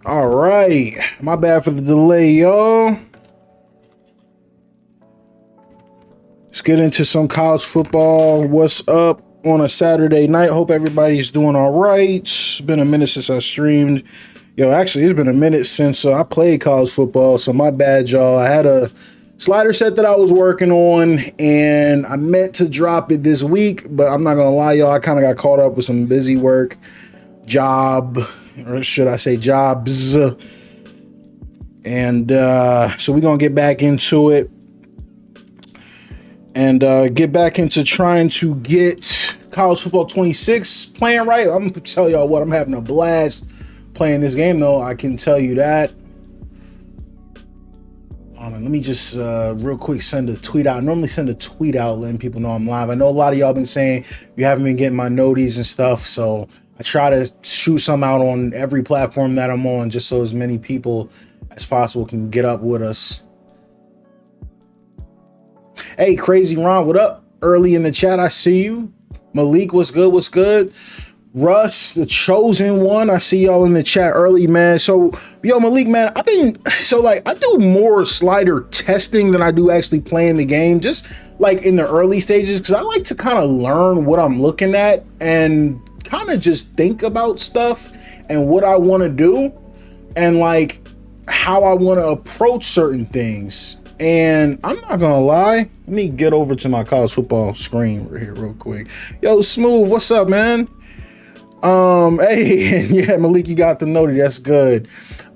All right, my bad for the delay, y'all. Let's get into some college football. What's up on a Saturday night? Hope everybody's doing all right. It's been a minute since I streamed. Yo, actually, it's been a minute since I played college football, so my bad, y'all. I had a slider set that I was working on, and I meant to drop it this week, but I'm not gonna lie, y'all. I kind of got caught up with some busy work, or should I say jobs. And so we're gonna get back into it and get back into trying to get college football 26 playing right. I'm gonna tell y'all what, I'm having a blast playing this game, though. I can tell you that. And let me just real quick send a tweet out. I normally send a tweet out letting people know I'm live. I know a lot of y'all been saying you haven't been getting my noties and stuff, so I try to shoot some out on every platform that I'm on, just so as many people as possible can get up with us. Hey, Crazy Ron, what up? Early in the chat, I see you. Malik, what's good? What's good? Russ, the chosen one, I see y'all in the chat early, man. So, yo, Malik, man, I do more slider testing than I do actually playing the game, just like in the early stages, because I like to kind of learn what I'm looking at and kind of just think about stuff and what I want to do and like how I want to approach certain things. And I'm not gonna lie, let me get over to my college football screen right here real quick. Yo, Smooth, what's up, man? Hey, yeah, Malik, you got the notary. That's good.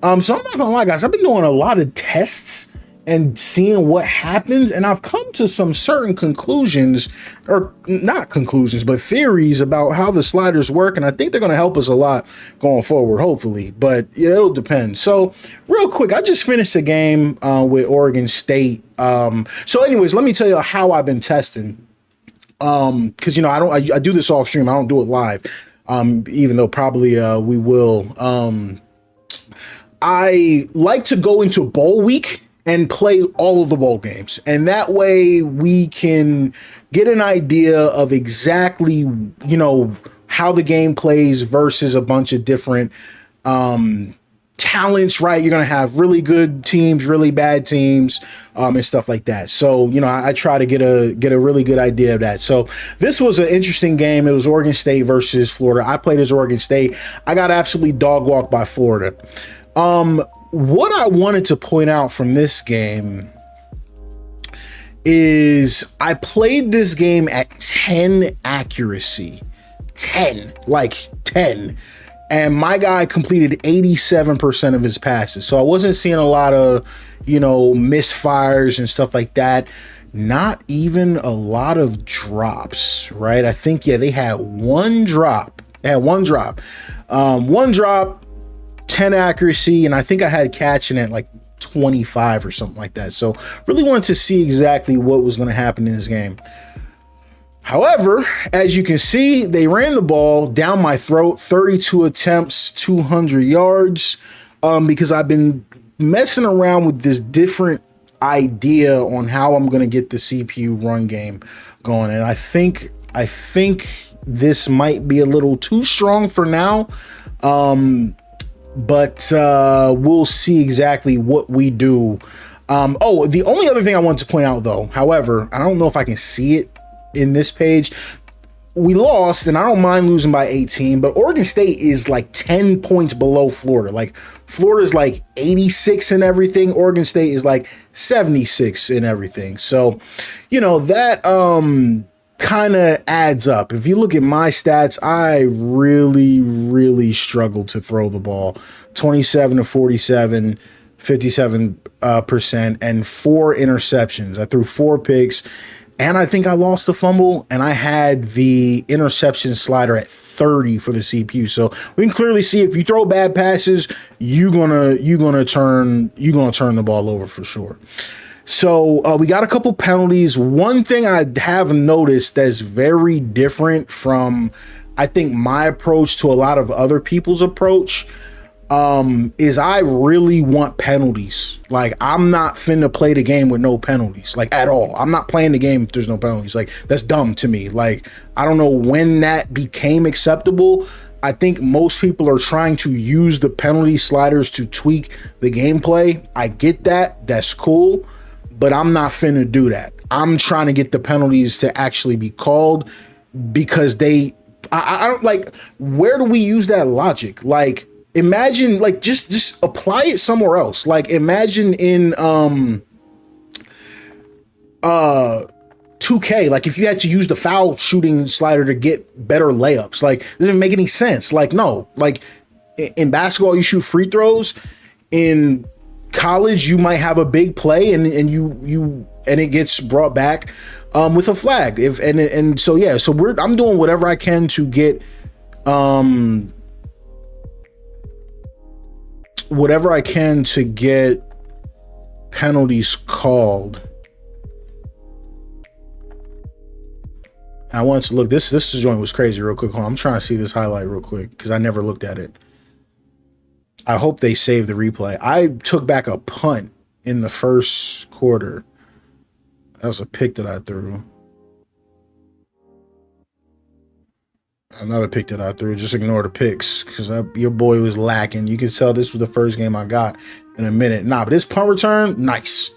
So I'm not gonna lie, guys, I've been doing a lot of tests and seeing what happens, and I've come to some certain conclusions, or not conclusions, but theories about how the sliders work, and I think they're gonna help us a lot going forward, hopefully, but yeah, it'll depend. So real quick, I just finished a game with Oregon State. So anyways, let me tell you how I've been testing, because you know I do this off stream, I don't do it live. Even though probably we will. I like to go into bowl week and play all of the bowl games. And that way we can get an idea of exactly, you know, how the game plays versus a bunch of different talents, right? You're going to have really good teams, really bad teams, and stuff like that. So, you know, I try to get a really good idea of that. So this was an interesting game. It was Oregon State versus Florida. I played as Oregon State. I got absolutely dog walked by Florida. What I wanted to point out from this game is I played this game at 10 accuracy, 10. And my guy completed 87% of his passes. So I wasn't seeing a lot of, you know, misfires and stuff like that. Not even a lot of drops, right? I think, yeah, they had one drop. One drop, 10 accuracy. And I think I had catching at like 25 or something like that. So really wanted to see exactly what was going to happen in this game. However, as you can see, they ran the ball down my throat, 32 attempts, 200 yards, because I've been messing around with this different idea on how I'm going to get the CPU run game going. And I think this might be a little too strong for now, but we'll see exactly what we do. Oh, the only other thing I want to point out, though, however, I don't know if I can see it in this page, we lost, and I don't mind losing by 18, but Oregon State is like 10 points below Florida. Like Florida's like 86 and everything. Oregon State is like 76 and everything. So, you know, that kind of adds up. If you look at my stats, I really struggled to throw the ball. 27 to 47, 57%, and 4 interceptions. I threw 4 picks. And I think I lost the fumble, and I had the interception slider at 30 for the CPU. So we can clearly see if you throw bad passes, you're gonna turn the ball over for sure. So we got a couple penalties. One thing I have noticed that's very different from, I think, my approach to a lot of other people's approach is I really want penalties. Like, I'm not finna play the game with no penalties, like, at all. I'm not playing the game if there's no penalties. Like, that's dumb to me. Like, I don't know when that became acceptable. I think most people are trying to use the penalty sliders to tweak the gameplay. I get that. That's cool. But I'm not finna do that. I'm trying to get the penalties to actually be called because I don't like, where do we use that logic? Like, imagine, like, just apply it somewhere else. Like, imagine in 2K, like if you had to use the foul shooting slider to get better layups, like, doesn't make any sense. Like, no, like in basketball, you shoot free throws. In college, you might have a big play and it gets brought back with a flag. So I'm doing whatever I can to get penalties called. I wanted to look. This joint was crazy. Real quick, hold on. I'm trying to see this highlight real quick because I never looked at it. I hope they save the replay. I took back a punt in the first quarter. That was a pick that I threw. Another pick that I threw. Just ignore the picks because your boy was lacking. You can tell this was the first game I got in a minute. Nah, but this punt return, nice.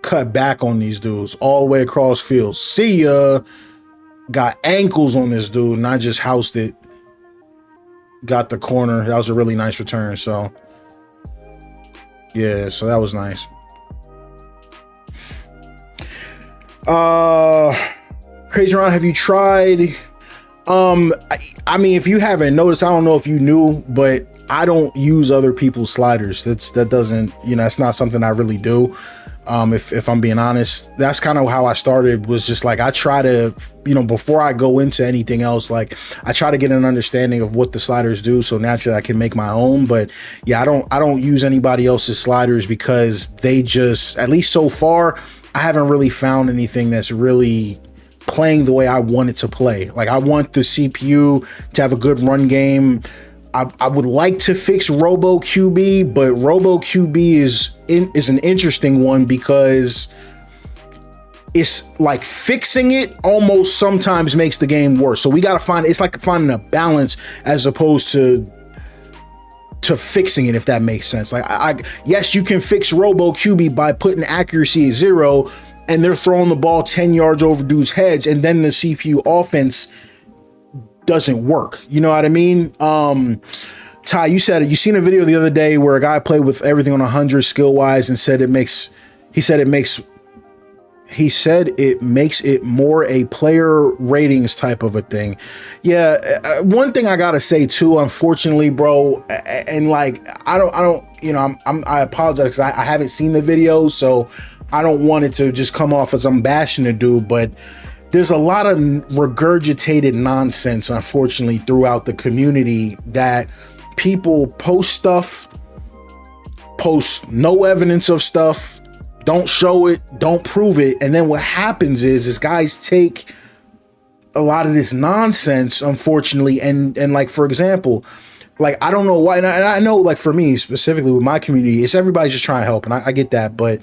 Cut back on these dudes all the way across field. See ya. Got ankles on this dude, and I just housed it. Got the corner. That was a really nice return. So yeah, so that was nice. Crazy Ron, have you tried? I mean, if you haven't noticed, I don't know if you knew, but I don't use other people's sliders. That doesn't, that's not something I really do. If I'm being honest, that's kind of how I started, was just like, I try to, before I go into anything else, like I try to get an understanding of what the sliders do. So naturally I can make my own. But yeah, I don't use anybody else's sliders because they just, at least so far, I haven't really found anything that's really playing the way I want it to play. Like, I want the CPU to have a good run game. I would like to fix Robo QB, but Robo QB is an interesting one because it's like fixing it almost sometimes makes the game worse. So we got to find, it's like finding a balance as opposed to fixing it, if that makes sense. Like, yes, you can fix Robo QB by putting accuracy at 0 and they're throwing the ball 10 yards over dudes' heads, and then the CPU offense doesn't work. You know what I mean? Ty, you said it. You seen a video the other day where a guy played with everything on 100 skill wise and said it makes it more a player ratings type of a thing. Yeah. One thing I gotta say too, unfortunately, bro, and like, I apologize because I haven't seen the video, so I don't want it to just come off as I'm bashing the dude, but there's a lot of regurgitated nonsense, unfortunately, throughout the community, that people post no evidence of stuff, don't show it, don't prove it. And then what happens is guys take a lot of this nonsense, unfortunately. And like, for example, like, I don't know why. And I know, like, for me specifically with my community, it's everybody's just trying to help. And I get that. But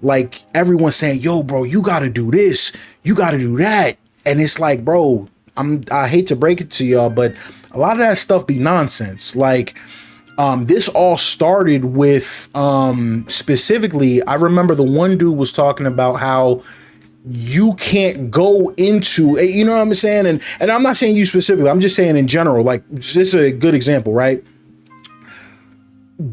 like, everyone's saying, yo, bro, you got to do this, you got to do that. And it's like, bro, I hate to break it to y'all, but a lot of that stuff be nonsense. Like, this all started with, specifically, I remember the one dude was talking about how you can't go into, you know what I'm saying? And I'm not saying you specifically, I'm just saying in general, like, this is a good example, right?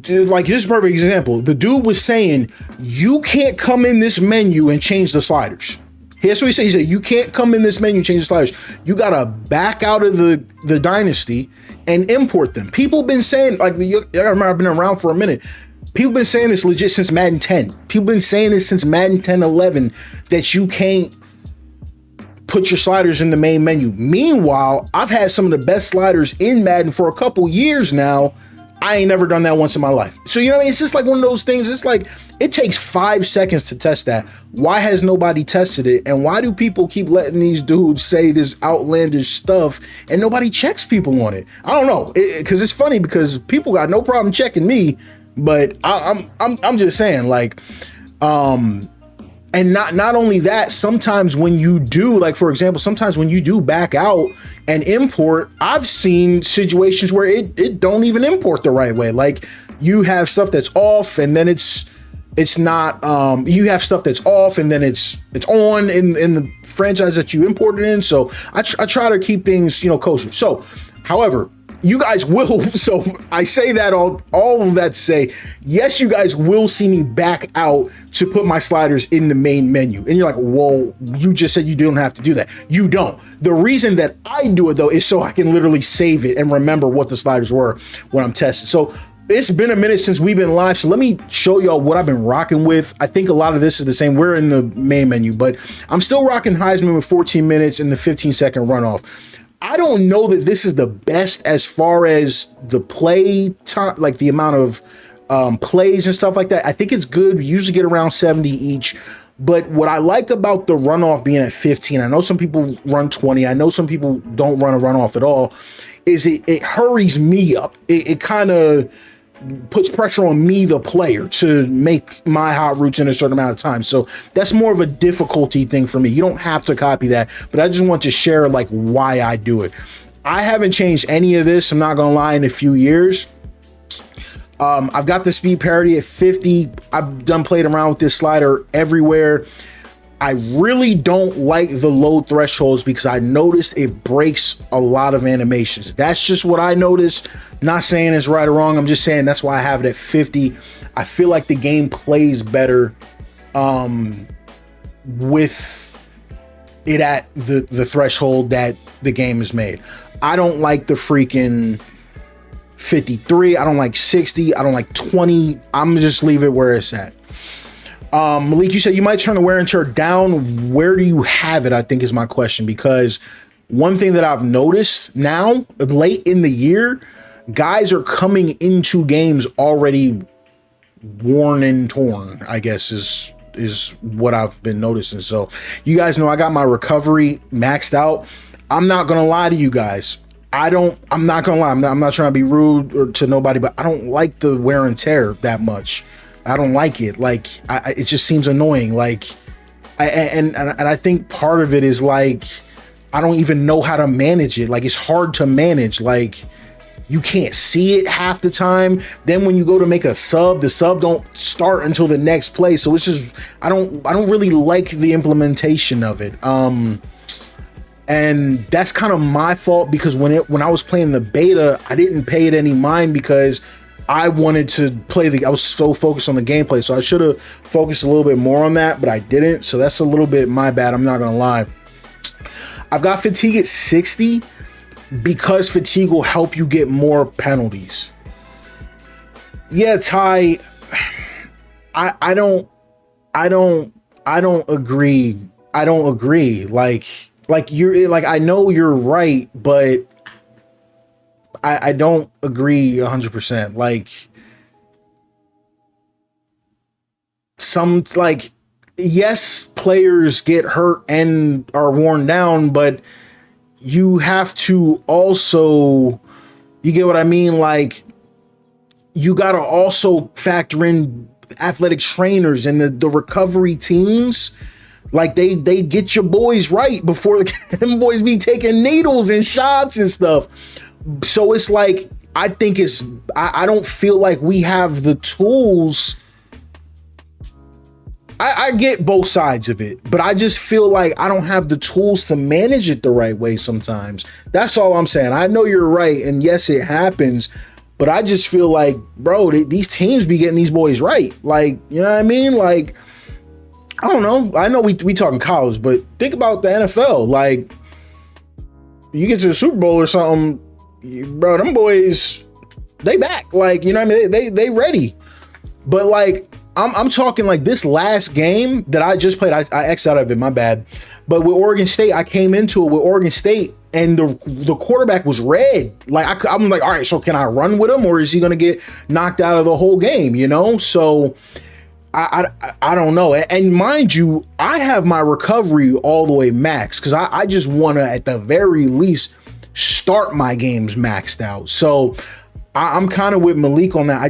Like, this is a perfect example. The dude was saying, you can't come in this menu and change the sliders. Here's what he said. He said, you can't come in this menu and change the sliders. You got to back out of the dynasty and import them. People been saying, like, I remember I've been around for a minute. People been saying this legit since Madden 10. People been saying this since Madden 10, 11, that you can't put your sliders in the main menu. Meanwhile, I've had some of the best sliders in Madden for a couple years now. I ain't never done that once in my life. So, you know what I mean? It's just like one of those things. It's like, it takes 5 seconds to test that. Why has nobody tested it? And why do people keep letting these dudes say this outlandish stuff and nobody checks people on it? I don't know. Because it's funny because people got no problem checking me, but I'm just saying, like, and And not only that, sometimes when you do, like for example, sometimes when you do back out and import, I've seen situations where it don't even import the right way. Like you have stuff that's off and then it's not, you have stuff that's off and then it's on in the franchise that you imported in. So I try to keep things, kosher. So, however, you guys will, so I say that all of that to say, yes, you guys will see me back out to put my sliders in the main menu. And you're like, whoa, you just said you don't have to do that. You don't. The reason that I do it though is so I can literally save it and remember what the sliders were when I'm testing. So it's been a minute since we've been live, so let me show y'all what I've been rocking with. I think a lot of this is the same. We're in the main menu, but I'm still rocking Heisman with 14 minutes and the 15-second runoff. I don't know that this is the best as far as the play time, like the amount of plays and stuff like that. I think it's good. We usually get around 70 each. But what I like about the runoff being at 15, I know some people run 20. I know some people don't run a runoff at all, is it hurries me up. It kind of puts pressure on me, the player, to make my hot routes in a certain amount of time. So that's more of a difficulty thing for me. You don't have to copy that, but I just want to share like why I do it. I haven't changed any of this, I'm not gonna lie, in a few years. I've got the speed parity at 50. I've done played around with this slider everywhere. I really don't like the low thresholds because I noticed it breaks a lot of animations. That's just what I noticed. Not saying it's right or wrong. I'm just saying that's why I have it at 50. I feel like the game plays better with it at the threshold that the game is made. I don't like the freaking 53. I don't like 60. I don't like 20. I'm gonna just leave it where it's at. Malik, you said you might turn the wear and tear down. Where do you have it? I think is my question, because one thing that I've noticed now, late in the year, guys are coming into games already worn and torn, I guess is what I've been noticing. So you guys know I got my recovery maxed out. I'm not gonna lie to you guys. I'm not gonna lie. I'm not trying to be rude or to nobody, but I don't like the wear and tear that much. I don't like it. Like, it just seems annoying. Like, and I think part of it is like, I don't even know how to manage it. Like, it's hard to manage. Like, you can't see it half the time. Then when you go to make a sub, the sub don't start until the next play. So it's just, I don't really like the implementation of it. And that's kind of my fault, because when I was playing the beta, I didn't pay it any mind because I wanted to play I was so focused on the gameplay. So I should have focused a little bit more on that, but I didn't. So that's a little bit my bad. I'm not going to lie. I've got fatigue at 60 because fatigue will help you get more penalties. Yeah, Ty, I don't agree. I don't agree. Like you're like, I know you're right, but I don't agree 100%. Like, yes, players get hurt and are worn down, but you have to also, you get what I mean? Like, you got to also factor in athletic trainers and the recovery teams. Like, they get your boys right before the boys be taking needles and shots and stuff. So it's like, I think I don't feel like we have the tools. I get both sides of it, but I just feel like I don't have the tools to manage it the right way sometimes. That's all I'm saying. I know you're right, and yes, it happens, but I just feel like, bro, these teams be getting these boys right. Like, you know what I mean? Like, I don't know. I know we talking college, but think about the NFL. Like, you get to the Super Bowl or something, bro, them boys, they back. Like, you know what I mean? They ready. But like, I'm talking like this last game that I just played, I X'd out of it, my bad. But with Oregon State, I came into it with Oregon State and the quarterback was red. Like, I'm like, all right, so can I run with him, or is he going to get knocked out of the whole game, you know? So I don't know. And mind you, I have my recovery all the way max because I just want to, at the very least, start my games maxed out. So I'm kind of with Malik on that.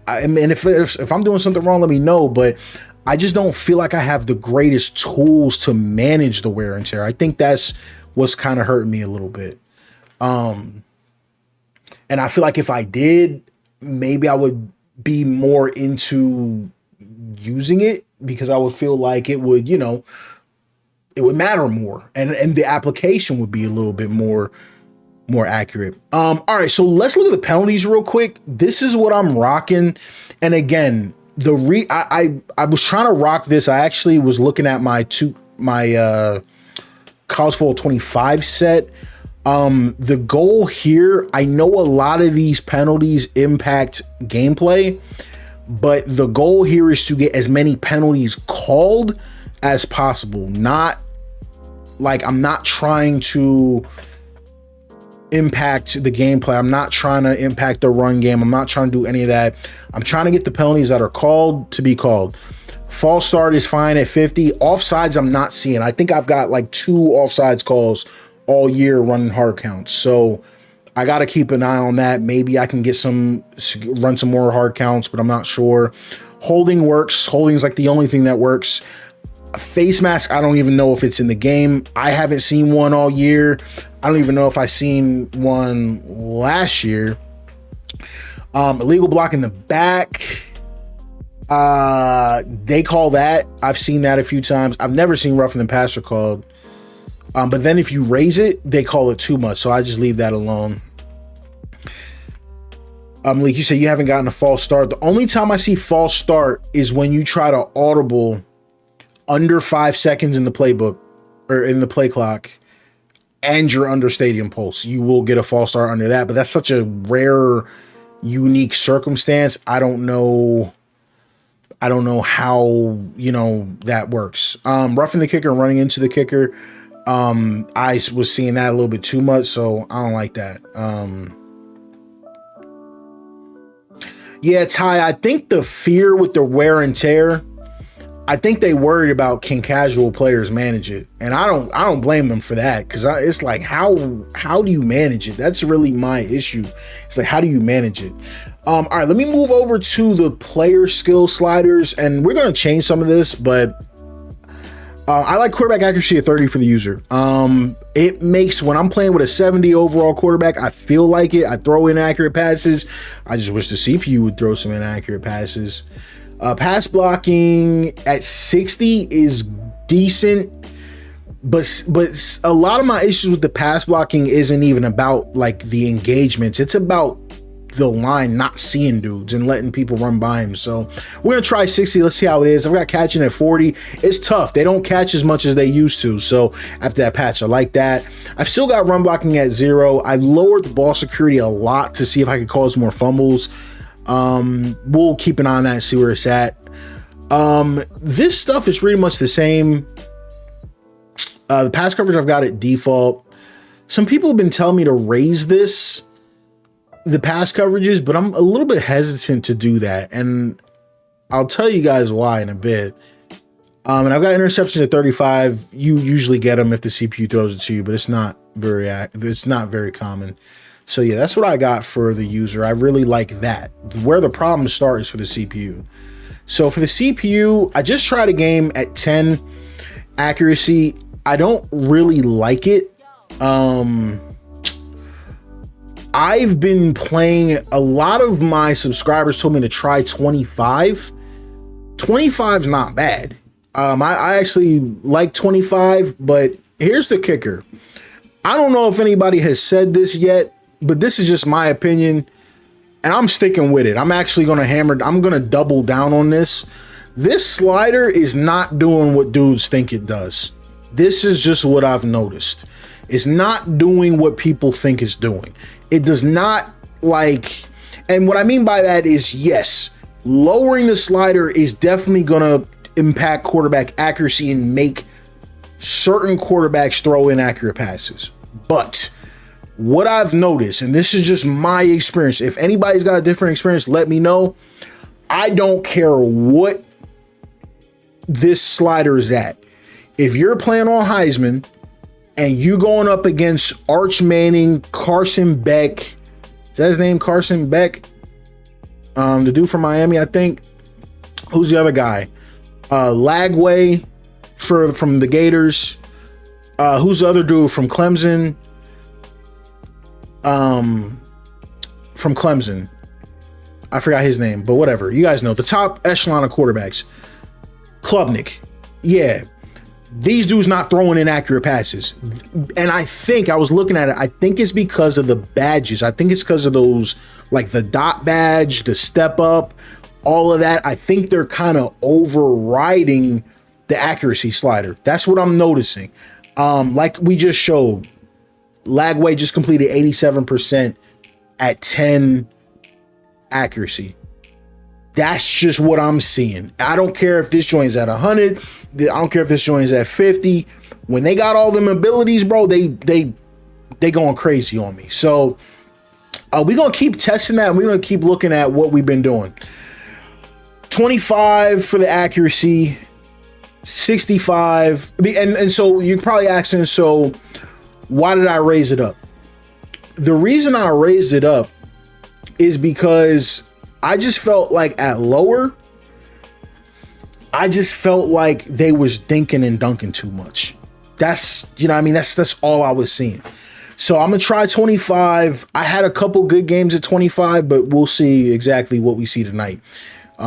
I mean, if I'm doing something wrong, let me know. But I just don't feel like I have the greatest tools to manage the wear and tear. I think that's what's kind of hurting me a little bit. And I feel like if I did, maybe I would be more into using it, because I would feel like it would, you know, it would matter more, and the application would be a little bit more accurate. All right, so let's look at the penalties real quick. This is what I'm rocking. And again, I was trying to rock this. I actually was looking at my College Football 25 set. The goal here, I know a lot of these penalties impact gameplay, but the goal here is to get as many penalties called as possible. Not like, I'm not trying to impact the gameplay. I'm not trying to impact the run game. I'm not trying to do any of that. I'm trying to get the penalties that are called to be called. False start is fine at 50. Offsides, I'm not seeing. I think I've got like 2 offsides calls all year running hard counts. So I got to keep an eye on that. Maybe I can run some more hard counts, but I'm not sure. Holding works. Holding is like the only thing that works. Face mask, I don't even know if it's in the game. I haven't seen one all year. I don't even know if I seen one last year. Illegal block in the back. They call that. I've seen that a few times. I've never seen roughing the passer called. But then if you raise it, they call it too much. So I just leave that alone. Like you said, you haven't gotten a false start. The only time I see false start is when you try to audible under 5 seconds in the playbook or in the play clock, and you're under stadium pulse. You will get a false start under that, but that's such a rare, unique circumstance. I don't know how, you know, that works. Roughing the kicker and running into the kicker. I was seeing that a little bit too much, so I don't like that. Yeah, Ty, I think the fear with the wear and tear, I think they worried about, can casual players manage it? And I don't blame them for that, because it's like, how do you manage it? That's really my issue. It's like, how do you manage it? All right, let me move over to the player skill sliders, and we're going to change some of this, but I like quarterback accuracy at 30 for the user. It makes, when I'm playing with a 70 overall quarterback, I feel like it. I throw inaccurate passes. I just wish the CPU would throw some inaccurate passes. Pass blocking at 60 is decent, but a lot of my issues with the pass blocking isn't even about like the engagements. It's about the line not seeing dudes and letting people run by him. So we're gonna try 60. Let's see how it is. I've got catching at 40. It's tough. They don't catch as much as they used to. So after that patch, I like that. I've still got run blocking at 0. I lowered the ball security a lot to see if I could cause more fumbles. We'll keep an eye on that and see where it's at. This stuff is pretty much the same. The pass coverage I've got at default. Some people have been telling me to raise the pass coverages, but I'm a little bit hesitant to do that, and I'll tell you guys why in a bit. And I've got interceptions at 35. You usually get them if the CPU throws it to you, but it's not very common. So yeah, that's what I got for the user. I really like that. Where the problems start is for the CPU. So for the CPU, I just tried a game at 10 accuracy. I don't really like it. I've been playing, a lot of my subscribers told me to try 25. 25 is not bad. I actually like 25, but here's the kicker. I don't know if anybody has said this yet, but this is just my opinion, and I'm sticking with it. I'm actually going to I'm going to double down on this. This slider is not doing what dudes think it does. This is just what I've noticed. It's not doing what people think it's doing. It does not, like, and what I mean by that is, yes, lowering the slider is definitely going to impact quarterback accuracy and make certain quarterbacks throw inaccurate passes. But what I've noticed, and this is just my experience, if anybody's got a different experience, let me know. I don't care what this slider is at. If you're playing on Heisman and you going up against Arch Manning, Carson Beck, is that his name, Carson Beck? The dude from Miami, I think. Who's the other guy? Lagway from the Gators. Who's the other dude from Clemson? From Clemson. I forgot his name, but whatever. You guys know the top echelon of quarterbacks. Klubnik. Yeah. These dudes not throwing inaccurate passes. And I was looking at it, I think it's because of the badges. I think it's because of those, like the dot badge, the step up, all of that. I think they're kind of overriding the accuracy slider. That's what I'm noticing. Like we just showed, Lagway just completed 87% at 10 accuracy. That's just what I'm seeing. I don't care if this joint's at 100. I don't care if this joint's at 50. When they got all them abilities, bro, they going crazy on me. So we're going to keep testing that, and we're going to keep looking at what we've been doing. 25 for the accuracy, 65. And so you're probably asking, so why did I raise it up? The reason I raised it up is because I just felt like at lower, I just felt like they was thinking and dunking too much. That's, you know what I mean? That's all I was seeing. So I'm going to try 25. I had a couple good games at 25, but we'll see exactly what we see tonight.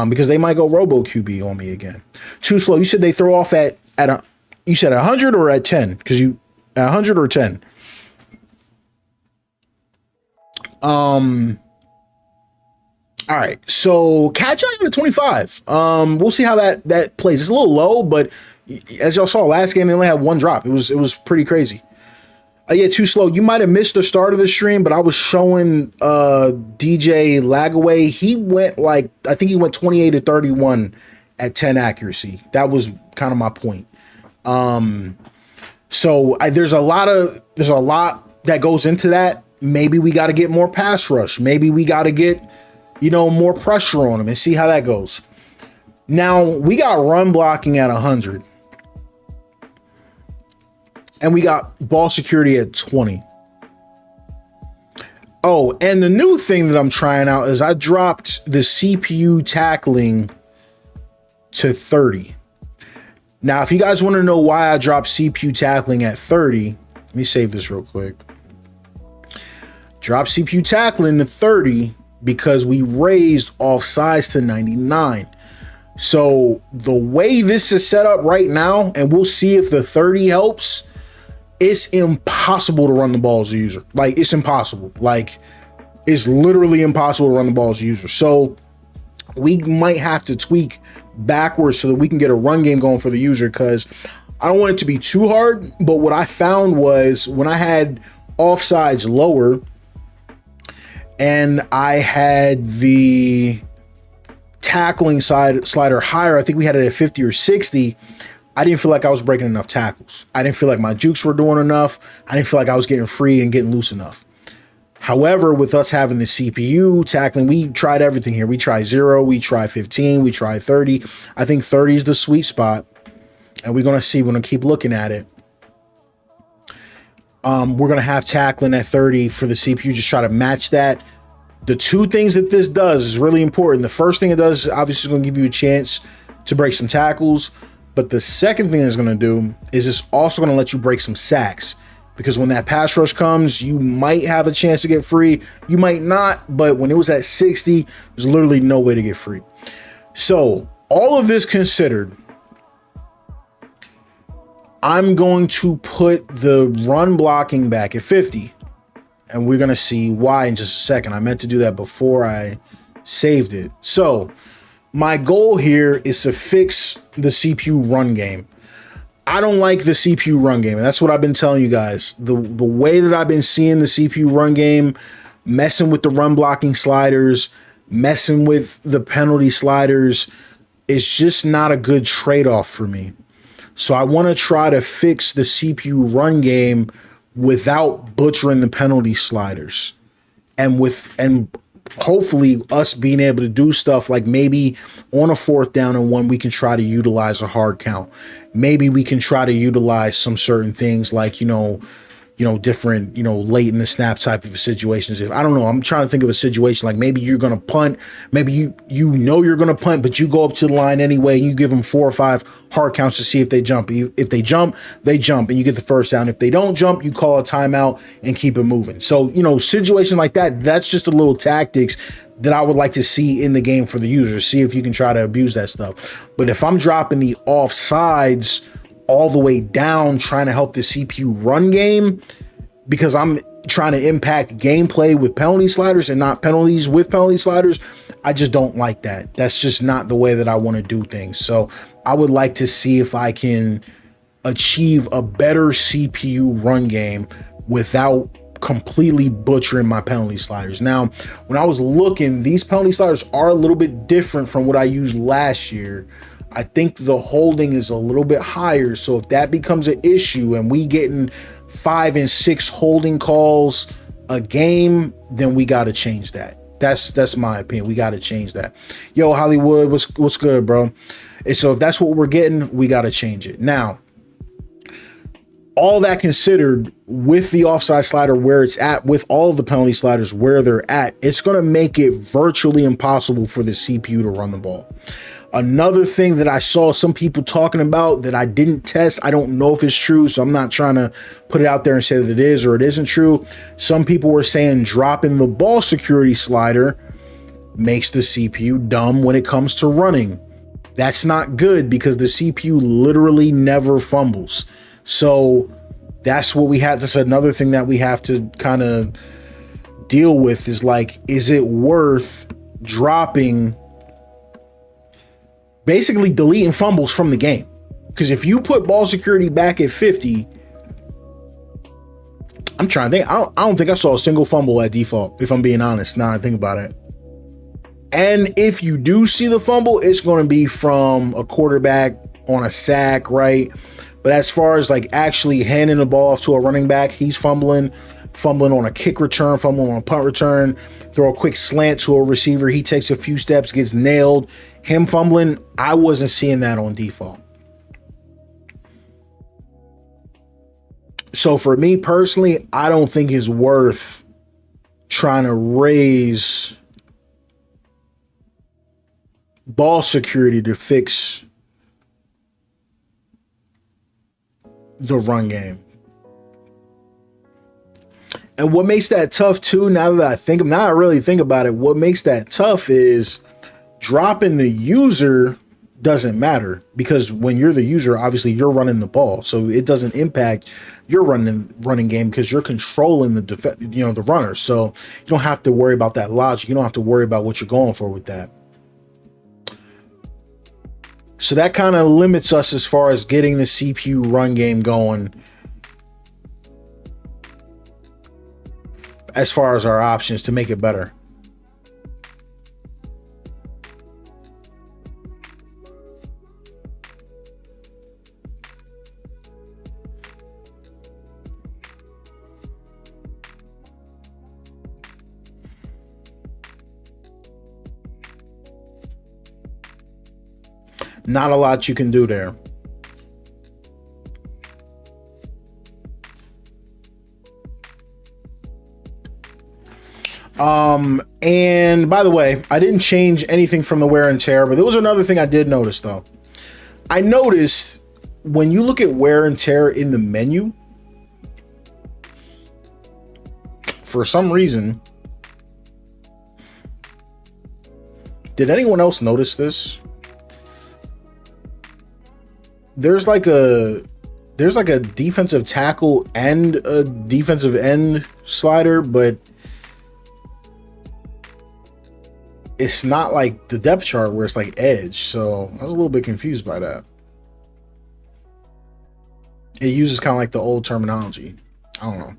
Because they might go Robo QB on me again. Too slow. You said they throw off you said 100 or at 10? Because you, at 100 or 10? All right, so catch on to 25. We'll see how that plays. It's a little low, but as y'all saw last game, they only had one drop. It was pretty crazy. Yeah, too slow. You might have missed the start of the stream, but I was showing DJ Lagaway. He went I think he went 28 to 31 at 10 accuracy. That was kind of my point. So there's a lot that goes into that. Maybe we got to get more pass rush. Maybe we got to get, more pressure on him and see how that goes. Now we got run blocking at 100. And we got ball security at 20. Oh, and the new thing that I'm trying out is I dropped the CPU tackling to 30. Now, if you guys want to know why I dropped CPU tackling at 30, let me save this real quick. Drop CPU tackling to 30 because we raised offsides to 99. So the way this is set up right now, and we'll see if the 30 helps, it's impossible to run the ball as a user. It's impossible. It's literally impossible to run the ball as a user. So we might have to tweak backwards so that we can get a run game going for the user, because I don't want it to be too hard. But what I found was when I had offsides lower and I had the tackling slider higher, I think we had it at 50 or 60, I didn't feel like I was breaking enough tackles. I didn't feel like my jukes were doing enough. I didn't feel like I was getting free and getting loose enough. However, with us having the CPU tackling, we tried everything here. We tried 0, we tried 15, we tried 30. I think 30 is the sweet spot. And we're going to see. We're going to keep looking at it. We're going to have tackling at 30 for the CPU. Just try to match that. The two things that this does is really important. The first thing it does, obviously, is going to give you a chance to break some tackles. But the second thing it's going to do is it's also going to let you break some sacks. Because when that pass rush comes, you might have a chance to get free. You might not, but when it was at 60, there's literally no way to get free. So all of this considered, I'm going to put the run blocking back at 50. And we're going to see why in just a second. I meant to do that before I saved it. So my goal here is to fix the CPU run game. I don't like the CPU run game, and that's what I've been telling you guys. The way that I've been seeing the CPU run game, messing with the run blocking sliders, messing with the penalty sliders, is just not a good trade-off for me. So I want to try to fix the CPU run game without butchering the penalty sliders, and hopefully us being able to do stuff like maybe on a 4th down and 1, we can try to utilize a hard count. Maybe we can try to utilize some certain things like, different, late in the snap type of situations. If I don't know, I'm trying to think of a situation like maybe you're going to punt, maybe you're going to punt, but you go up to the line anyway and you give them 4 or 5 hard counts to see if they jump. If they jump, they jump and you get the first down. If they don't jump, you call a timeout and keep it moving. So, situations like that, that's just a little tactics that I would like to see in the game for the user. See if you can try to abuse that stuff. But if I'm dropping the offsides all the way down, trying to help the CPU run game, because I'm trying to impact gameplay with penalty sliders and not penalties with penalty sliders, I just don't like that. That's just not the way that I want to do things. So I would like to see if I can achieve a better CPU run game without completely butchering my penalty sliders. Now, when I was looking, these penalty sliders are a little bit different from what I used last year. I think the holding is a little bit higher. So if that becomes an issue and we getting 5 and 6 holding calls a game, then we got to change that. That's my opinion. We got to change that. Yo, Hollywood, what's good, bro? And so if that's what we're getting, we got to change it. Now, all that considered, with the offside slider where it's at, with all of the penalty sliders where they're at, it's going to make it virtually impossible for the CPU to run the ball. Another thing that I saw some people talking about that I didn't test, I don't know if it's true, so I'm not trying to put it out there and say that it is or it isn't true. Some people were saying dropping the ball security slider makes the CPU dumb when it comes to running. That's not good because the CPU literally never fumbles. So that's what we have. That's another thing that we have to kind of deal with is like, is it worth dropping, basically deleting fumbles from the game? Because if you put ball security back at 50, I'm trying to think. I don't think I saw a single fumble at default, if I'm being honest. Now I think about it. And if you do see the fumble, it's going to be from a quarterback on a sack, right? But as far as like actually handing the ball off to a running back, he's fumbling on a kick return, fumbling on a punt return, throw a quick slant to a receiver. He takes a few steps, gets nailed. Him fumbling, I wasn't seeing that on default. So for me personally, I don't think it's worth trying to raise ball security to fix the run game. And what makes that tough too, now I really think about it, what makes that tough is dropping the user doesn't matter, because when you're the user, obviously you're running the ball, so it doesn't impact your running game because you're controlling the runner. So you don't have to worry about that logic. You don't have to worry about what you're going for with that. So that kind of limits us as far as getting the CPU run game going, as far as our options to make it better. Not a lot you can do there. And by the way, I didn't change anything from the wear and tear, but there was another thing I did notice though. I noticed when you look at wear and tear in the menu, for some reason, did anyone else notice this? There's like a defensive tackle and a defensive end slider, but it's not like the depth chart where it's like edge. So I was a little bit confused by that. It uses kind of like the old terminology. I don't know.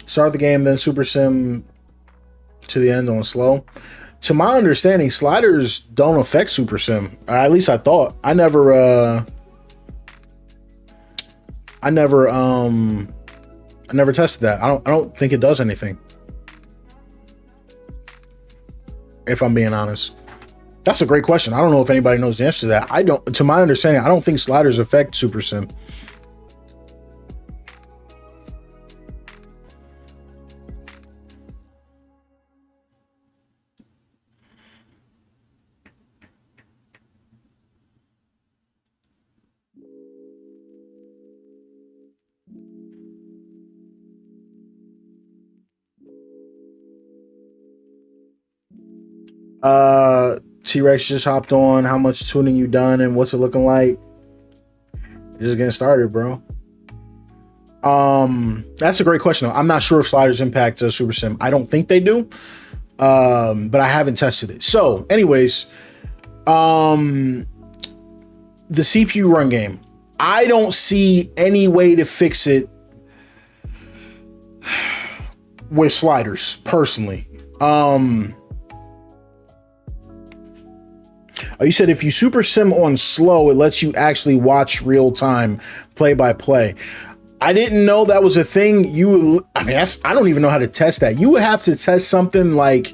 Start the game, then super sim to the end on slow. To my understanding, sliders don't affect super sim. At least I thought. I never I never tested that. I don't think it does anything. If I'm being honest. That's a great question. I don't know if anybody knows the answer to that. I don't, to my understanding, I don't think sliders affect Super Sim. T-Rex just hopped on. How much tuning you done and what's it looking like? Just getting started, bro. That's a great question though. I'm not sure if sliders impact Super Sim. I don't think they do. But I haven't tested it. So, anyways, the CPU run game. I don't see any way to fix it with sliders, personally. You said if you super sim on slow, it lets you actually watch real time play by play. I didn't know that was a thing. I mean, I don't even know how to test that. You would have to test something like,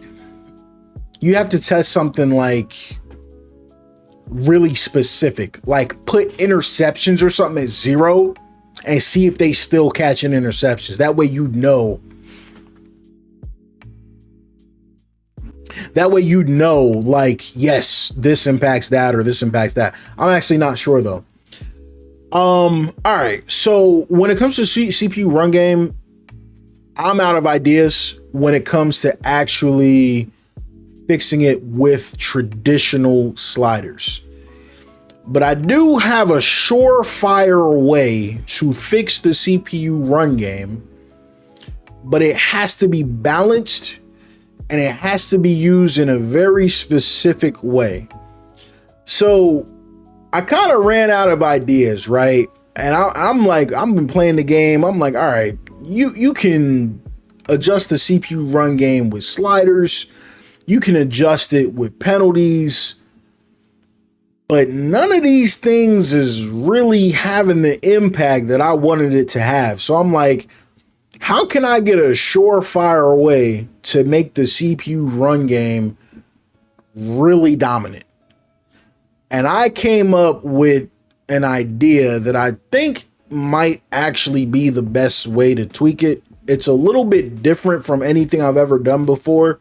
really specific, like put interceptions or something at 0 and see if they still catching interceptions. That way, like, yes, this impacts that or this impacts that. I'm actually not sure though. All right. So when it comes to CPU run game, I'm out of ideas when it comes to actually fixing it with traditional sliders. But I do have a surefire way to fix the CPU run game, but it has to be balanced and it has to be used in a very specific way. So I kind of ran out of ideas, right? And I'm like, I've been playing the game. I'm like, all right, you can adjust the CPU run game with sliders. You can adjust it with penalties. But none of these things is really having the impact that I wanted it to have. So I'm like, how can I get a surefire way to make the CPU run game really dominant? And I came up with an idea that I think might actually be the best way to tweak it. It's a little bit different from anything I've ever done before.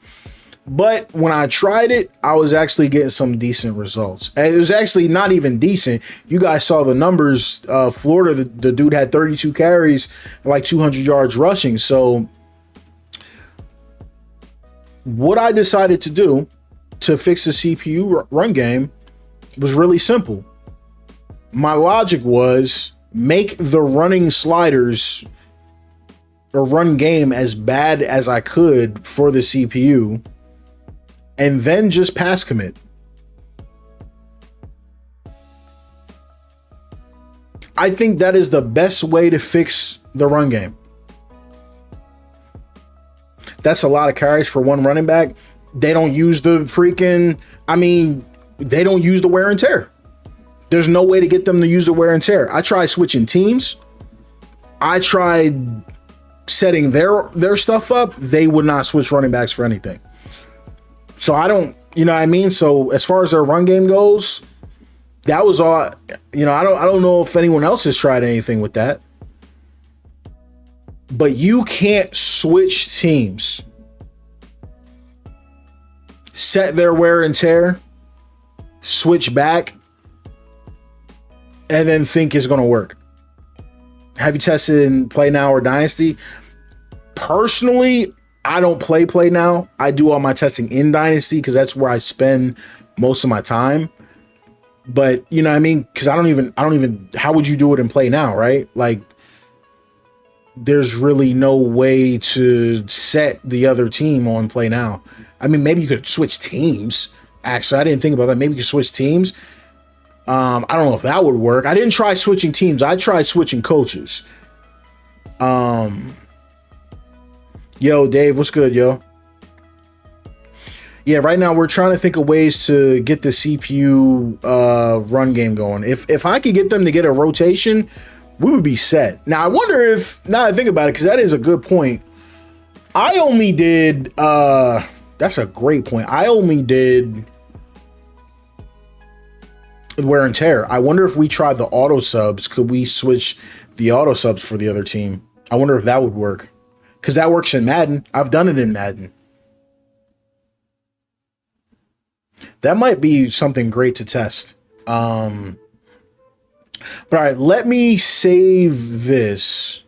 But when I tried it, I was actually getting some decent results. And it was actually not even decent. You guys saw the numbers. Florida, the dude had 32 carries and like 200 yards rushing. So what I decided to do to fix the CPU run game was really simple. My logic was make the running sliders or run game as bad as I could for the CPU, and then just pass commit. I think that is the best way to fix the run game. That's a lot of carries for one running back. They don't use the they don't use the wear and tear. There's no way to get them to use the wear and tear. I tried switching teams. I tried setting their stuff up. They would not switch running backs for anything. So I don't, you know what I mean? So as far as their run game goes, that was all, I don't know if anyone else has tried anything with that. But you can't switch teams, set their wear and tear, switch back, and then think it's going to work. Have you tested in Play Now or Dynasty? Personally, I don't play Now. I do all my testing in Dynasty because that's where I spend most of my time. But you know what I mean? Because I don't even, how would you do it in Play Now, right? Like, there's really no way to set the other team on Play Now. I mean, maybe you could switch teams. Actually, I didn't think about that. Maybe you could switch teams. I don't know if that would work. I didn't try switching teams. I tried switching coaches. Yo, Dave, what's good, yo? Yeah, right now we're trying to think of ways to get the CPU run game going. If I could get them to get a rotation we would be set. Now, I wonder if, now I think about it, because that is a good point. I only did, that's a great point. I only did wear and tear. I wonder if we tried the auto subs, could we switch the auto subs for the other team? I wonder if that would work, because that works in Madden. I've done it in Madden. That might be something great to test. But all right, let me save this.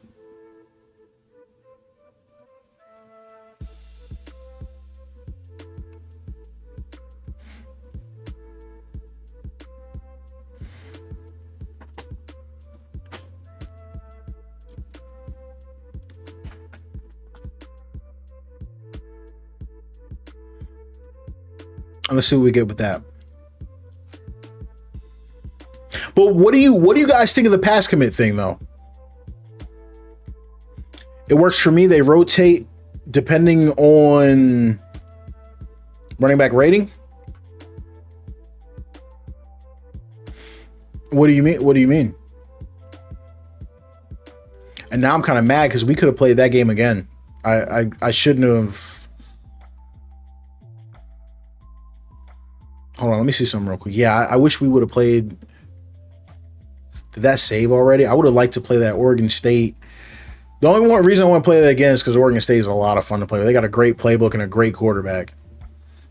And let's see what we get with that. But what do you guys think of the pass commit thing though? It works for me. They rotate depending on running back rating. What do you mean? What do you mean? And now I'm kind of mad because we could have played that game again. I shouldn't have. Hold on, let me see something real quick. Yeah, I wish we would have played. Did that save already? I would have liked to play that Oregon State. The only one reason I want to play that again is because Oregon State is a lot of fun to play with. They got a great playbook and a great quarterback.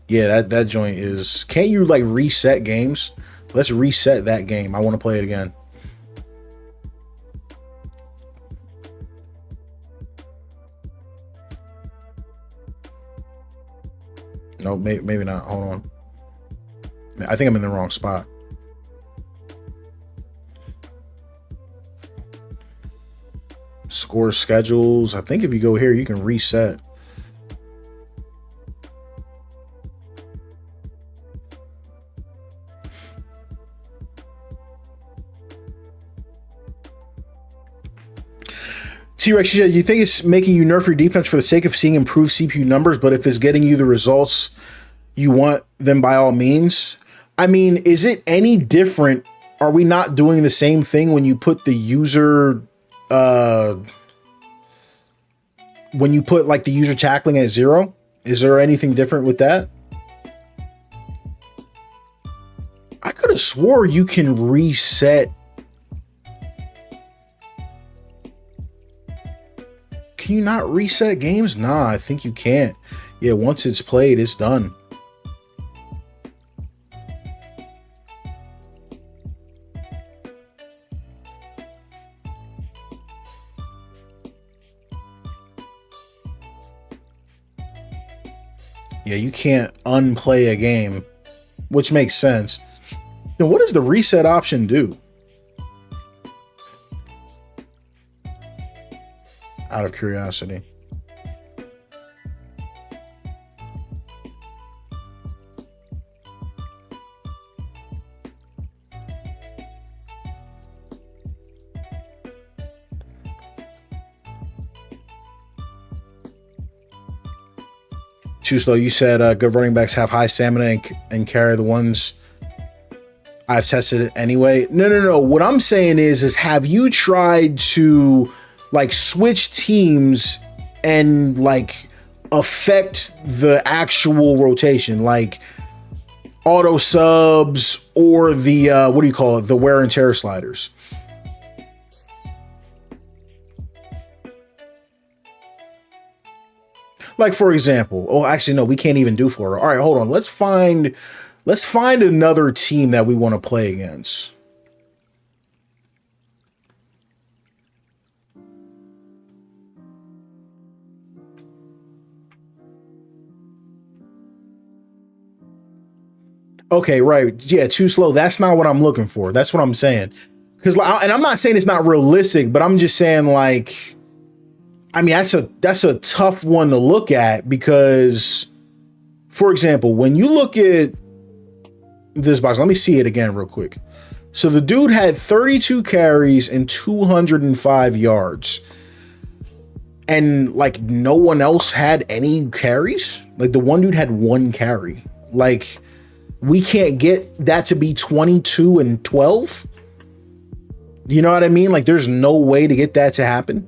Yeah, that joint is. Can't you like reset games? Let's reset that game. I want to play it again. No, maybe not. Hold on. I think I'm in the wrong spot. Score schedules. I think if you go here, you can reset. T-Rex, you said you think it's making you nerf your defense for the sake of seeing improved CPU numbers, but if it's getting you the results you want, then by all means. I mean, is it any different? Are we not doing the same thing when you put the user, when you put like the user tackling at 0? Is there anything different with that? I could have swore you can reset. Can you not reset games? Nah, I think you can't. Yeah, once it's played, it's done. Yeah, you can't unplay a game, which makes sense. Then what does the reset option do? Out of curiosity. Too slow. You said good running backs have high stamina and carry the ones. I've tested it anyway. No. What I'm saying is have you tried to like switch teams and like affect the actual rotation, like auto subs or the what do you call it, the wear and tear sliders? Like for example, oh actually no, we can't even do Florida. All right, hold on. Let's find another team that we want to play against. Okay, right. Yeah, too slow. That's not what I'm looking for. That's what I'm saying. Because, and I'm not saying it's not realistic, but I'm just saying like, I mean, that's a tough one to look at because, for example, when you look at this box, let me see it again real quick. So the dude had 32 carries and 205 yards. And like no one else had any carries. Like the one dude had 1 carry. Like, we can't get that to be 22 and 12. You know what I mean? Like there's no way to get that to happen.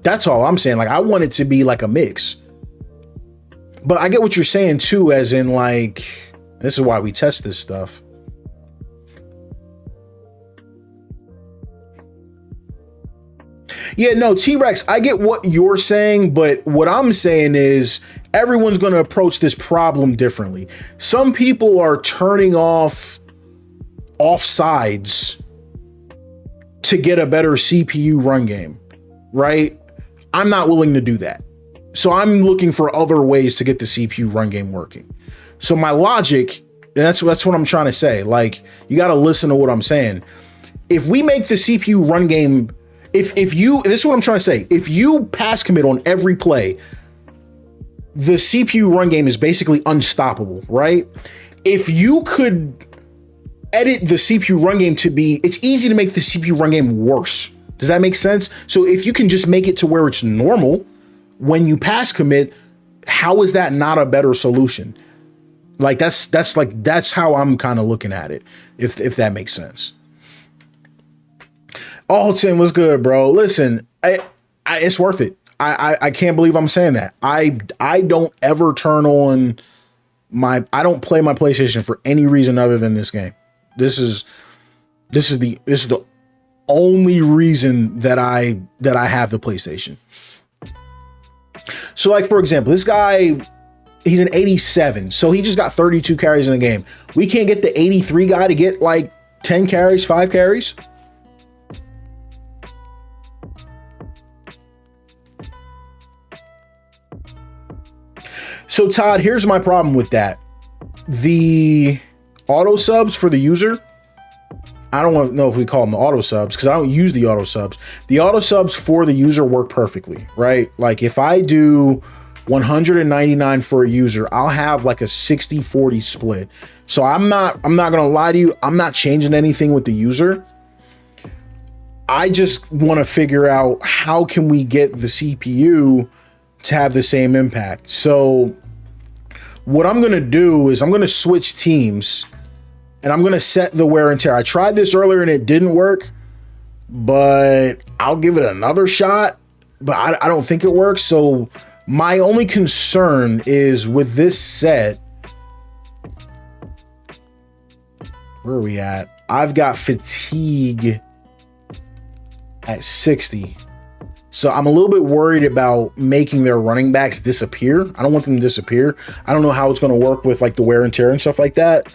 That's all I'm saying. Like I want it to be like a mix. But I get what you're saying too, as in like, this is why we test this stuff. Yeah, no, T-Rex, I get what you're saying, but what I'm saying is everyone's going to approach this problem differently. Some people are turning off offsides to get a better CPU run game, right? I'm not willing to do that. So I'm looking for other ways to get the CPU run game working. So my logic, that's what I'm trying to say. Like, you got to listen to what I'm saying. If we make the CPU run game, if you, this is what I'm trying to say. If you pass commit on every play, the CPU run game is basically unstoppable, right? If you could edit the CPU run game to be, it's easy to make the CPU run game worse. Does that make sense? So if you can just make it to where it's normal when you pass commit, how is that not a better solution? Like that's how I'm kind of looking at it, if that makes sense. Alton was good, bro. Listen, it's worth it. I can't believe I'm saying that. I don't ever turn on I don't play my PlayStation for any reason other than this game. This is the only reason that I have the PlayStation. So like, for example, this guy, he's an 87. So he just got 32 carries in the game. We can't get the 83 guy to get like 10 carries, 5 carries. So Todd, here's my problem with that. The auto subs for the user, I don't know if we call them the auto subs because I don't use the auto subs. The auto subs for the user work perfectly, right? Like if I do 199 for a user, I'll have like a 60-40 split. So I'm not going to lie to you. I'm not changing anything with the user. I just want to figure out how can we get the CPU to have the same impact. So what I'm going to do is I'm going to switch teams and I'm going to set the wear and tear. I tried this earlier and it didn't work, but I'll give it another shot, but I don't think it works. So my only concern is with this set, where are we at? I've got fatigue at 60. So I'm a little bit worried about making their running backs disappear. I don't want them to disappear. I don't know how it's going to work with like the wear and tear and stuff like that.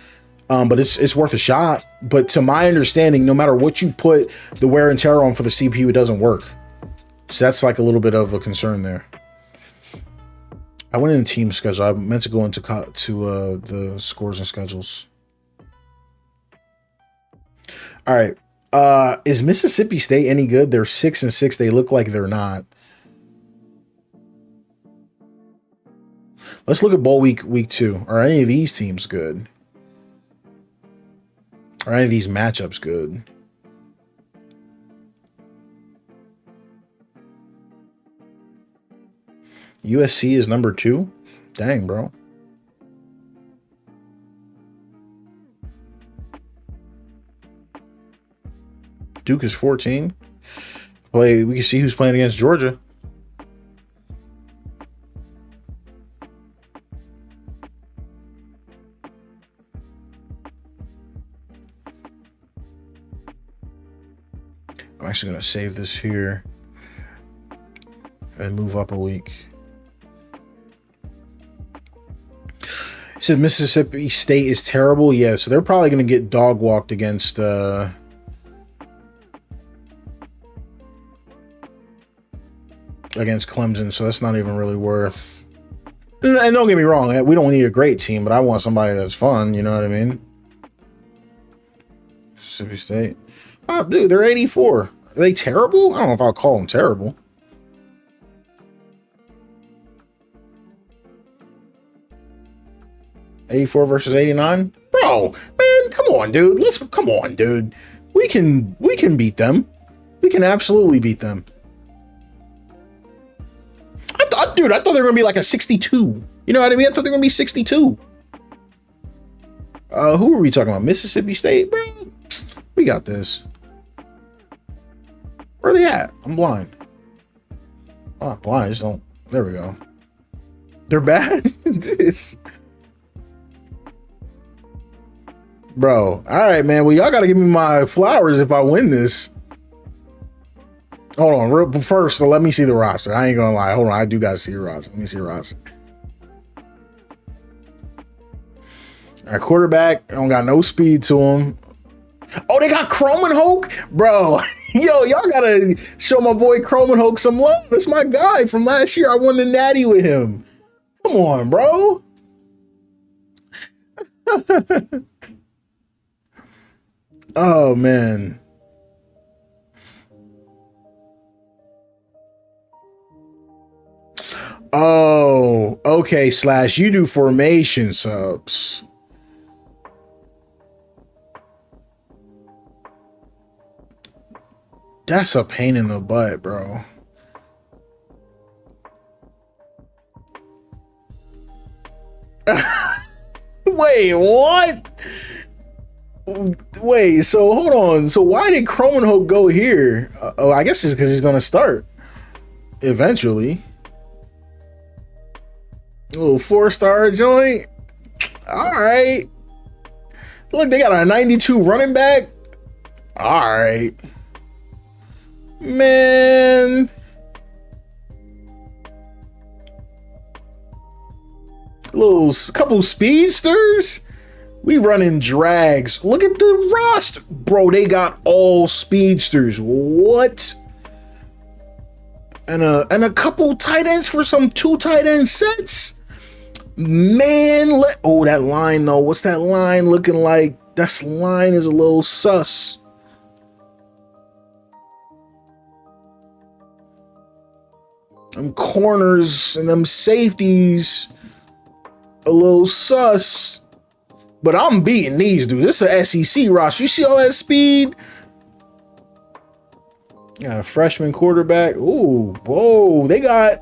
But it's worth a shot. But to my understanding, no matter what you put the wear and tear on for the CPU, it doesn't work. So that's like a little bit of a concern there. I went in the team schedule. I meant to go into the scores and schedules. All right. Is Mississippi State any good? They're 6-6. They look like they're not. Let's look at bowl week 2. Are any of these teams good? Are any of these matchups good? USC is number 2? Dang, bro. Duke is 14. We can see who's playing against Georgia. I'm actually going to save this here and move up a week. It said Mississippi State is terrible. Yeah, so they're probably going to get dog walked against Clemson, so that's not even really worth. And don't get me wrong, we don't need a great team, but I want somebody that's fun, you know what I mean? Mississippi State. Oh, dude, they're 84. Are they terrible? I don't know if I'll call them terrible. $84 versus $89? Bro, man, come on, dude. Come on, dude. We can beat them. We can absolutely beat them. I thought they were going to be like a 62. You know what I mean? I thought they were going to be 62. Who are we talking about? Mississippi State, bro? We got this. Where are they at? I'm blind. Oh, I'm blind. Just don't. There we go. They're bad. This. Bro. All right, man. Well, y'all got to give me my flowers if I win this. Hold on. First, so let me see the roster. I ain't going to lie. Hold on. I do got to see the roster. Let me see the roster. All right, quarterback. Don't got no speed to him. Oh, they got Cromanhoke? Bro, yo, y'all gotta show my boy Cromanhoke some love. That's my guy from last year. I won the Natty with him. Come on, bro. Oh, man. Oh, okay, Slash, you do formation subs. That's a pain in the butt, bro. Wait, what? Wait, so hold on. So why did Cromanhoke go here? Oh, I guess it's because he's going to start eventually. A little 4-star joint. All right. Look, they got a 92 running back. All right. Man. Couple speedsters. We running drags. Look at the roster. Bro, they got all speedsters. What? And a couple tight ends for some 2 tight end sets. Man, oh, that line though. What's that line looking like? That line is a little sus. Them corners and them safeties a little sus. But I'm beating these dudes. This is a SEC roster. You see all that speed? Yeah, freshman quarterback. Ooh, whoa. They got...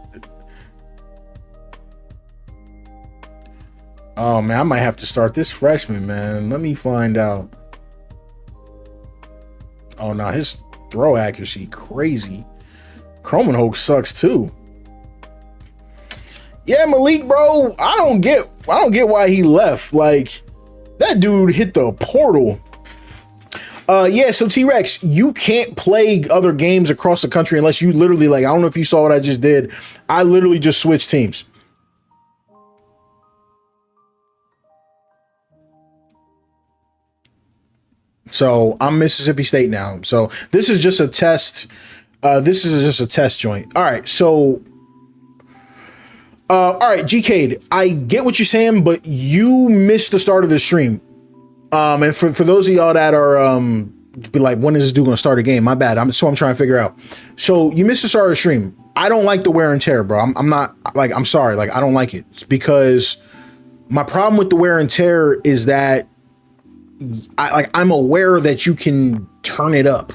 Oh, man, I might have to start this freshman, man. Let me find out. Oh, no, his throw accuracy crazy. Cromanhoke sucks, too. Yeah, Malik, bro, I don't get why he left. Like, that dude hit the portal. Yeah, so T-Rex, you can't play other games across the country unless you literally, like, I don't know if you saw what I just did. I literally just switched teams. So I'm Mississippi State now. So this is just a test. This is just a test joint. All right. So, all right, GK, I get what you're saying, but you missed the start of the stream. And for those of y'all that are be like, when is this dude gonna start a game? My bad. I'm trying to figure out. So you missed the start of the stream. I don't like the wear and tear, bro. I'm not like, I'm sorry. Like, I don't like it. It's because my problem with the wear and tear is that I'm aware that you can turn it up,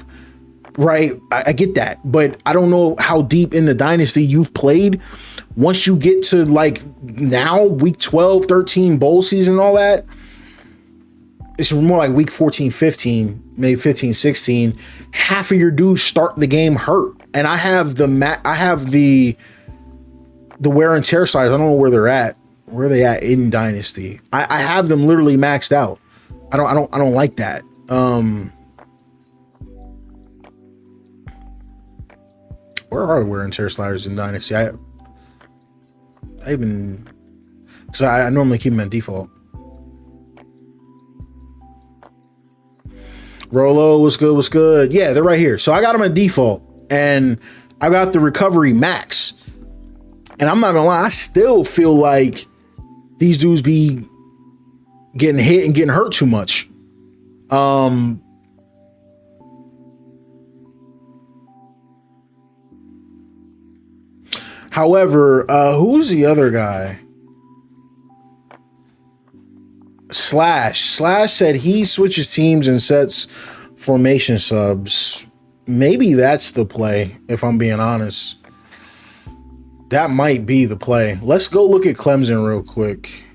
right? I get that, but I don't know how deep in the dynasty you've played. Once you get to like now week 12, 13 bowl season and all that, it's more like week 14, 15, maybe 15, 16. Half of your dudes start the game hurt. And I have the wear and tear size. I don't know where they're at. Where are they at in dynasty? I have them literally maxed out. I don't like that. Where are the wear and tear sliders in dynasty? I even, because I normally keep them at default. Rolo, what's good? What's good? Yeah, they're right here. So I got them at default, and I got the recovery max. And I'm not gonna lie, I still feel like these dudes be getting hit and getting hurt too much. However, who's the other guy? Slash said he switches teams and sets formation subs. Maybe that's the play, if I'm being honest. That might be the play. Let's go look at Clemson real quick.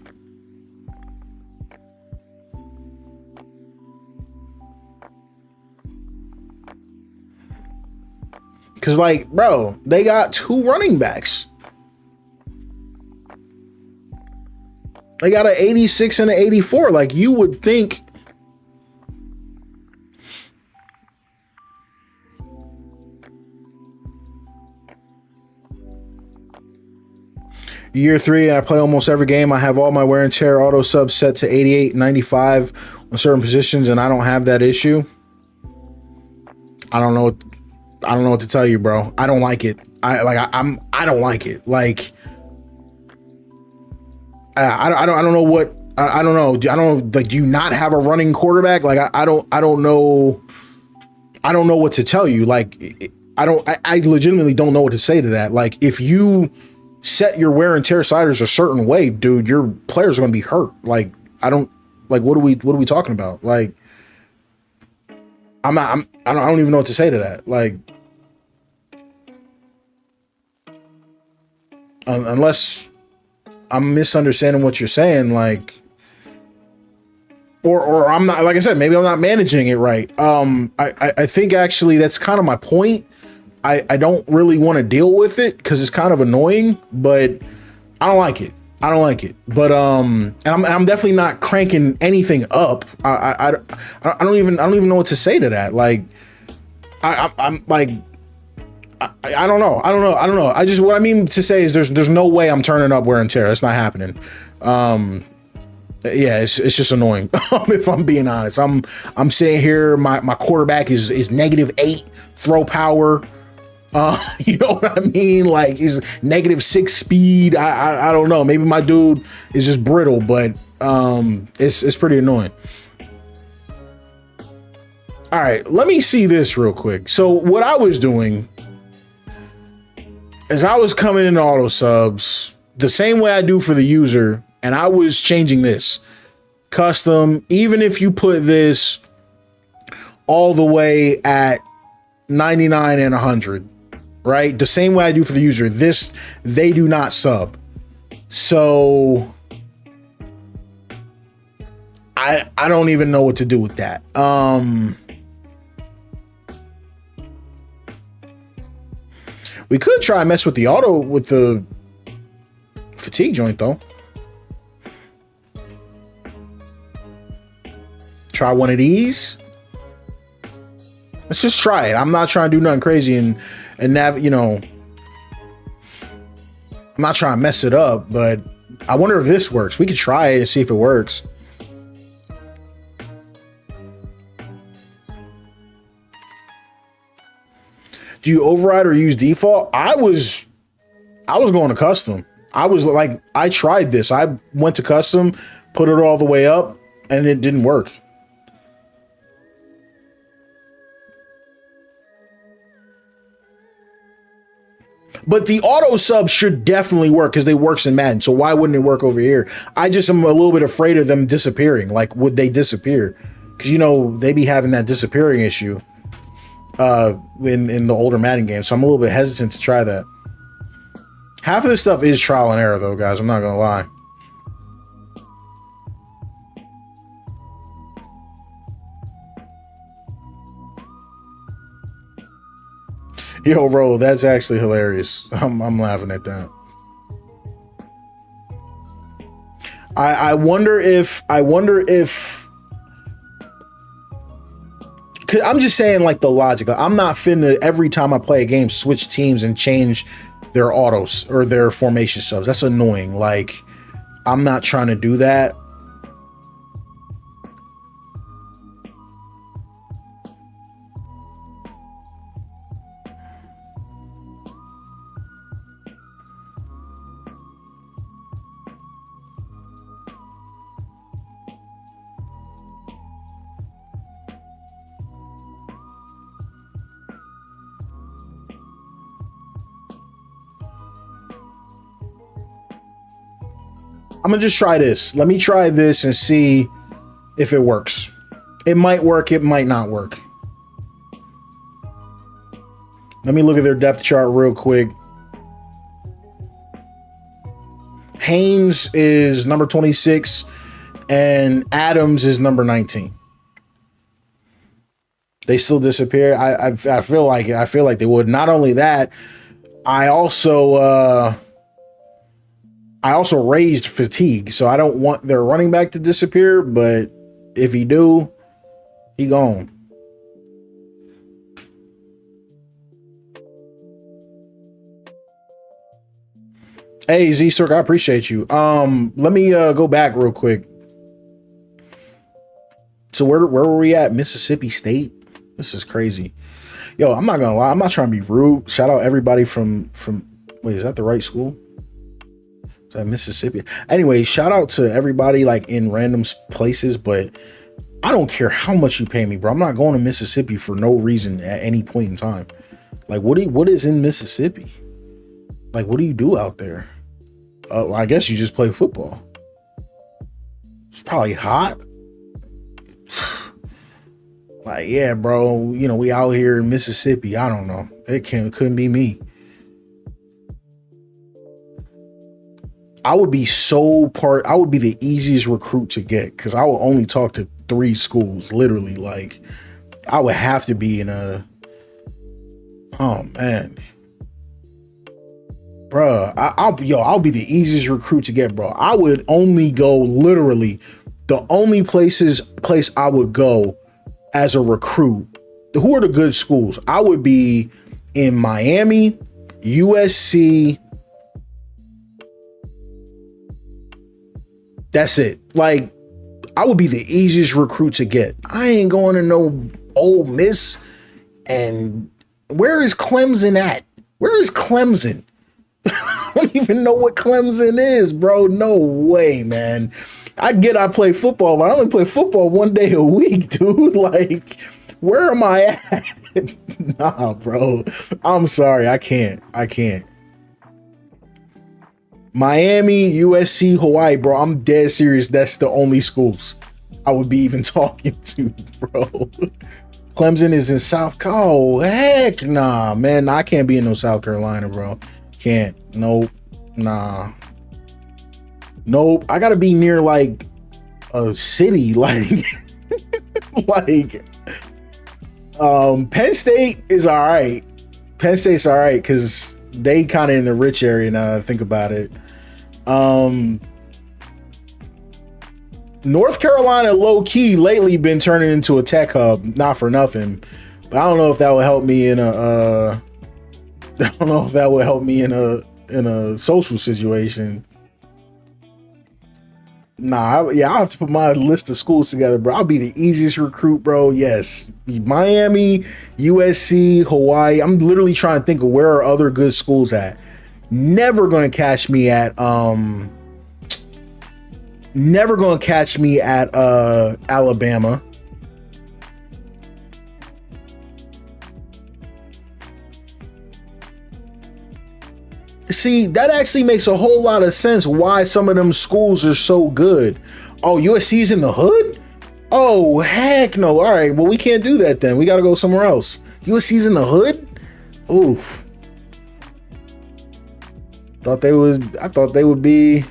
Cause like, bro, they got 2 running backs. They got an 86 and an 84. Like, you would think. Year 3, I play almost every game. I have all my wear and tear auto subs set to 88, 95 on certain positions, and I don't have that issue. I don't know what to tell you, bro. I don't like it. I don't like it. Like, I don't know what I don't know. Like, do you not have a running quarterback? Like, I don't know. I don't know what to tell you. Like, I legitimately don't know what to say to that. Like, if you set your wear and tear sliders a certain way, dude, your players are going to be hurt. Like, what are we talking about? Like, I don't even know what to say to that. Like, unless I'm misunderstanding what you're saying, like, or I'm not, like I said, maybe I'm not managing it right. I think actually that's kind of my point. I don't really want to deal with it because it's kind of annoying, but I don't like it. But and I'm definitely not cranking anything up. I don't even know what to say to that. Like, I'm like, I don't know. What I mean to say is there's no way I'm turning up wear and tear. It's not happening. Yeah, it's just annoying. If I'm being honest, I'm sitting here. My quarterback is -8 throw power. You know what I mean? Like, he's -6 speed. I don't know. Maybe my dude is just brittle, but it's pretty annoying. All right, let me see this real quick. So what I was doing is I was coming in auto subs the same way I do for the user, and I was changing this custom. Even if you put this all the way at 99 and 100. Right? The same way I do for the user. This, they do not sub. So I don't even know what to do with that. We could try and mess with the auto with the fatigue joint though. Try one of these. Let's just try it. I'm not trying to do nothing crazy and you know, I'm not trying to mess it up, but I wonder if this works. We could try it and see if it works. Do you override or use default? I was going to custom. I tried this. I went to custom, put it all the way up, and it didn't work. But the auto sub should definitely work because they works in Madden. So why wouldn't it work over here? I just am a little bit afraid of them disappearing. Like, would they disappear? Because, you know, they be having that disappearing issue in the older Madden games. So I'm a little bit hesitant to try that. Half of this stuff is trial and error, though, guys. I'm not going to lie. Yo, Ro, that's actually hilarious. I'm laughing at that. I wonder if I'm just saying, like, the logic. I'm not finna every time I play a game switch teams and change their autos or their formation subs. That's annoying. Like, I'm not trying to do that. I'm gonna just try this. Let me try this and see if it works. It might work, it might not work. Let me look at their depth chart real quick. Haynes is number 26 and Adams is number 19. They still disappear. I feel like they would. Not only that, I also raised fatigue, so I don't want their running back to disappear. But if he do, he gone. Hey Z Stork, I appreciate you. Let me go back real quick. So where were we at? Mississippi State? This is crazy. Yo, I'm not gonna lie, I'm not trying to be rude. Shout out everybody from wait, is that the right school? Is that Mississippi? Anyway, shout out to everybody like in random places, but I don't care how much you pay me, bro. I'm not going to Mississippi for no reason at any point in time. Like, what is in Mississippi? Like, what do you do out there? I guess you just play football. It's probably hot. Like, yeah, bro, you know, we out here in Mississippi. I don't know. It couldn't be me. I would be the easiest recruit to get because I would only talk to 3 schools, literally. Like, I would have to be in a, oh man. Bruh, I'll be the easiest recruit to get, bro. I would only go, literally, the only place I would go as a recruit. Who are the good schools? I would be in Miami, USC. That's it. Like, I would be the easiest recruit to get. I ain't going to no Ole Miss. And where is Clemson at? Where is Clemson? I don't even know what Clemson is, bro. No way, man. I play football, but I only play football 1 day a week, dude. Like, where am I at? Nah, bro. I'm sorry. I can't. Miami, USC, Hawaii, bro. I'm dead serious. That's the only schools I would be even talking to, bro. Clemson is in South Carolina. Oh, heck nah, man. I can't be in no South Carolina, bro. Can't. Nope. Nah. Nope. I gotta be near like a city, like like Penn State is all right. Penn State's all right because they kind of in the rich area now that I think about it. North Carolina low key lately been turning into a tech hub, not for nothing, but I don't know if that will help me in a I don't know if that would help me in a social situation. Nah, I'll have to put my list of schools together, bro. I'll be the easiest recruit, bro. Yes. Miami, USC, Hawaii. I'm literally trying to think of where are other good schools at. Never gonna catch me at Alabama. See, that actually makes a whole lot of sense why some of them schools are so good. Oh, USC's in the hood? Oh, heck no. All right, well, we can't do that then. We got to go somewhere else. USC's in the hood? Oof. I thought they would be.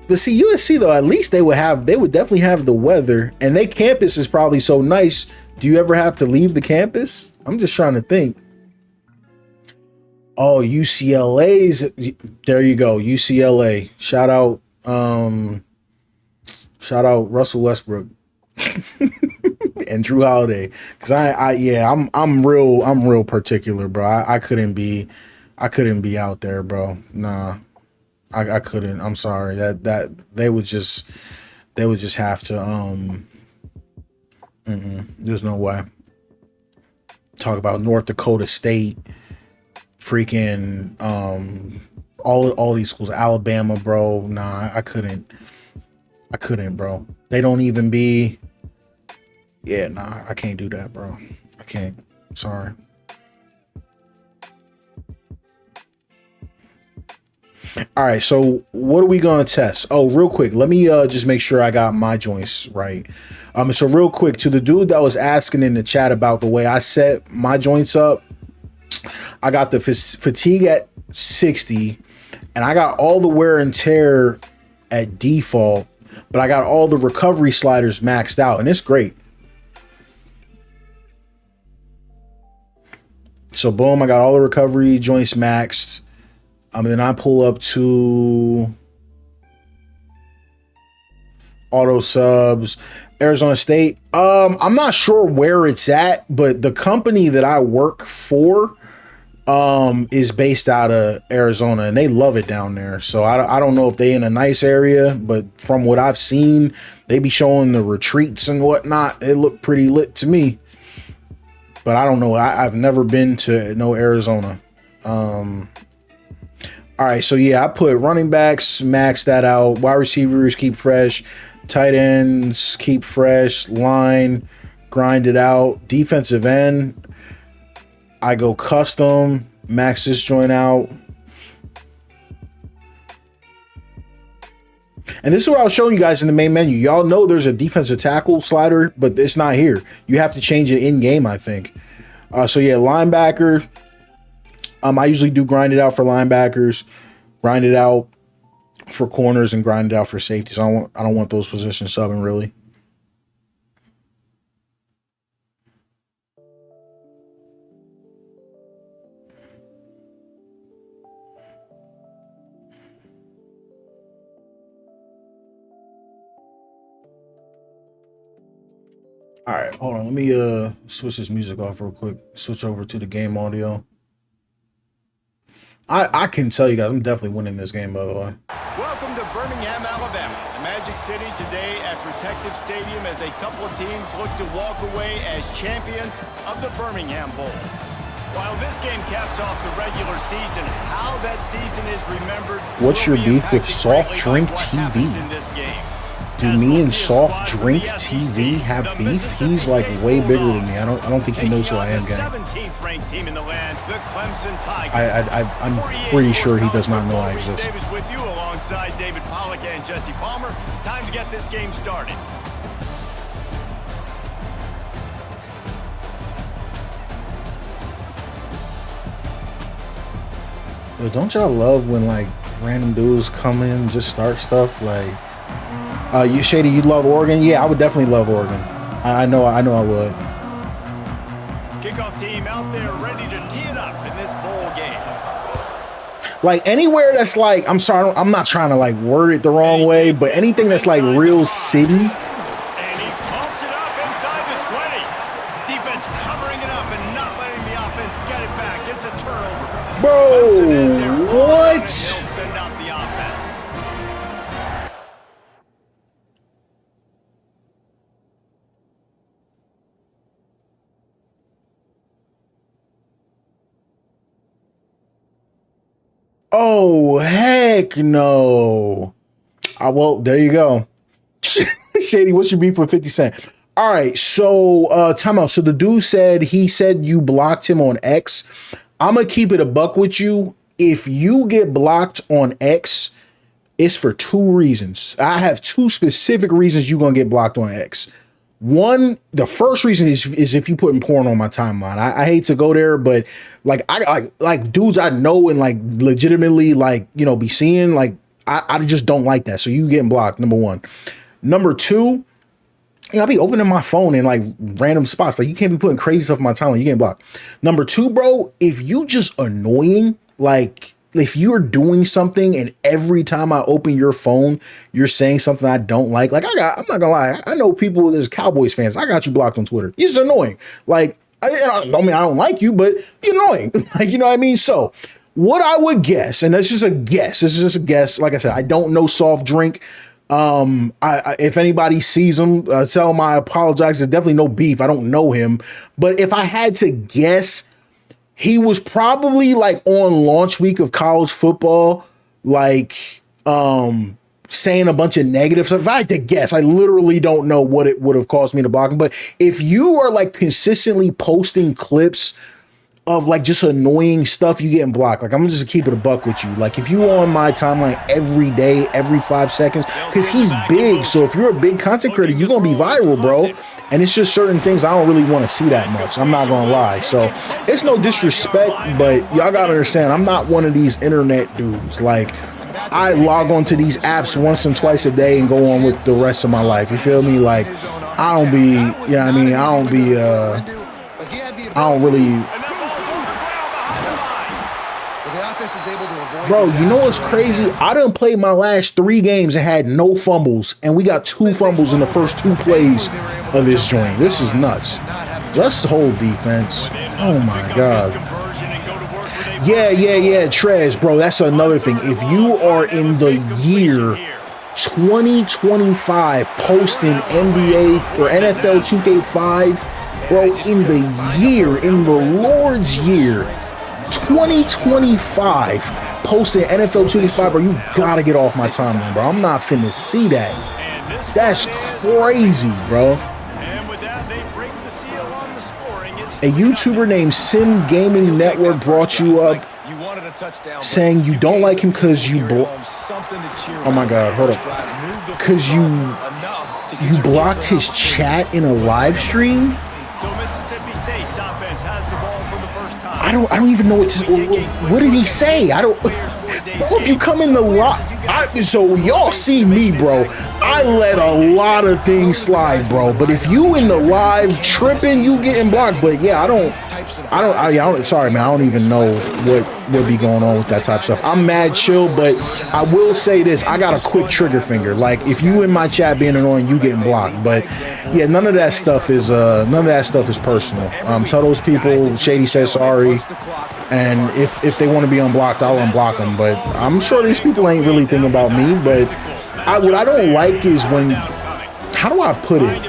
But see, USC though, at least they would definitely have the weather, and their campus is probably so nice. Do you ever have to leave the campus? I'm just trying to think. Oh, UCLA's, there you go. UCLA. Shout out Russell Westbrook and Drew Holiday. Cause I'm real particular, bro. I couldn't be out there, bro. Nah. I couldn't. I'm sorry. That they would just have to there's no way. Talk about North Dakota State. Freaking all these schools, Alabama, bro. Nah, I couldn't, bro. They don't even be. Yeah, nah, I can't do that, bro. I can't. Sorry. All right, so what are we gonna test? Oh, real quick, let me just make sure I got my joints right. So real quick, to the dude that was asking in the chat about the way I set my joints up, I got the fatigue at 60, and I got all the wear and tear at default, but I got all the recovery sliders maxed out, and it's great. So boom, I got all the recovery joints maxed. Then I pull up to auto subs, Arizona State. I'm not sure where it's at, but the company that I work for is based out of Arizona, and they love it down there. So I don't know if they in a nice area, but from what I've seen, they be showing the retreats and whatnot. It looked pretty lit to me, but I don't know. I've never been to no Arizona. All right, so yeah, I put running backs, max that out. Wide receivers, keep fresh. Tight ends, keep fresh. Line, grind it out. Defensive end, I go custom, max this joint out. And this is what I was showing you guys in the main menu. Y'all know there's a defensive tackle slider, but it's not here. You have to change it in game, I think. So yeah, linebacker. I usually do grind it out for linebackers, grind it out for corners, and grind it out for safeties. I don't want those positions subbing really. All right, hold on. Let me switch this music off real quick. Switch over to the game audio. I can tell you guys, I'm definitely winning this game, by the way. Welcome to Birmingham, Alabama, the Magic City today at Protective Stadium as a couple of teams look to walk away as champions of the Birmingham Bowl. While this game caps off the regular season, how that season is remembered. What's your beef with Soft Drink TV? Do me and Soft Drink TV have beef? He's like way bigger than me. I don't think he knows who I am, gang. I'm pretty sure he does not know I exist. Davis with you alongside David Pollock and Jesse Palmer. Time to get this game started. But don't y'all love when like random dudes come in and just start stuff like? You Shady, you love Oregon? Yeah, I would definitely love Oregon. I know I would. Kickoff team out there ready to tee it up in this bowl game. Like anywhere that's like, I'm sorry, I'm not trying to like word it the wrong way, but anything that's like real city. And he pumps it up inside the 20. Defense covering it up and not letting the offense get it back. It's a turnover. Bro, what? Send out the offense. Oh, heck no. Well, there you go. Shady, what's your beef with 50 Cent? All right, so time out. So the dude said you blocked him on X. I'm going to keep it a buck with you. If you get blocked on X, it's for two reasons. I have two specific reasons you're going to get blocked on X. One, the first reason is if you putting porn on my timeline. I hate to go there, but like I like dudes I know and like legitimately like, you know, be seeing, like I just don't like that. So you getting blocked, number one. Number two, you know, I be opening my phone in like random spots. Like you can't be putting crazy stuff on my timeline. You getting blocked. Number two, bro, if you just annoying, like if you're doing something and every time I open your phone, you're saying something I don't like I'm not gonna lie. I know people that's Cowboys fans. I got you blocked on Twitter. You're just annoying. Like, I don't mean I don't like you, but you're annoying. Like, you know what I mean? So what I would guess, and that's just a guess. This is just a guess. Like I said, I don't know Soft Drink. If anybody sees him, tell him I apologize. There's definitely no beef. I don't know him. But if I had to guess, he was probably like on launch week of college football, like saying a bunch of negative stuff. If I had to guess, I literally don't know what it would have caused me to block him. But if you are like consistently posting clips of like just annoying stuff, you getting blocked. Like I'm gonna just keep it a buck with you. Like if you on my timeline every day, every 5 seconds, because he's big. So if you're a big content creator, you're gonna be viral, bro. And it's just certain things I don't really want to see that much. I'm not gonna lie. So it's no disrespect, but y'all gotta understand, I'm not one of these internet dudes. Like I log on to these apps once and twice a day and go on with the rest of my life. You feel me? Like I don't be, yeah, I mean, I don't really defense is able to avoid Bro, you know what's crazy? I done played my last 3 games and had no fumbles, and we got 2 fumbles in the first 2 plays of this joint. This is nuts. Just hold defense. Oh my God. Yeah, Trez, bro, that's another thing. If you are in the year 2025 posting NBA or NFL 2K5, bro, in the Lord's year 2025 posting NFL 2K5, bro, you gotta get off my timeline, bro. I'm not finna see that. That's crazy, bro. A YouTuber named Sim Gaming Network brought you up saying you don't like him because you oh my God, hold up. Because you blocked his chat in a live stream? I don't even know what did he say? I don't. Bro, if you come in the lot, so y'all see me, bro. I let a lot of things slide, bro. But if you in the live tripping, you getting blocked. But yeah, I don't. Sorry, man. I don't even know what be going on with that type of stuff. I'm mad chill, but I will say this: I got a quick trigger finger. Like if you in my chat being annoying, you getting blocked. But yeah, none of that stuff is personal. Tell those people Shady says sorry. And if they want to be unblocked, I'll unblock them. But I'm sure these people ain't really thinking about me. But what I don't like is when, how do I put it?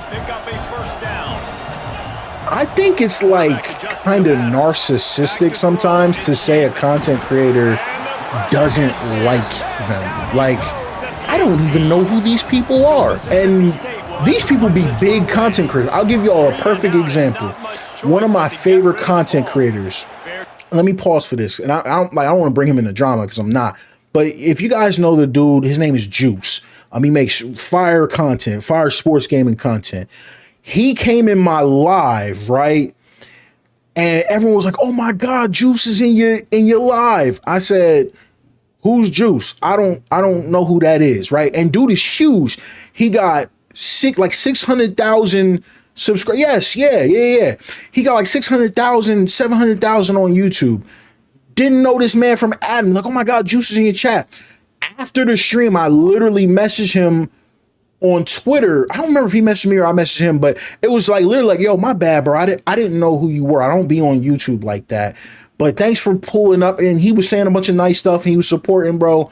I think it's like kind of narcissistic sometimes to say a content creator doesn't like them. Like, I don't even know who these people are. And these people be big content creators. I'll give you all a perfect example. One of my favorite content creators. Let me pause for this, and I don't want to bring him into drama because I'm not. But if you guys know the dude, his name is Juice. He makes fire content, fire sports gaming content. He came in my live, right? And everyone was like, "Oh my God, Juice is in your live." I said, "Who's Juice? I don't know who that is," right? And dude is huge. He got 600,000 subscribe. Yes, yeah. He got like 600,000, 700,000 on YouTube. Didn't know this man from Adam. Like, oh my God, Juice is in your chat. After the stream, I literally messaged him on Twitter. I don't remember if he messaged me or I messaged him, but it was like literally like, yo, my bad, bro. I didn't know who you were. I don't be on YouTube like that. But thanks for pulling up. And he was saying a bunch of nice stuff. He was supporting, bro.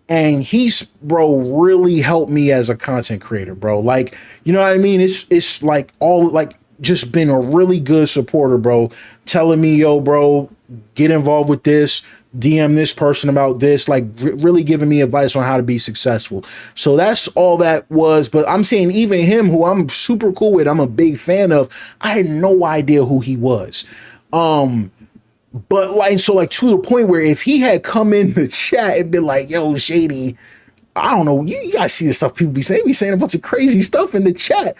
And he's, bro, really helped me as a content creator, bro. Like, you know what I mean? It's like all, like, just been a really good supporter, bro. Telling me, yo, bro, get involved with this. DM this person about this. Like, really giving me advice on how to be successful. So that's all that was. But I'm saying even him, who I'm super cool with, I'm a big fan of, I had no idea who he was. But like, so like to the point where if he had come in the chat and been like, yo, Shady, I don't know, you guys see the stuff people be saying. Be saying a bunch of crazy stuff in the chat.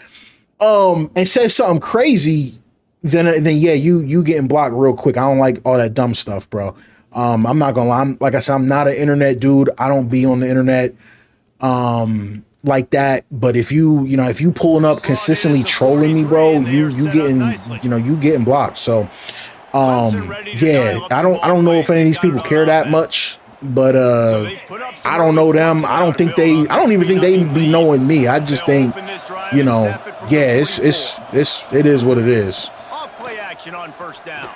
And says something crazy, then yeah, you getting blocked real quick. I don't like all that dumb stuff, bro. I'm not gonna lie. Like I said, I'm not an internet dude. I don't be on the internet like that. But if you pulling up consistently trolling me, bro, you getting blocked. So yeah, I don't know if any of these people care that much, but I don't know them. I don't even think they be knowing me. I just think, yeah, it is what it is. Off play action on first down.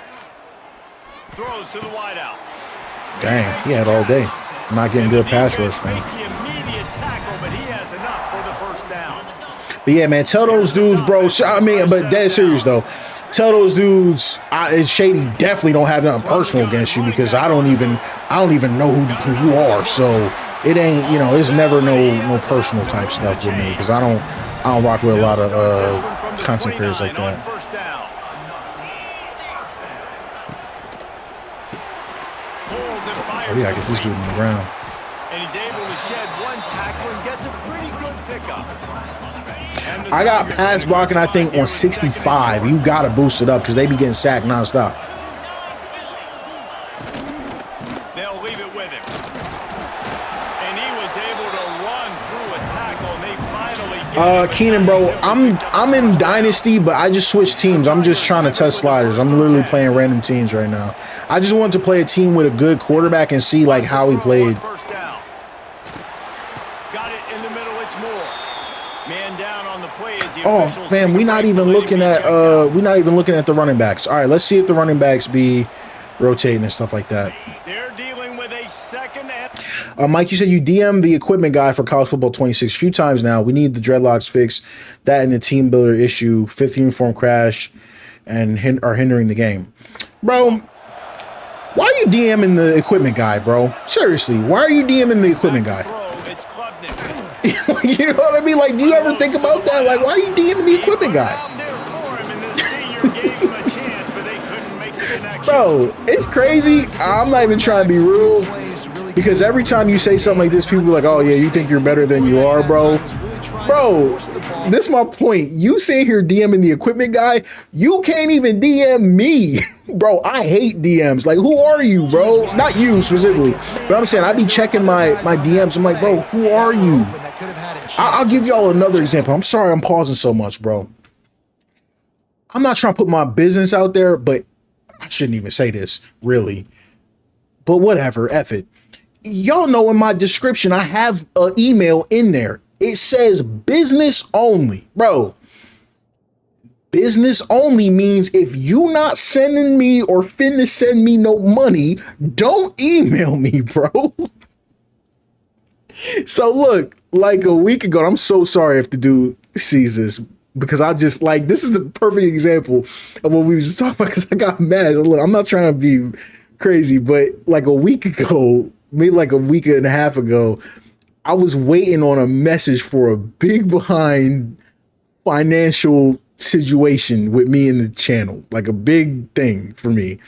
Throws to the wideout. Dang, he had all day. Not getting good pass rush, man. But yeah, man, tell those dudes, bro. I mean, but dead serious though. Tell those dudes, Shady definitely don't have nothing personal against you because I don't even know who you are. So it ain't, it's never no personal type stuff with me because I don't rock with a lot of content creators like that. Oh yeah, I get this dude on the ground. And he's able to shed one tackle and gets a pretty good pickup. I got pass blocking, I think, on 65. You got to boost it up because they be getting sacked nonstop. They'll leave it with him. And he was able to run through a tackle, and they finally Keenan, bro, I'm in Dynasty, but I just switched teams. I'm just trying to test sliders. I'm literally playing random teams right now. I just wanted to play a team with a good quarterback and see like how he played. First down. Got it in the middle. It's Moore. Man down on the play as the officials fam, we're not even looking at the running backs. All right, let's see if the running backs be rotating and stuff like that. They're dealing with a second and Mike, you said you DM the equipment guy for College Football 26 a few times now. We need the dreadlocks fixed. That and the team builder issue, 5th uniform crash, and are hindering the game. Bro, why are you DMing the equipment guy, bro? Seriously, why are you DMing the equipment guy? it's Klubnik. You know what I mean? Like, do you ever think about that? Like, why are you DMing the equipment guy? Out there for him, and the senior gave him a chance, but they couldn't make the connection. Bro, it's crazy. I'm not even trying to be rude. Because every time you say something like this, people be like, oh, yeah, you think you're better than you are, bro. Bro, this is my point. You sit here DMing the equipment guy. You can't even DM me. Bro, I hate DMs. Like, who are you, bro? Not you specifically. But I'm saying, I be checking my DMs. I'm like, bro, who are you? I'll give y'all another example. I'm sorry I'm pausing so much, bro. I'm not trying to put my business out there, but I shouldn't even say this, really. But whatever, F it. Y'all know in my description, I have an email in there. It says business only. Bro, business only means if you not sending me or finna send me no money, don't email me, bro. So look, like a week ago, I'm so sorry if the dude sees this because I just like, this is the perfect example of what we was talking about because I got mad. Look, I'm not trying to be crazy, but like a week ago, maybe like a week and a half ago, I was waiting on a message for a big behind financial situation with me in the channel, like a big thing for me.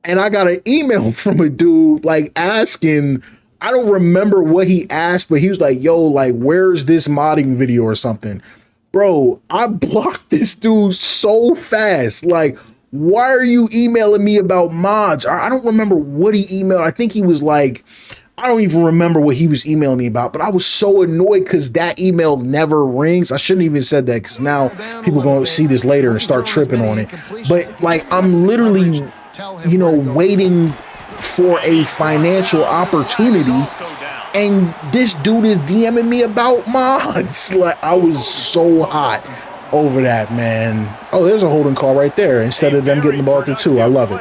And I got an email from a dude like asking, I don't remember what he asked, but he was like, yo, like, where's this modding video or something? Bro, I blocked this dude so fast. Like, why are you emailing me about mods? I don't remember what he emailed. I think he was like, I don't even remember what he was emailing me about, but I was so annoyed because that email never rings. I shouldn't even said that because now people going to see this later and start tripping on it. But like, I'm literally, you know, waiting for a financial opportunity. And this dude is DMing me about mods. Like, I was so hot over that, man. Oh, there's a holding call right there instead of them getting the ball at the 2. I love it.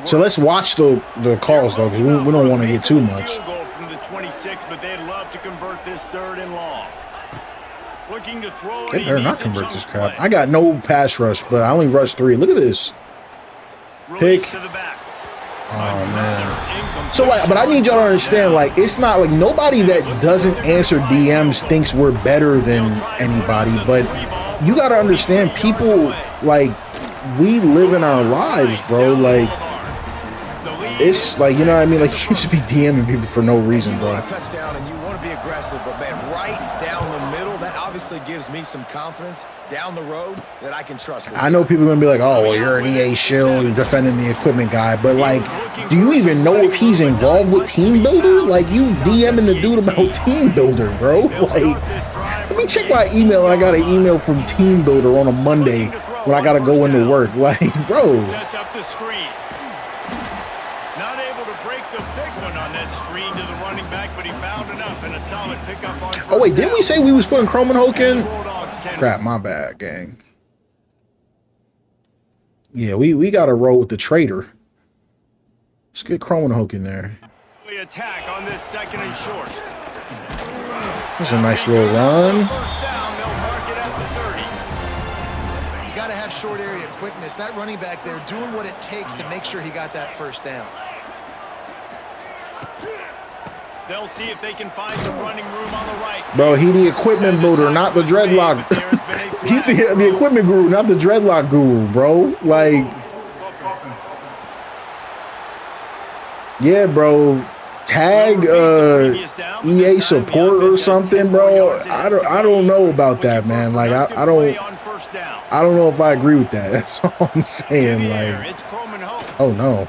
So let's watch the calls though, because we don't want to get too much. From the 26, but they'd love to convert this 3rd and long. Looking to throw. They better not convert this crap. I got no pass rush, but I only rushed 3. Look at this. Pick. Oh man. So like, but I need y'all to understand, like, it's not like nobody that doesn't answer DMs thinks we're better than anybody, but you got to understand, people, like, we live in our lives, bro. Like, it's like, you know what I mean? Like, you should be DMing people for no reason, bro. Touchdown, and you want to be aggressive, but man, right down the middle, that obviously gives me some confidence down the road that I can trust this. I know people are gonna be like, oh, well, you're an EA shill, you're defending the equipment guy, but like, do you even know if he's involved with Team Builder? Like, you DMing the dude about Team Builder, bro. Like, let me check my email. I got an email from Team Builder on a Monday when I gotta go into work. Like, bro. Sets up the screen. Not able to break the big one on that screen to the running back, but he found enough and a solid pickup on. Oh wait, didn't we say we was putting Chrome and Hulk in? Crap, my bad, gang. Yeah, we got to roll with the trader. Let's get Chrome and Hulk in there. Attack on this 2nd and short. That's a nice little run. First down, they'll mark it at the 30. You got to have short area quickness. That running back there doing what it takes to make sure he got that first down. They'll see if they can find some running room on the right. Bro, he the equipment builder, not the dreadlock. He's the equipment guru, not the dreadlock guru, bro. Like, yeah, bro. Tag EA support or something, bro. I don't know about that, man. Like, I don't know if I agree with that. That's all I'm saying. Like, oh no.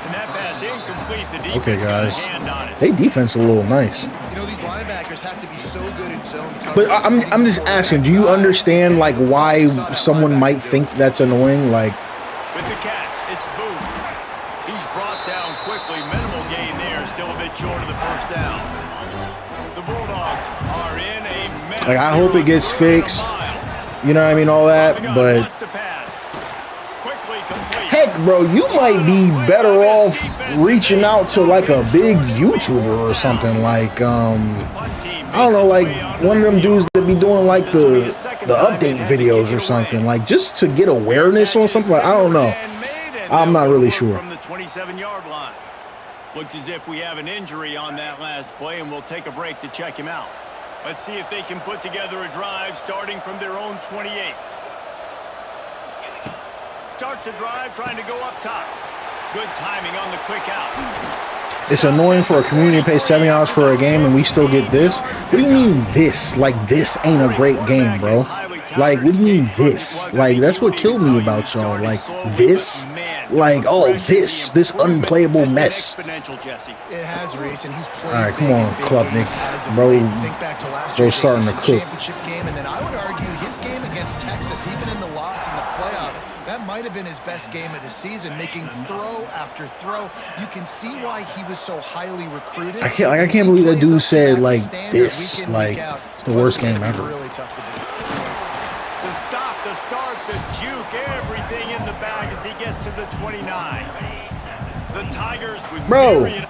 And that pass incomplete. The Okay, guys. Hand on it. They defense a little nice. You know, these linebackers have to be so good in zone coverage. But I'm just asking, do you understand like why someone might think that's annoying? Like, With the catch, it's Booth. He's brought down quickly. Minimal gain there, still a bit short of the first down. The Bulldogs are in a mess. Like, I hope it gets fixed. You know what I mean? All that, but heck, bro, you might be better off reaching out to like a big YouTuber or something. Like, I don't know, like one of them dudes that be doing like the update videos or something, like just to get awareness on something. Like, I don't know. I'm not really sure. From the 27-yard line. Looks as if we have an injury on that last play, and we'll take a break to check him out. Let's see if they can put together a drive starting from their own 28. Starts a drive trying to go up top. Good timing on the quick out. It's annoying for a community to pay $70 for a game and we still get this. What do you mean this? Like, this ain't a great game, bro. Like, what do you mean this? Like, that's what killed me about y'all. Like, this? Like, oh, this unplayable mess. It has, Reese, and he's playing. All right, come on, Klubnik. Bro, starting to cook. Game, and then I would argue his game against Texas, even in the loss in the playoff, that might have been his best game of the season, making throw after throw. You can see why he was so highly recruited. I can't believe that dude said like this. Like, it's the worst game ever. Really tough to beat. The stop, the start, the juke, everything in the bag as he gets to the 29. The Tigers with Bro.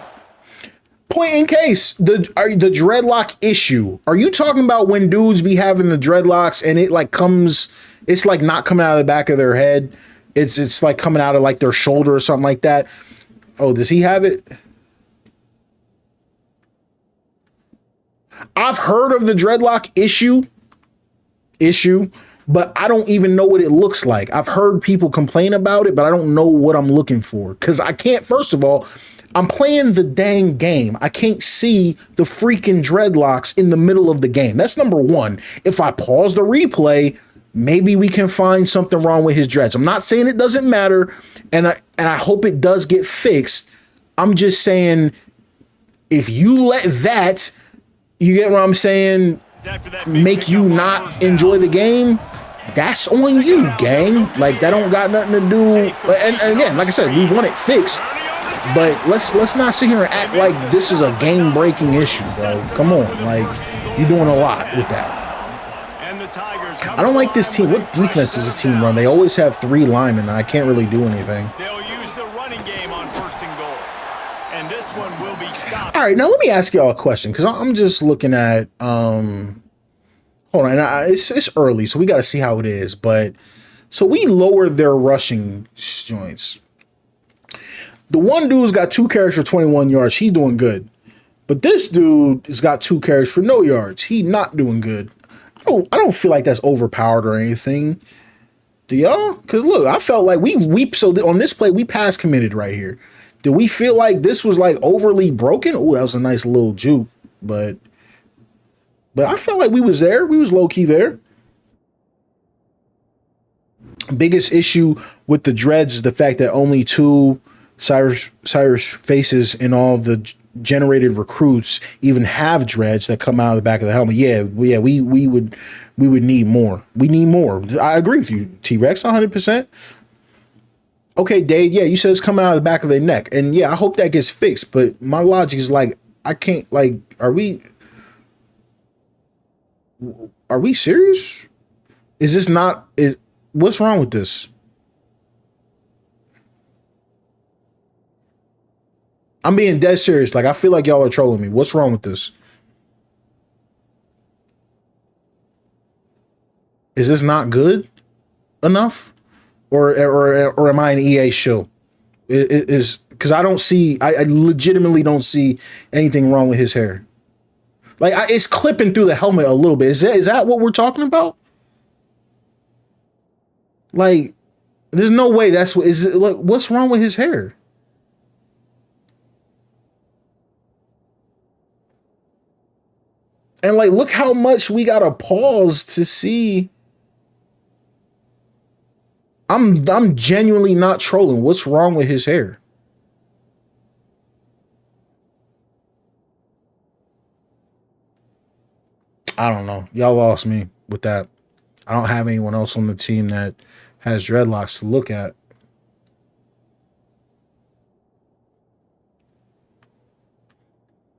Point in case, the dreadlock issue. Are you talking about when dudes be having the dreadlocks and it like comes, it's like not coming out of the back of their head. It's like coming out of like their shoulder or something like that. Oh, does he have it? I've heard of the dreadlock issue, but I don't even know what it looks like. I've heard people complain about it, but I don't know what I'm looking for. Because I can't, first of all, I'm playing the dang game. I can't see the freaking dreadlocks in the middle of the game. That's number one. If I pause the replay, maybe we can find something wrong with his dreads. I'm not saying it doesn't matter, and I hope it does get fixed. I'm just saying, if you let that, you get what I'm saying, make you not enjoy the game, that's on you, gang. Like, that don't got nothing to do. And again, like I said, we want it fixed. But let's not sit here and act like this is a game-breaking issue, bro. Come on, like, you're doing a lot with that. I don't like this team. What defense does this team run? They always have 3 linemen, and I can't really do anything. They'll use the running game on 1st and goal, and this one will be stopped. All right, now let me ask y'all a question, because I'm just looking at hold on, it's early, so we got to see how it is. But so we lowered their rushing joints. The one dude's got 2 carries for 21 yards. He's doing good. But this dude has got 2 carries for no yards. He not doing good. I don't feel like that's overpowered or anything. Do y'all? Because look, I felt like so on this play, we pass committed right here. Did we feel like this was like overly broken? Oh, that was a nice little juke. But I felt like we was there. We was low-key there. Biggest issue with the dreads is the fact that only 2 Cyrus faces in all the generated recruits even have dreads that come out of the back of the helmet. We would need more. We need more. I agree with you, T-Rex, 100%. Okay, Dave, yeah, you said it's coming out of the back of their neck. And yeah, I hope that gets fixed. But my logic is like, I can't, like, are we serious? Is this not, what's wrong with this? I'm being dead serious. Like, I feel like y'all are trolling me. What's wrong with this? Is this not good enough? Or am I an EA shill? It is, because I legitimately don't see anything wrong with his hair. Like, it's clipping through the helmet a little bit. Is that what we're talking about? Like, there's no way that's what is. Like, what's wrong with his hair? And like, look how much we gotta pause to see. I'm genuinely not trolling. What's wrong with his hair? I don't know. Y'all lost me with that. I don't have anyone else on the team that has dreadlocks to look at.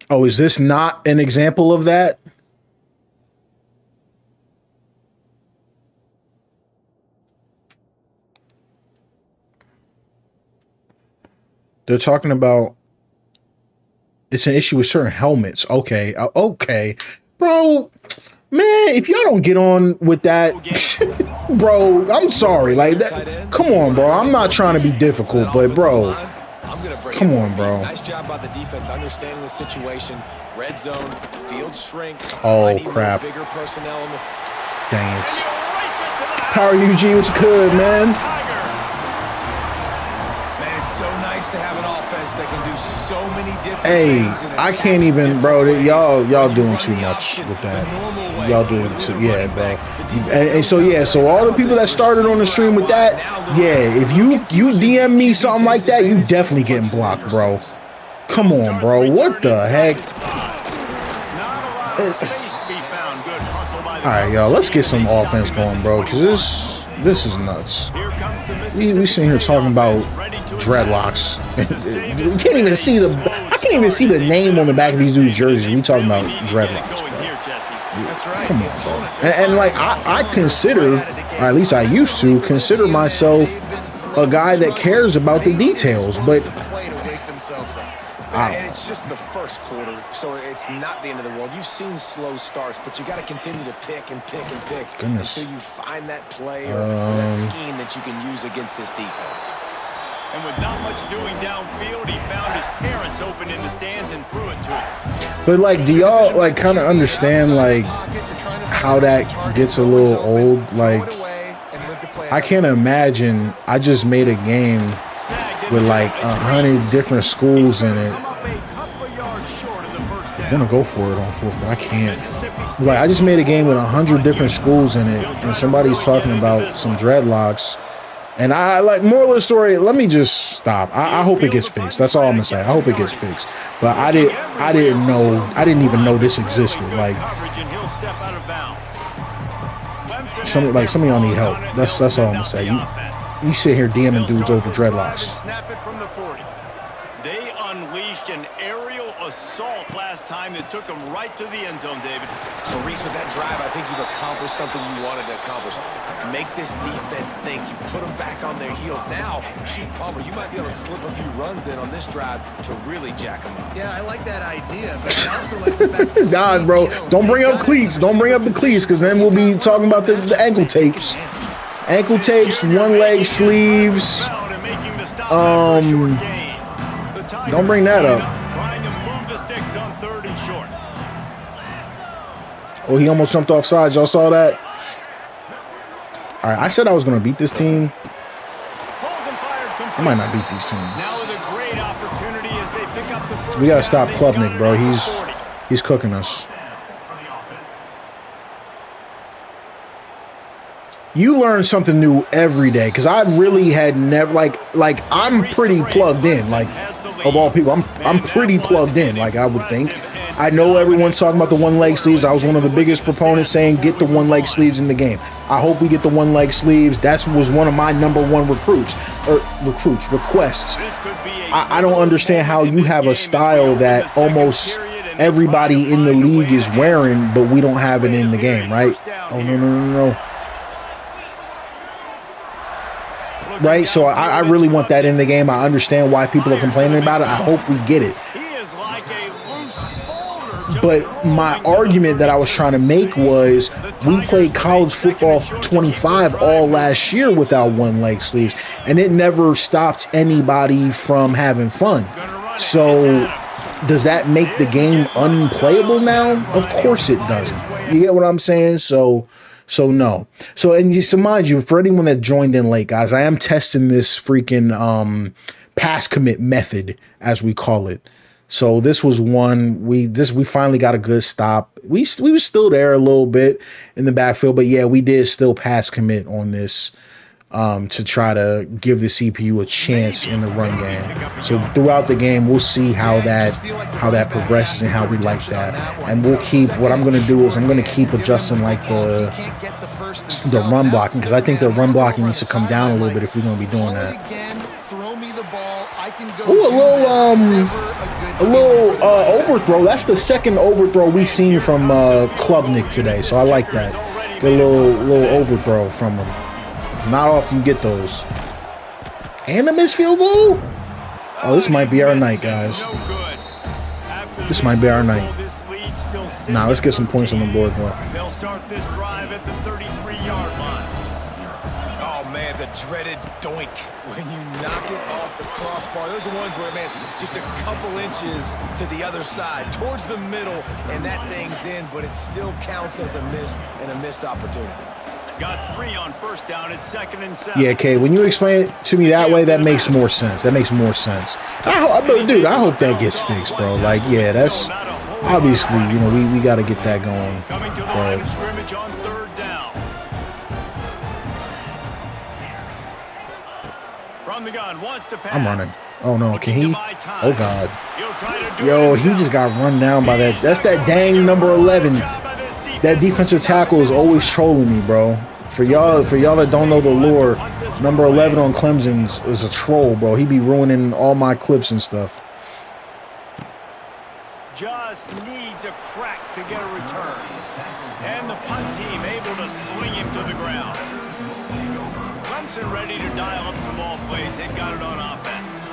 Oh, is this not an example of that? They're talking about it's an issue with certain helmets. Okay. Okay. Bro, man, if y'all don't get on with that, bro, I'm sorry. Like, that, come on, bro. I'm not trying to be difficult, but, bro, come on, bro. Nice job by the defense understanding the situation. Red zone, field shrinks. Oh, crap. Bigger personnel in the... Dang it. Power UG was good, man. Man, it's so nice to have an offense that can do so many different things. Hey, I can't even, bro. Y'all doing too much with that. Y'all doing too, yeah, bro. And so yeah, so all the people that started on the stream with that, yeah, if you DM me something like that, you definitely getting blocked, bro. Come on, bro. What the heck? All right, y'all. Let's get some offense going, bro, because this is nuts. We sitting here talking about dreadlocks. We can't even see I can't even see the name on the back of these dudes' jerseys. We talking about dreadlocks, bro. Come on, bro. And like I consider, or at least I used to consider myself a guy that cares about the details, but and it's just the first quarter, so it's not the end of the world. You've seen slow starts, but you got to continue to pick and pick and pick until you find that play or that scheme that you can use against this defense. And with not much doing downfield, he found his parents open in the stands and threw it to him. But like, do y'all like kind of understand like how that gets a little old? Like, I can't imagine I just made a game with like 100 different schools in it. I want to go for it on fourth, but I can't. Like, I just made a game with 100 different schools in it, and somebody's talking about some dreadlocks. And I like, moral of the story, let me just stop. I hope it gets fixed. That's all I'm gonna say. I hope it gets fixed. But I didn't even know this existed. Like, some of y'all need help. That's all I'm gonna say. You sit here DMing dudes over dreadlocks. They unleashed an aerial assault last time that took them right to the end zone, David. So, Reese, with that drive, I think you've accomplished something you wanted to accomplish. Make this defense think. You put them back on their heels. Now, shoot, Palmer, you might be able to slip a few runs in on this drive to really jack them up. Yeah, I like that idea, but I also like the fact that... Nah, bro, don't bring up cleats. Don't bring up the cleats, because then we'll be talking about the ankle tapes. Ankle tapes, one leg sleeves. Don't bring that up. Oh, he almost jumped off sides. Y'all saw that? All right, I said I was going to beat this team. I might not beat this team. We got to stop Klubnik, bro. He's cooking us. You learn something new every day, because I really had never like I'm pretty plugged in, like, of all people. I'm pretty plugged in, like, I would think. I know everyone's talking about the one leg sleeves. I was one of the biggest proponents saying get the one leg sleeves in the game. I hope we get the one leg sleeves. That was one of my #1 requests. I don't understand how you have a style that almost everybody in the league is wearing, but we don't have it in the game, right? Oh, no. Right, so I really want that in the game. I understand why people are complaining about it. I hope we get it. But my argument that I was trying to make was we played college football 25 all last year without one leg sleeves, and it never stopped anybody from having fun. So does that make the game unplayable now? Of course it doesn't. You get what I'm saying? So no. So, and just to mind you, for anyone that joined in late, guys, I am testing this freaking pass commit method, as we call it. So this was one we finally got a good stop. We were still there a little bit in the backfield, but yeah, we did still pass commit on this. to try to give the CPU a chance in the run game. So throughout the game, we'll see how that progresses and how we like that. And we'll keep, what I'm going to do is I'm going to keep adjusting like the run blocking, because I think the run blocking needs to come down a little bit if we're going to be doing that. Ooh, a little overthrow. That's the second overthrow we've seen from Klubnik today, so I like that. Get a little overthrow from him. Not often you get those. And a missed field goal? Oh, this might be our night, guys. This might be our night. Nah, let's get some points on the board, though. They'll start this drive at the 33-yard line. Oh, man, the dreaded doink when you knock it off the crossbar. Those are ones where, man, just a couple inches to the other side, towards the middle, and that thing's in, but it still counts as a missed opportunity. Got 3 on first down at 2nd and 7. Yeah, Kay, when you explain it to me that way, that makes more sense. That makes more sense. Dude, I hope that gets fixed, bro. Like, yeah, that's obviously, you know, we got to get that going. Coming to the line of scrimmage on 3rd down. From the gun, wants to pass. I'm running. Oh, no, can he? Oh, God. Yo, he just got run down by that. That's that dang number 11. That defensive tackle is always trolling me, bro. For y'all that don't know the lore, number 11 on Clemson's is a troll, bro. He be ruining all my clips and stuff. Just needs a crack to get a return. And the punt team able to swing him to the ground. Clemson ready to dial up some ball plays. They've got it on offense.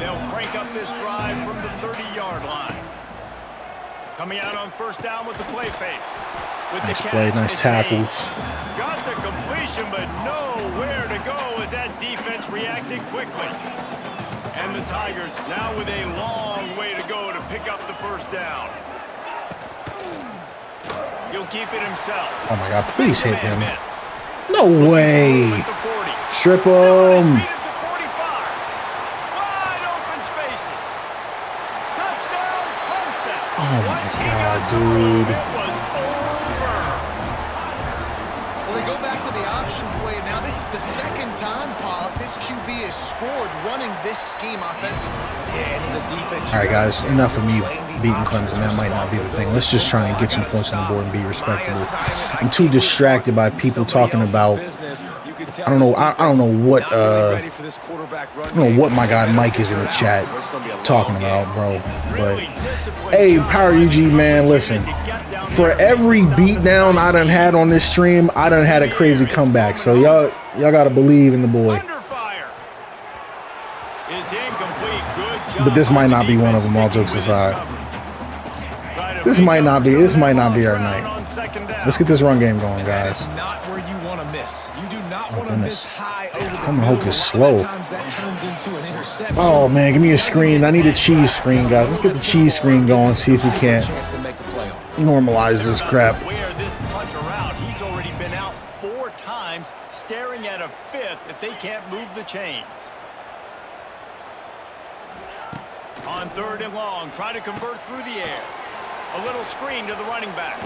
They'll crank up this drive from the 30-yard line. Coming out on first down with the play fake. Nice play, nice tackles. Got the completion, but nowhere to go as that defense reacted quickly. And the Tigers now with a long way to go to pick up the first down. He'll keep it himself. Oh my God, please hit him. No way. Strip him. Oh my God, dude. Well, they go back to the option play. Now this is the second time, Paul, this QB has scored running this scheme offensively. Yeah, and he's a defense. All right, guys, enough of me beating Clemson. That might not be the thing. Let's just try and get some points on the board and be respectable. I'm too distracted by people talking about. I don't know what my guy Mike is in the chat talking about, bro. But hey, Power UG, man, listen. For every beatdown I done had on this stream, I done had a crazy comeback. So y'all gotta believe in the boy. But this might not be one of them, all jokes aside. This might not be our night. Let's get this run game going, guys. Oh, goodness. I'm gonna hope it's slow. Oh, man, give me a screen. I need a cheese screen, guys. Let's get the cheese screen going, see if we can't normalize this crap. Where this punter out, he's already been out 4 times, staring at a 5th if they can't move the chains. On 3rd and long, try to convert through the air. A little screen to the running back.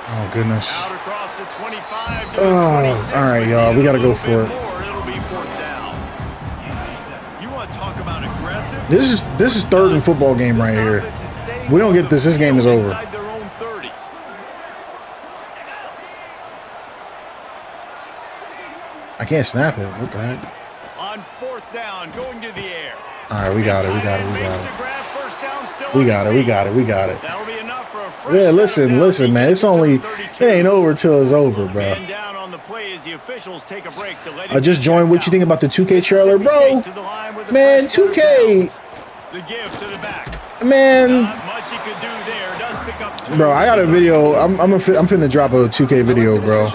Oh, goodness. Out across the 25 to Oh, 26. all right, y'all. We got to go for it. It'll be 4th down. You want to talk about aggressive? This is 3rd and football game right here. If we don't get this, this game is over. Inside their own 30. I can't snap it. What the heck? On 4th down, going to the air. All right, we got it. That'll be enough for a first Yeah, listen, man. It ain't over till it's over, bro. down on the play as the officials take a break to let I just joined. What you think about the 2K trailer, bro? Man, 2K. The give to the back. Man, Not much he could do there. Does pick up 2. bro, I got a video. I'm finna drop a 2K video, bro.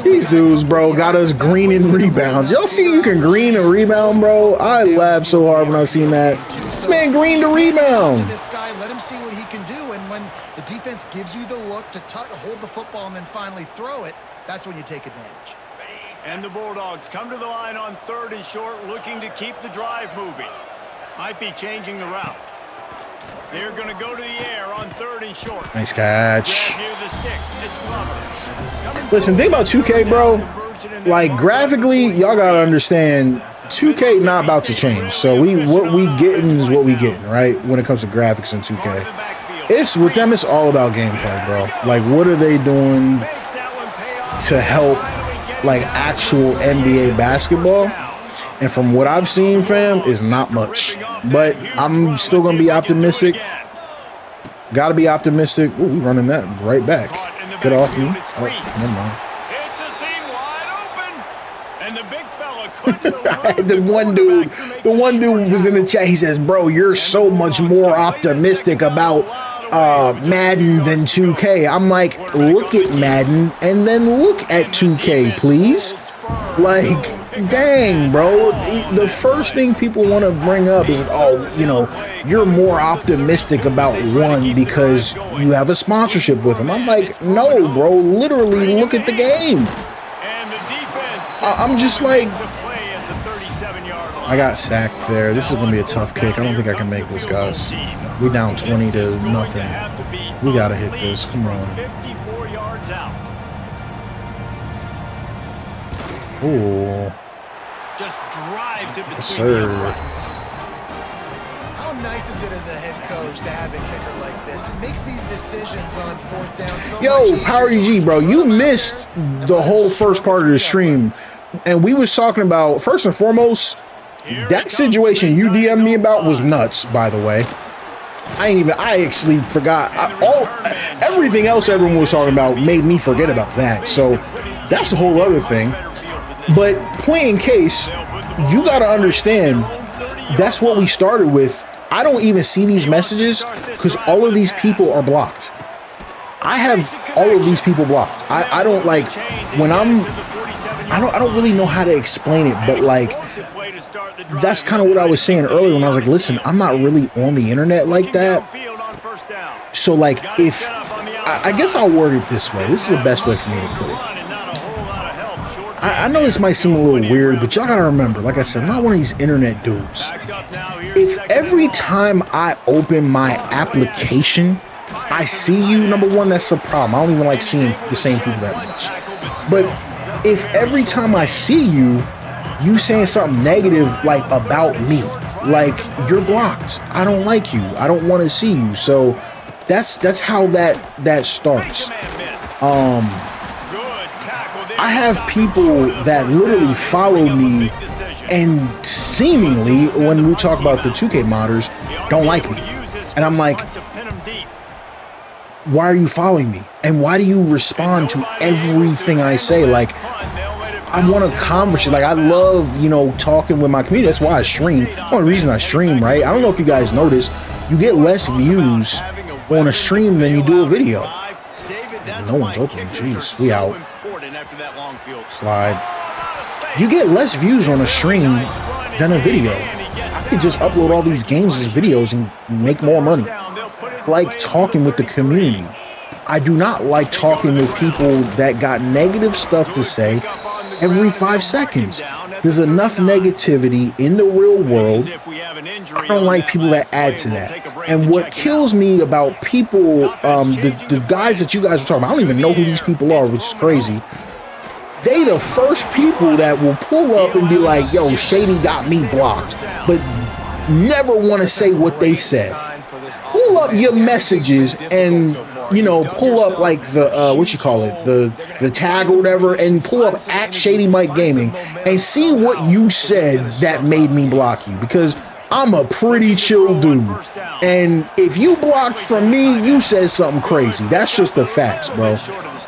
These dudes, bro, got us greening rebounds. Y'all see you can green a rebound, bro? I laughed so hard when I seen that. This man greened a rebound. This guy, let him see what he can do, and when the defense gives you the look to hold the football and then finally throw it, that's when you take advantage. And the Bulldogs come to the line on 3rd and short, looking to keep the drive moving. Might be changing the route. They're going to go to the air on 3rd and short. Nice catch. Near the sticks. It's Glover. Listen, think about 2K, bro. like graphically, y'all gotta understand 2K not about to change. So what we getting is what we getting, right? When it comes to graphics in 2K. It's with them, it's all about gameplay, bro. Like, what are they doing to help like actual NBA basketball? And from what I've seen, fam, is not much. But I'm still gonna be optimistic. Gotta be optimistic. Ooh, we running that right back. Get off me. Oh, never mind. The one dude was in the chat. He says, bro, you're so much more optimistic about Madden than 2K. I'm like, look at Madden and then look at 2K, please. Like, dang, bro. The first thing people want to bring up is, oh, you know, you're more optimistic about one because you have a sponsorship with them. I'm like, no, bro. Literally, look at the game. I'm just like, I got sacked there. This is going to be a tough kick. I don't think I can make this, guys. We down 20 to nothing. We got to hit this. Come on. Ooh. Just drives it between sir. How nice is it as a head coach to have a kicker like this? It makes these decisions on fourth down so Yo, much Power EG, bro, you missed the whole first part of the stream. And we was talking about, first and foremost, that situation you DM'd me about was nuts, by the way. I actually forgot. Everything else everyone was talking about made me forget about that. So that's a whole other thing. But point in case, you got to understand, that's what we started with. I don't even see these messages because all of these people are blocked. I have all of these people blocked. I don't like when I don't really know how to explain it, but like that's kind of what I was saying earlier when I was like, listen, I'm not really on the internet like that. So like if I guess I'll word it this way. This is the best way for me to put it. I know this might seem a little weird, but y'all gotta remember, like I said, I'm not one of these internet dudes. If every time I open my application, I see you, number one, that's a problem. I don't even like seeing the same people that much. But if every time I see you, you saying something negative, like, about me, like, you're blocked. I don't like you. I don't want to see you. So that's how that starts. I have people that literally follow me and seemingly, when we talk about the 2K modders, don't like me. And I'm like, why are you following me? And why do you respond to everything I say? Like, I want a conversation. Like, I love, you know, talking with my community. That's why I stream. The only reason I stream, right? I don't know if you guys notice, you get less views on a stream than you do a video. No one's open. Jeez, we out. Slide. You get less views on a stream than a video. I could just upload all these games as videos and make more money. Like talking with the community. I do not like talking with people that got negative stuff to say every 5 seconds. There's enough negativity in the real world. I don't like people that add to that. And what kills me about people, the guys that you guys are talking about, I don't even know who these people are, which is crazy. They the first people that will pull up and be like, yo, Shady got me blocked, but never want to say what they said. Pull up your messages and, you know, pull up like the, what you call it, the tag or whatever, and pull up at Shady Mike Gaming and see what you said that made me block you, because I'm a pretty chill dude. And if you blocked from me, you said something crazy. That's just the facts, bro.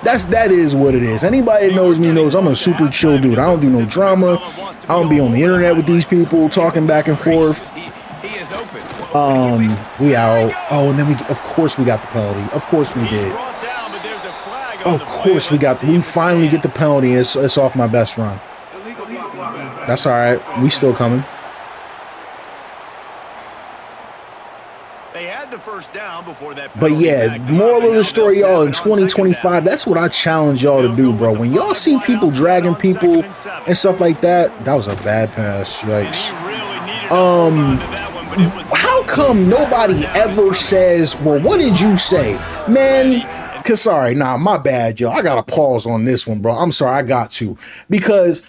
That is what it is. Anybody that knows me knows I'm a super chill dude. I don't do no drama. I don't be on the internet with these people talking back and forth. We out. Oh, and then of course we got the penalty. Of course we did. Of course we finally get the penalty. It's off my best run. That's all right. We still coming. But yeah, moral of the story, y'all, in 2025, that's what I challenge y'all to do, bro. When y'all see people dragging people and stuff like that, that was a bad pass. Yikes. How come nobody ever says, well, what did you say? Man, Cause sorry, nah, my bad, yo. I gotta pause on this one, bro. I'm sorry, I got to. Because,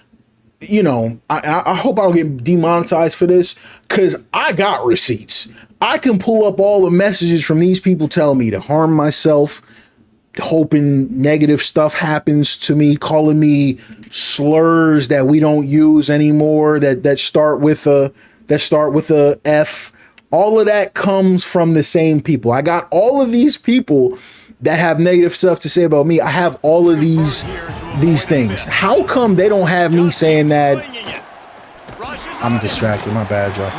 you know, I hope I don't get demonetized for this, because I got receipts. I can pull up all the messages from these people telling me to harm myself, hoping negative stuff happens to me, calling me slurs that we don't use anymore, that start with a F. All of that comes from the same people. I got all of these people that have negative stuff to say about me. I have all of these things. How come they don't have me saying that? I'm distracted. My bad, y'all.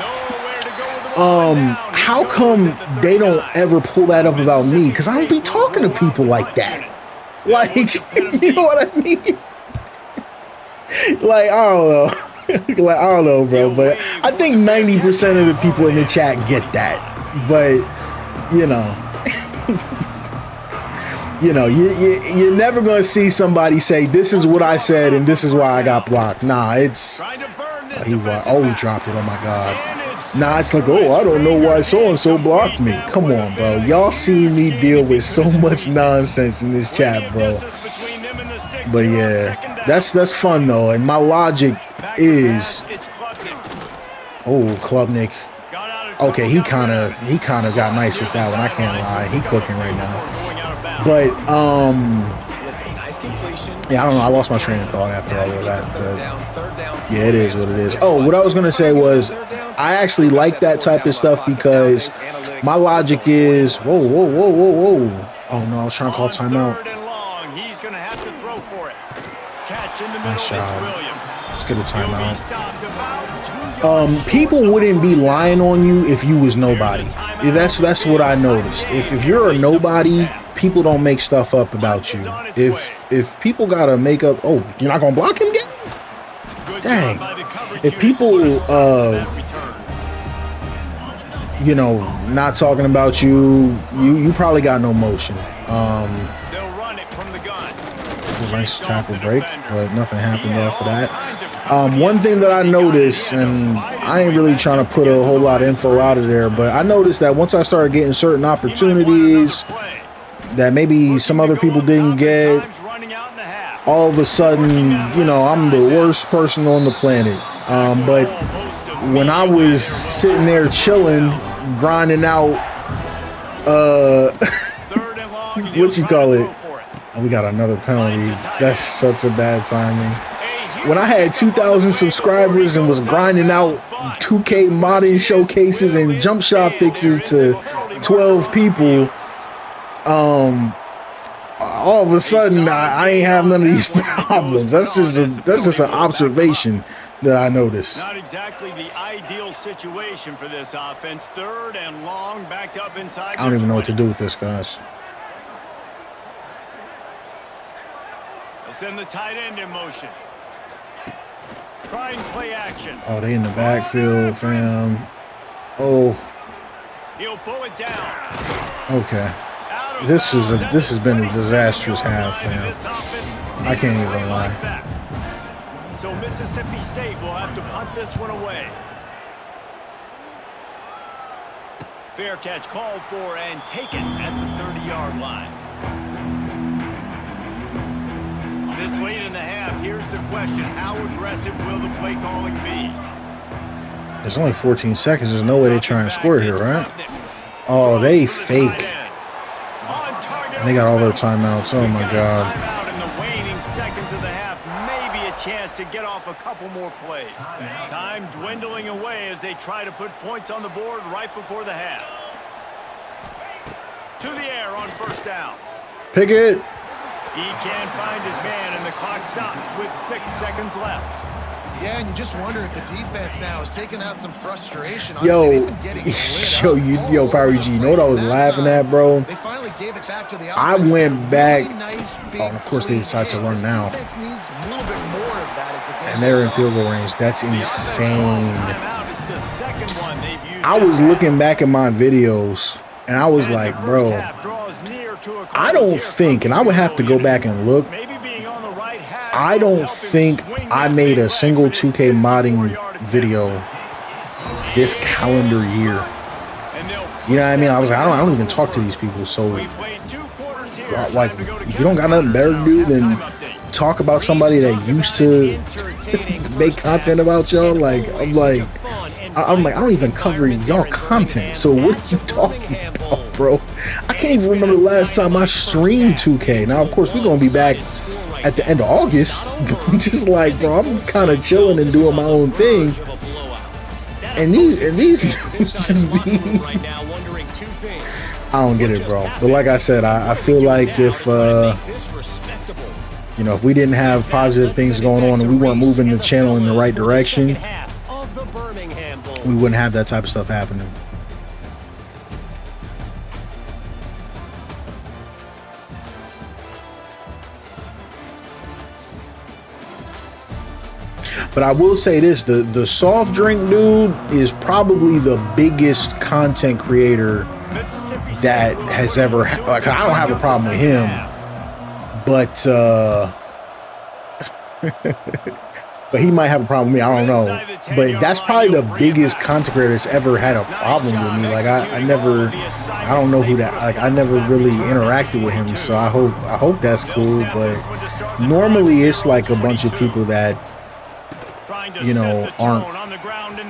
How come they don't ever pull that up about me? Because I don't be talking to people like that. Like, you know what I mean? Like, I don't know. Like, I don't know, bro. But I think 90% of the people in the chat get that. But, you know. You know, you're never going to see somebody say, this is what I said and this is why I got blocked. Nah, it's... he dropped it. Oh, my God. Nah, it's like, oh, I don't know why so-and-so blocked me. Come on, bro. Y'all see me deal with so much nonsense in this chat, bro. But, yeah, that's fun, though. And my logic is... Oh, Klubnik. Okay, he kind of got nice with that one. I can't lie. He cooking right now. But, yeah, I don't know. I lost my train of thought after all of that. But yeah, it is what it is. Oh, what I was going to say was I actually like that type of stuff because my logic is, whoa. Oh, no, I was trying to call timeout. Nice job. Let's get a timeout. People wouldn't be lying on you if you was nobody. That's what I noticed. If you're a nobody, people don't make stuff up about you. If people gotta make up, oh, you're not gonna block him again? Dang. If people, you know, not talking about you probably got no motion. Nice tackle break, but nothing happened off of that. One thing that I noticed, and I ain't really trying to put a whole lot of info out of there, but I noticed that once I started getting certain opportunities that maybe some other people didn't get, all of a sudden, you know, I'm the worst person on the planet. But when I was sitting there chilling, grinding out, what you call it? Oh, we got another penalty. That's such a bad timing. When I had 2,000 subscribers and was grinding out 2K modding showcases and jump shot fixes to 12 people, all of a sudden I ain't have none of these problems. That's just an observation that I noticed. Not exactly the ideal situation for this offense. 3rd and long, backed up inside. I don't even know what to do with this, guys. Let's send the tight end in motion. Try and play action. Oh, they in the backfield, fam. Oh. He'll pull it down. Okay. This has been a disastrous half, fam. I can't even lie. So Mississippi State will have to punt this one away. Fair catch called for and taken at the 30-yard line. This late in the half, here's the question. How aggressive will the play calling be? There's only 14 seconds. There's no way they try and score here, right? Oh, they fake. And they got all their timeouts. Oh, my God. In the waning seconds of the half, maybe a chance to get off a couple more plays. Time dwindling away as they try to put points on the board right before the half. To the air on 1st down. Pickett. He can't find his man, and the clock stops with 6 seconds left. Yeah, and you just wonder if the defense now is taking out some frustration. Yo, Power G, you know what I was laughing at, bro? They finally gave it back to the I went back. Really nice, Oh, and of course they decided to run now. And And they're in field goal range. That's insane. I was looking back at my videos, and I was like, bro, I don't think, and I would have to go back and look, I don't think I made a single 2K modding video this calendar year. You know what I mean? I was like, I don't even talk to these people, so like, you don't got nothing better to do than talk about somebody that used to make content about y'all. Like, I'm like, I don't even cover y'all content. So what are you talking about, bro? I can't even remember the last time I streamed 2K. Now, of course, we're gonna be back at the end of August. Just like, bro, I'm kind of chilling and doing my own thing. And these dudes just be. I don't get it, bro. But like I said, I feel like if you know, if we didn't have positive things going on and we weren't moving the channel in the right direction, we wouldn't have that type of stuff happening. But I will say this, the soft drink dude is probably the biggest content creator that has ever, like, I don't have a problem with him, but but he might have a problem with me, I don't know. But that's probably the biggest content creator that's ever had a problem with me. Like, I don't know who that, like, I never really interacted with him, so I hope that's cool. But normally it's like a bunch of people that, you know, aren't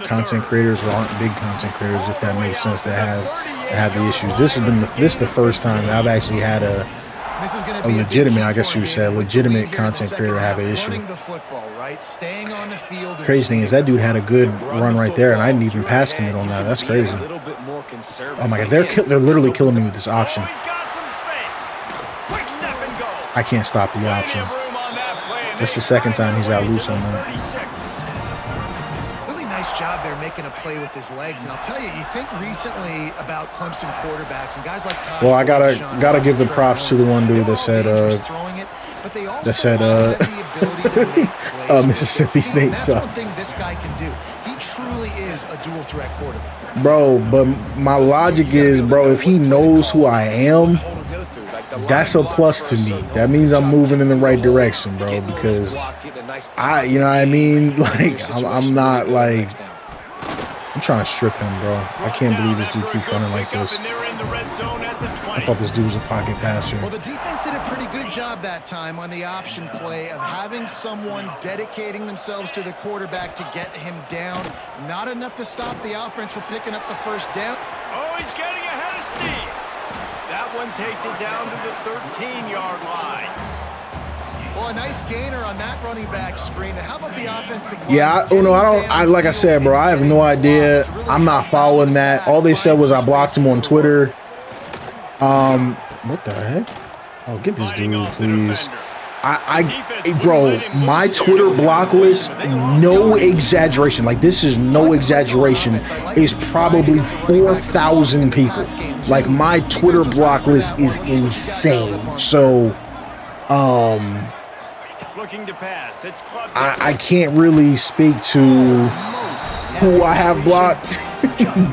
content creators or aren't big content creators, if that makes sense, that have the issues. This is the first time that I've actually had a legitimate, I guess you would say, a legitimate content creator have an issue. Crazy thing is that dude had a good run right there, and I didn't even pass commit on that. That's crazy. Oh my god, they're literally killing me with this option. I can't stop the option. That's the second time he's got loose on that. Job there making a play with his legs, and I'll tell you, you think recently about Clemson quarterbacks and guys like Todd. Well, I gotta give the props to the one dude that said Mississippi State sucks. This guy can do. He truly is a dual threat quarterback. Bro, but my logic is, bro, if he knows who I am, that's a plus to me. That means I'm moving in the right direction, bro, because you know what I mean? Like, I'm not like, I'm trying to strip him, bro. I can't believe this dude keeps running like this. I thought this dude was a pocket passer. Well, the defense did a pretty good job that time on the option play of having someone dedicating themselves to the quarterback to get him down. Not enough to stop the offense from picking up the first down. Oh, he's getting ahead of steam. That one takes it down to the 13-yard line. Well, a nice gainer on that running back screen. How about the offensive line? Yeah, like I said, bro, I have no idea. I'm not following that. All they said was I blocked him on Twitter. What the heck? Oh, get this dude, please. Bro, my Twitter block list, no exaggeration, like, this is no exaggeration, is probably 4,000 people. Like, my Twitter block list is insane. So, I can't really speak to who I have blocked,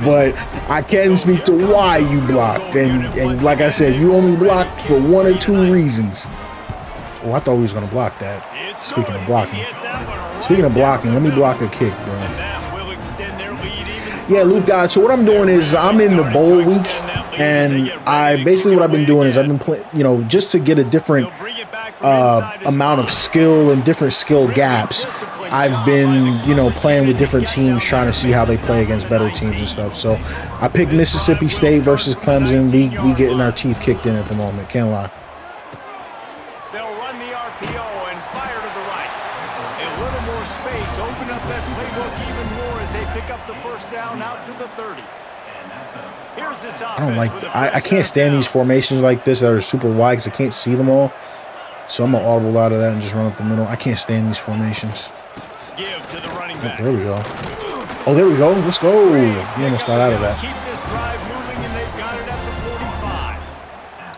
but I can speak to why you blocked. And like I said, you only blocked for one or two reasons. Oh, I thought we was going to block that. Speaking of blocking, let me block a kick, bro. Yeah, Luke, guys, so what I'm doing is I'm in the bowl week, and what I've been doing is I've been playing, you know, just to get a different amount of skill and different skill gaps. I've been, you know, playing with different teams, trying to see how they play against better teams and stuff. So I picked Mississippi State versus Clemson. We getting our teeth kicked in at the moment. Can't lie. They'll run the RPO and fire to the right. A little more space, open up that playbook even more as they pick up the first down out to the 30. Here's this offense. I don't like. I can't stand these formations like this that are super wide because I can't see them all. So I'm gonna audible out of that and just run up the middle. I can't stand these formations. Give to the running back. Oh, there we go. Oh, there we go. Let's go. We almost got out of that. Keep this drive moving, and they've got it at the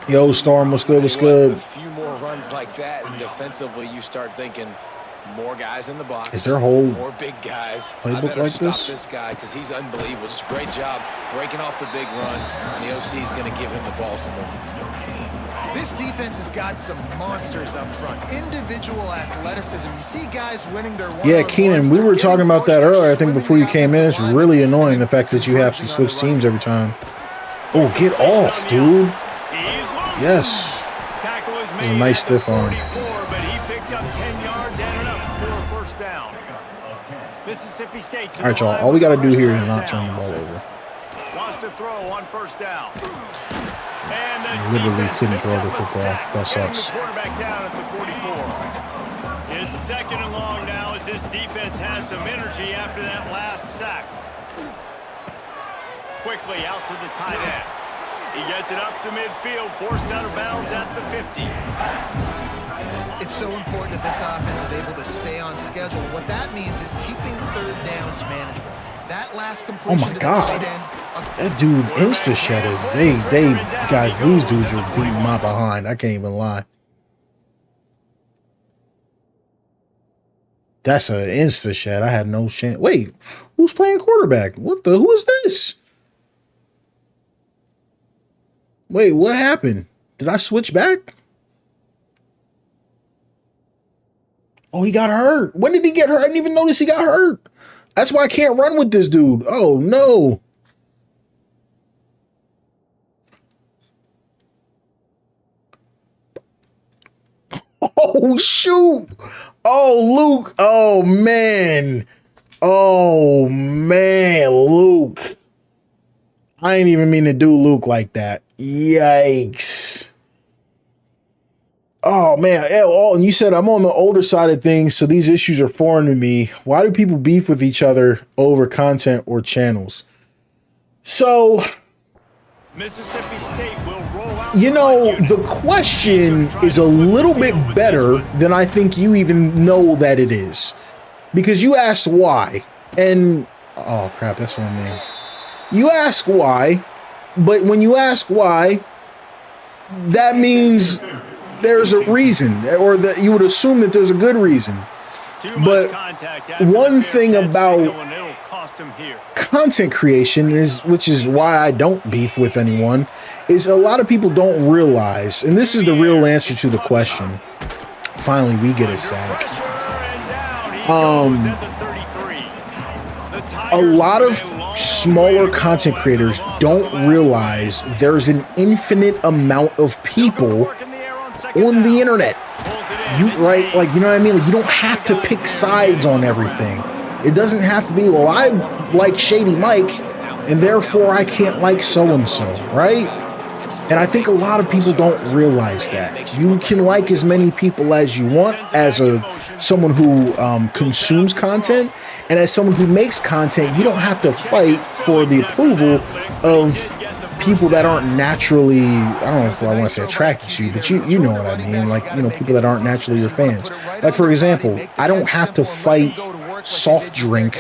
45. Yo, Storm, what's good? What's good? A few more runs like that, and defensively, you start thinking more guys in the box. Is there a whole more big guys? playbook like this? This guy, because he's unbelievable. Just a great job breaking off the big run, and the OC is going to give him the ball some more. This defense has got some monsters up front. Individual athleticism. You see guys winning their one-on-ones. Yeah, Keenan, we were talking about that earlier. I think before you came in, it's really annoying the fact that you have to switch teams every time. Oh, get off, dude. Yes. It's a nice stiff arm. But he picked up 10 yards and enough for a first down. Mississippi State. All right, y'all. All we got to do here is not turn the ball over. Wants to throw on first down. Literally couldn't throw the football. That sucks. Quarterback down at the 44. It's second and long now as this defense has some energy after that last sack. Quickly out to the tight end. He gets it up to midfield, forced out of bounds at the 50. It's so important that this offense is able to stay on schedule. What that means is keeping third downs manageable. That last completion to the tight end. That dude insta-shedded. Guys, these dudes are beating my behind. I can't even lie. That's an insta-shed. I had no chance. Wait, who's playing quarterback? Who is this? Wait, what happened? Did I switch back? Oh, he got hurt. When did he get hurt? I didn't even notice he got hurt. That's why I can't run with this dude. Oh, no. Oh, shoot. Oh, Luke. Oh, man. Oh, man, Luke. I ain't even mean to do Luke like that. Yikes. Oh, man. And you said I'm on the older side of things, so these issues are foreign to me. Why do people beef with each other over content or channels? So, Mississippi State will roll out. you know, the question is a little bit better than I think you even know that it is. Because you asked why. And, oh, crap, that's what I mean. You ask why, but when you ask why, that means there's a reason, or that you would assume that there's a good reason. But one thing about content creation is, which is why I don't beef with anyone, is a lot of people don't realize, and this is the real answer to the question. Finally, we get a sack. A lot of smaller content creators don't realize there's an infinite amount of people on the internet. You right, like, you know what I mean? Like, you don't have to pick sides on everything. It doesn't have to be, well, I like Shady Mike, and therefore I can't like so-and-so, right? And I think a lot of people don't realize that. You can like as many people as you want as someone who consumes content, and as someone who makes content, you don't have to fight for the approval of people that aren't naturally, I don't know if I want to say attracted to you, but you know what I mean. Like, you know, people that aren't naturally your fans. Like, for example, I don't have to fight soft drink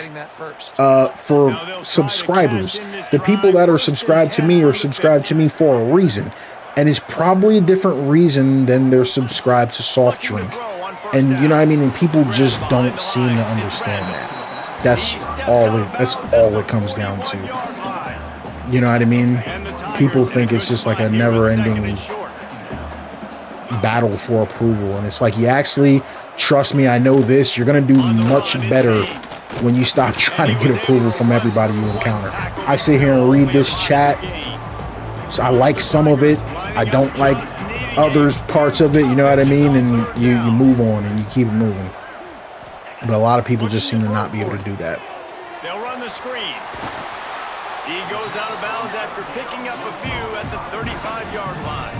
for subscribers. The people that are subscribed to me are subscribed to me for a reason, and it's probably a different reason than they're subscribed to soft drink. And you know what I mean? And people just don't seem to understand that. That's all it comes down to. You know what I mean? People think it's just like a never-ending battle for approval, and it's like, you actually trust me, I know this, you're gonna do much better when you stop trying to get approval from everybody you encounter. I sit here and read this chat, so I like some of it, I don't like others parts of it, you know what I mean? And you move on and you keep it moving. But a lot of people just seem to not be able to do that. They'll run the screen. He goes out of bounds after picking up a few at the 35-yard line.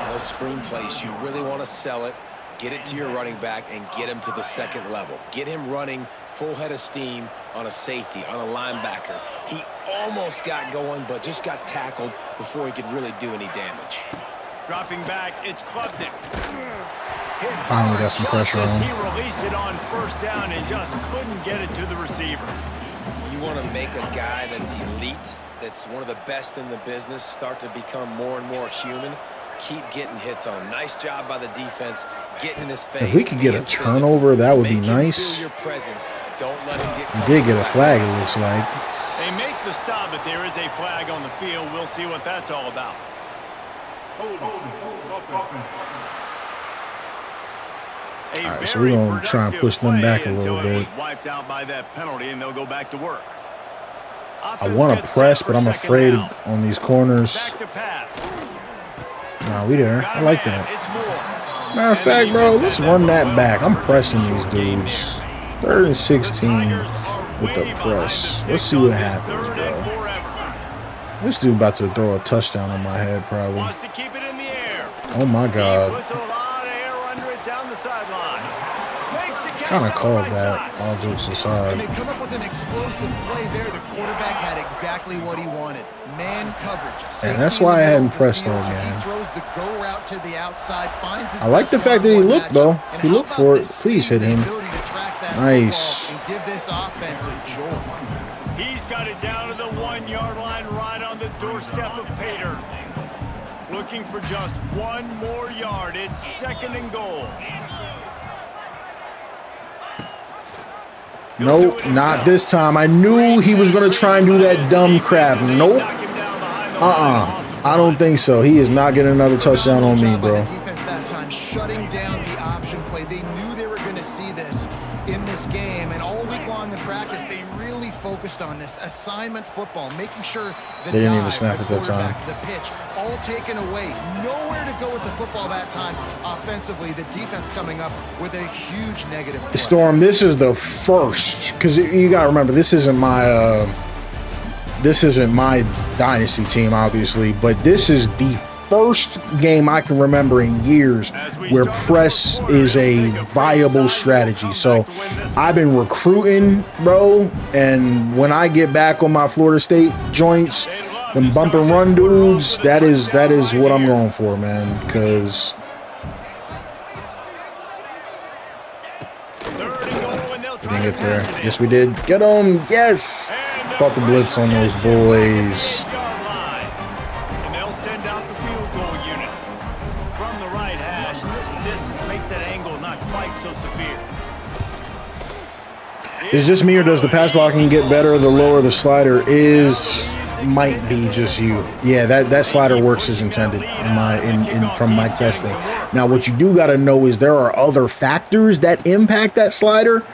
On those screen plays, you really want to sell it, get it to your running back, and get him to the second level. Get him running full head of steam on a safety, on a linebacker. He almost got going, but just got tackled before he could really do any damage. Dropping back, it's Klubnik. Finally got some pressure on him. He released it on first down and just couldn't get it to the receiver. You want to make a guy that's elite, that's one of the best in the business, start to become more and more human. Keep getting hits on him. Nice job by the defense, getting in his face. If we could get a turnover, that would be nice. Your presence. Don't let him get. We did get a flag, it looks like. They make the stop, but there is a flag on the field. We'll see what that's all about. All right, so we're going to try and push them back a little bit. Wiped out by that penalty, and they'll go back to work. I want to press, but I'm afraid on these corners. Nah, we there. I like that. It's more. Matter of fact, bro, let's run that back. I'm pressing these dudes. 3rd and 16 with the press. Let's see what happens, bro. This dude about to throw a touchdown on my head, probably. Wants to keep it in the air. Oh my God. Puts a lot of air under it down the sideline. Makes a catch Kind of on the called right that. side. All jokes And aside. they come up with an explosive play there. The quarterback had exactly what he wanted. Man coverage. And that's why I hadn't pressed on, on, man. He throws the go route to the outside, finds his I like the fact that he looked, though. He looked for it. Please hit him. Nice. And give this offense a jolt. He's got it down to the 1-yard line right on the doorstep of Pater. Looking for just 1 more yard. It's 2nd and goal. Nope, not this time. I knew he was going to try and do that dumb crap. Nope. I don't think so. He is not getting another touchdown on me, bro. Defense that time shutting down the option play. They knew they were going to see this in this game, and all week long in practice, they really focused on this assignment football, making sure the They didn't even dive, snap the at that time. quarterback, the pitch, all taken away. Nowhere to go with the football that time. Offensively, the defense coming up with a huge negative play. Storm, this is the first, because you got to remember, this isn't my dynasty team, obviously, but this is the first game I can remember in years where press is a viable strategy. So I've been recruiting, bro, and when I get back on my Florida State joints, them bump and run dudes, that is what I'm going for, man, because we didn't get there. Yes, we did. Get them. Yes. Brought the blitz on those boys. And they'll send out the field goal unit. From the right hash, this distance makes that angle not quite so severe. Is this me, or does the pass blocking get better the lower the slider is? Might be just you. Yeah, that slider works as intended from my testing. Now, what you do got to know is there are other factors that impact that slider.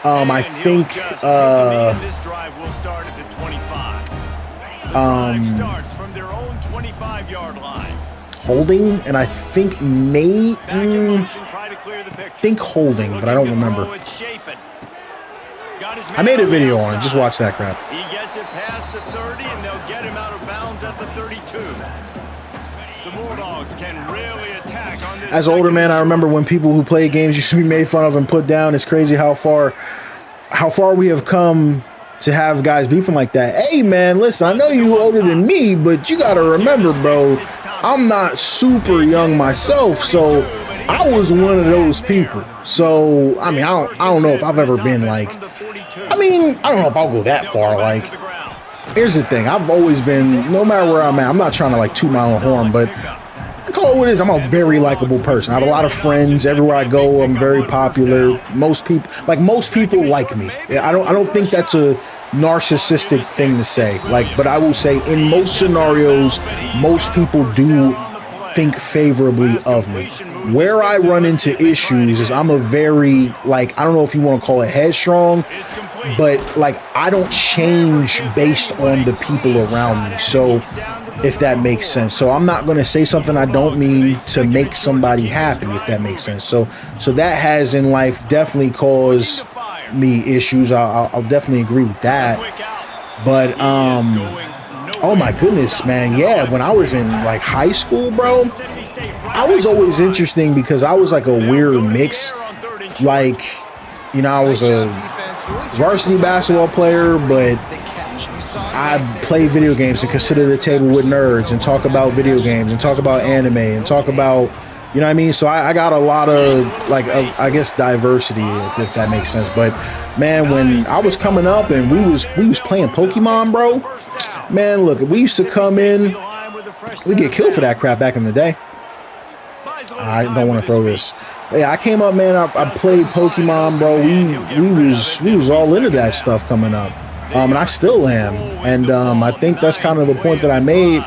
I think this drive will start at the 25. The drive starts from their own 25-yard line. holding, and I think holding, but I don't remember. I made a video on it. Just watch that crap. He gets it past the 30, and they'll get him out of bounds at the 32. The Bulldogs can really attack on this. As an older man, I remember when people who play games used to be made fun of and put down. It's crazy how far we have come to have guys beefing like that. Hey, man, listen, I know you older than me, but you got to remember, bro, I'm not super young myself, so I was one of those people. So, I mean, I don't know if I've ever been like, I don't know if I'll go that far. Like, here's the thing. I've always been, no matter where I'm at, I'm not trying to like toot my own horn, but I call it what it is. I'm a very likable person. I have a lot of friends. Everywhere I go, I'm very popular. Most people like me. I don't think that's a narcissistic thing to say. Like, but I will say in most scenarios, most people do think favorably of me. Where I run into issues is I'm a very, like, I don't know if you want to call it headstrong, but like I don't change based on the people around me. So if that makes sense. So I'm not going to say something I don't mean to make somebody happy, if that makes sense. So that has in life definitely caused me issues. I'll definitely agree with that. But oh my goodness, man. Yeah, when I was in like high school, bro, I was always interesting because I was like a weird mix. Like, you know, I was a varsity basketball player, but I play video games and consider the table with nerds and talk about video games and talk about anime and talk about, you know what I mean? So I got a lot of, like, I guess diversity, if that makes sense. But, man, when I was coming up and we was playing Pokemon, bro, man, look, we used to come in, we get killed for that crap back in the day. I don't want to throw this. Yeah, I came up, man, I played Pokemon, bro. We was all into that stuff coming up. And I still am. And I think that's kind of the point that I made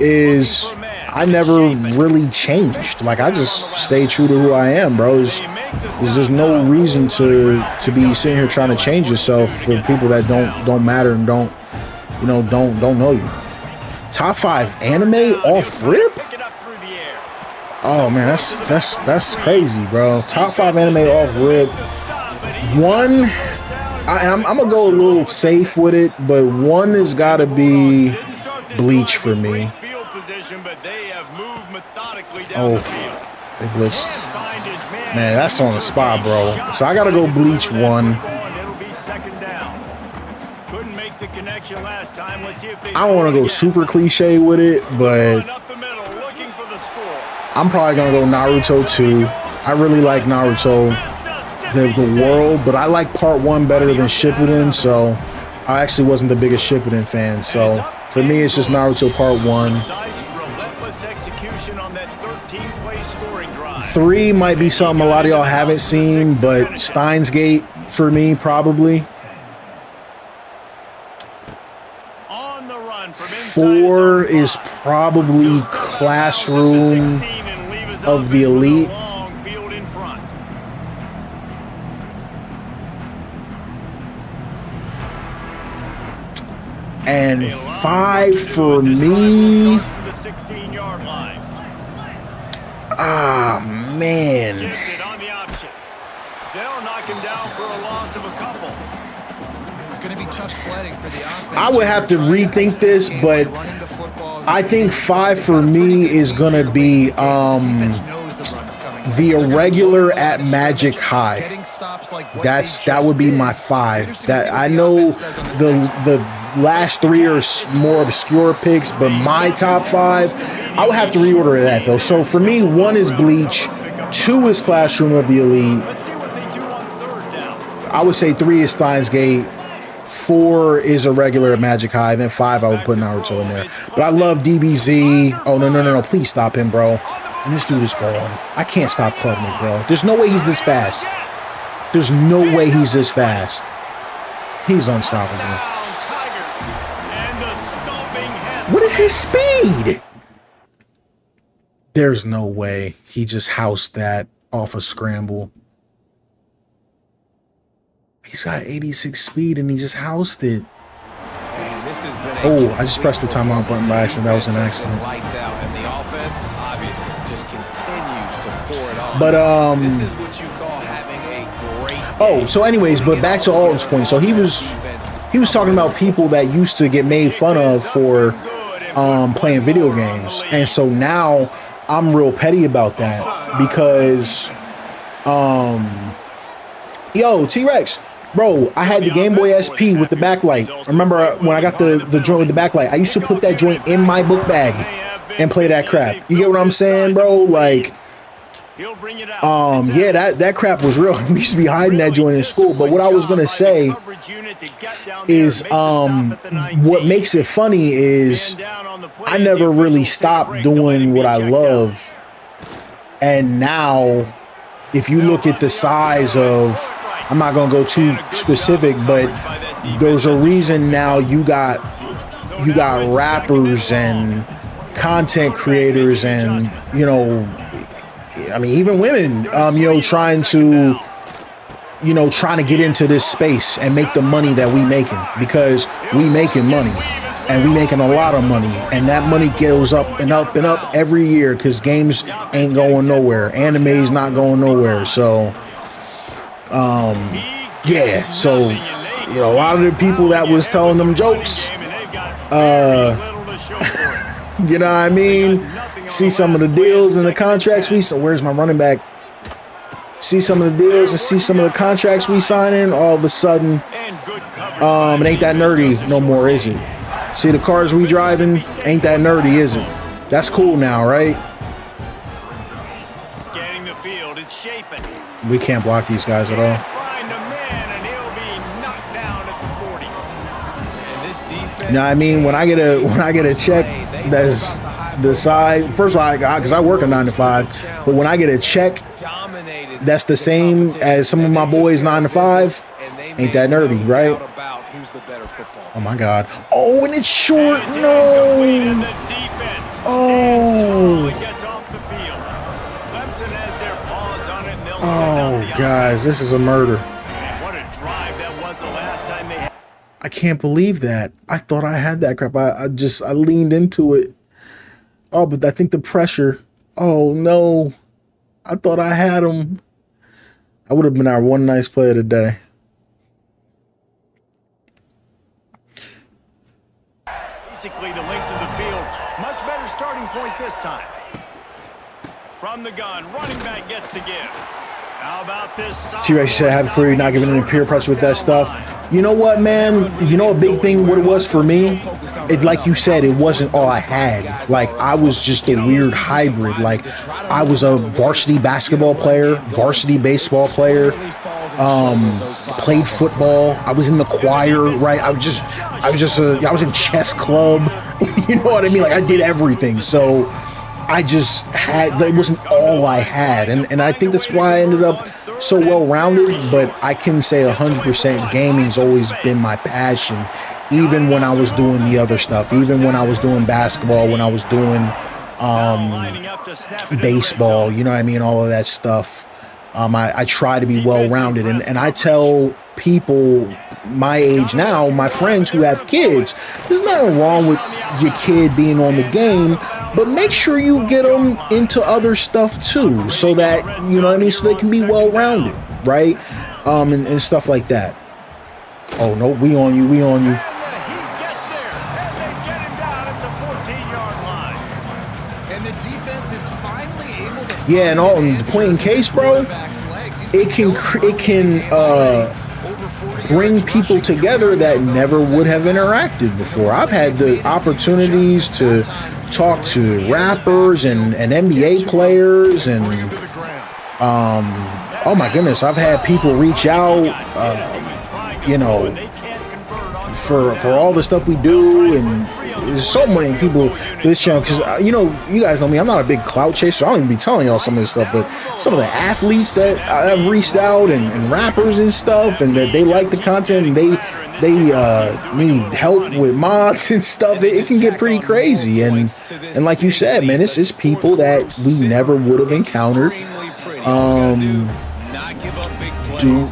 is I never really changed. Like, I just stay true to who I am, bro. There's just no reason to be sitting here trying to change yourself for people that don't matter and don't know you. Top 5 anime off rip? Oh man, that's crazy, bro. Top 5 anime off rip. One, I'm gonna go a little safe with it, but one has got to be Bleach for me. Oh, they blitzed. Man, that's on the spot, bro. So I gotta go Bleach 1. I don't want to go super cliche with it, but I'm probably gonna go Naruto 2. I really like Naruto, the world, but I like part 1 better than Shippuden, so I actually wasn't the biggest Shippuden fan. So for me, it's just Naruto part 1. 3 might be something a lot of y'all haven't seen, but Steins Gate for me, probably. 4 is probably Classroom of the Elite. And 5 for me. Ah, man. They'll knock him down for a loss of a couple. It's going to be tough sledding for the offense. I would have to rethink this, but I think 5 for me is going to be the irregular at Magic High. That would be my 5. That I know the last 3 are more obscure picks, but my top 5, I would have to reorder that though. So for me, 1 is Bleach, 2 is Classroom of the Elite. I would say 3 is Steins Gate, 4 is irregular at Magic High, then 5 I would put Naruto in there. But I love DBZ. Oh no! Please stop him, bro. And this dude is going. I can't stop Klubnik, bro. There's no way he's this fast. There's no way he's this fast. He's unstoppable. What is his speed? There's no way he just housed that off a scramble. He's got 86 speed and he just housed it. Man, this has been Oh, I just pressed the timeout button by accident. That was an accident. Lights out, and the offense obviously just continues to pour it on. But this is what you call having a great oh, so anyways, but back to Alton's point. So he was talking about people that used to get made fun of for playing video games. And so now I'm real petty about that because yo, T-Rex, bro, I had the Game Boy SP with the backlight. Remember when I got the joint with the backlight? I used to put that joint in my book bag and play that crap. You get what I'm saying, bro? Like, yeah, that crap was real. We used to be hiding that joint in school. But what I was gonna say is, what makes it funny is I never really stopped doing what I love, and now, if you look at the size of, I'm not gonna go too specific, but there's a reason now you got rappers and content creators and, you know, I mean, even women, you know, trying to get into this space and make the money that we making, because we making money and we making a lot of money, and that money goes up and up and up every year because games ain't going nowhere. Anime's not going nowhere. So, yeah. So, you know, a lot of the people that was telling them jokes, you know what I mean? See some of the deals and the contracts so where's my running back? See some of the deals and see some of the contracts we signing, all of a sudden, it ain't that nerdy no more, is it? See the cars we driving, ain't that nerdy, is it? That's cool now, right? Scanning the field, it's shaping. We can't block these guys at all. Find a man and he'll be knocked down at the 40. And this defense, Now, I mean, when I get a check that's the side, first of all, because I work a 9 to 5, but when I get a check that's the same as some of my boys 9 to 5, ain't that nerdy, right? Oh my God! Oh, and it's short. No. Oh. Oh, guys, this is a murder. I can't believe that. I thought I had that crap. I leaned into it. Oh, but I think the pressure Oh no, I thought I had him. I would have been our one nice player today. Basically the length of the field. Much better starting point this time. From the gun, running back gets to give. How about this? T-Rex said, happy for you not giving any peer pressure with that stuff. You know what, man? You know a big thing what it was for me? It, like you said, it wasn't all I had. Like, I was just a weird hybrid. Like, I was a varsity basketball player, varsity baseball player, played football. I was in the choir, right? I was in chess club. You know what I mean? Like, I did everything. So I just had, it wasn't all I had. And I think that's why I ended up so well-rounded, but I can say 100% gaming's always been my passion, even when I was doing the other stuff, even when I was doing basketball, when I was doing baseball, you know what I mean, all of that stuff. I try to be well-rounded, and I tell people my age now, my friends who have kids, there's nothing wrong with your kid being on the game, but make sure you get them into other stuff too, so that, you know what I mean, so they can be well-rounded, right? And stuff like that. Oh, no, we on you. Yeah, and the point in case, bro, it can bring people together that never would have interacted before. I've had the opportunities to talk to rappers and NBA players, and oh my goodness, I've had people reach out, you know, for all the stuff we do, and there's so many people for this channel, because you know, you guys know me, I'm not a big clout chaser, so I don't even be telling y'all some of this stuff, but some of the athletes that I've reached out, and rappers and stuff, and that they like the content, and they need help with mods and stuff, it can get pretty crazy, and like you said, man, it's people that we never would have encountered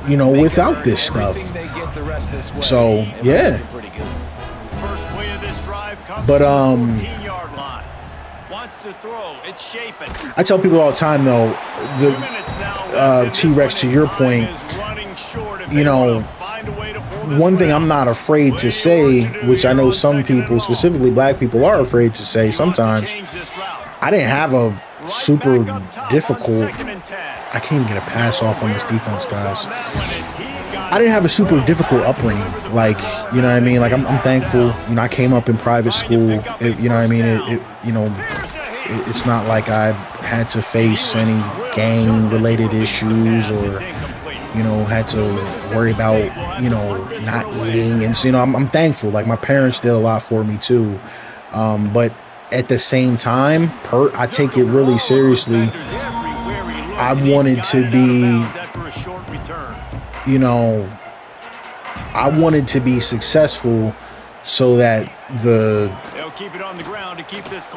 you know, without this stuff. So yeah. But I tell people all the time, though, the T-Rex, to your point, you know, one thing I'm not afraid to say, which I know some people, specifically black people, are afraid to say sometimes, I didn't have a super difficult, I can't even get a pass off on this defense, guys. I didn't have a super difficult upbringing, like, you know what I mean? Like, I'm thankful, you know, I came up in private school, you know what I mean? You know, it's not like I had to face any gang-related issues, or, you know, had to worry about, you know, not eating, and so, you know, I'm thankful. Like, my parents did a lot for me too, but at the same time, I take it really seriously. I wanted to be, you know, I wanted to be successful, so that the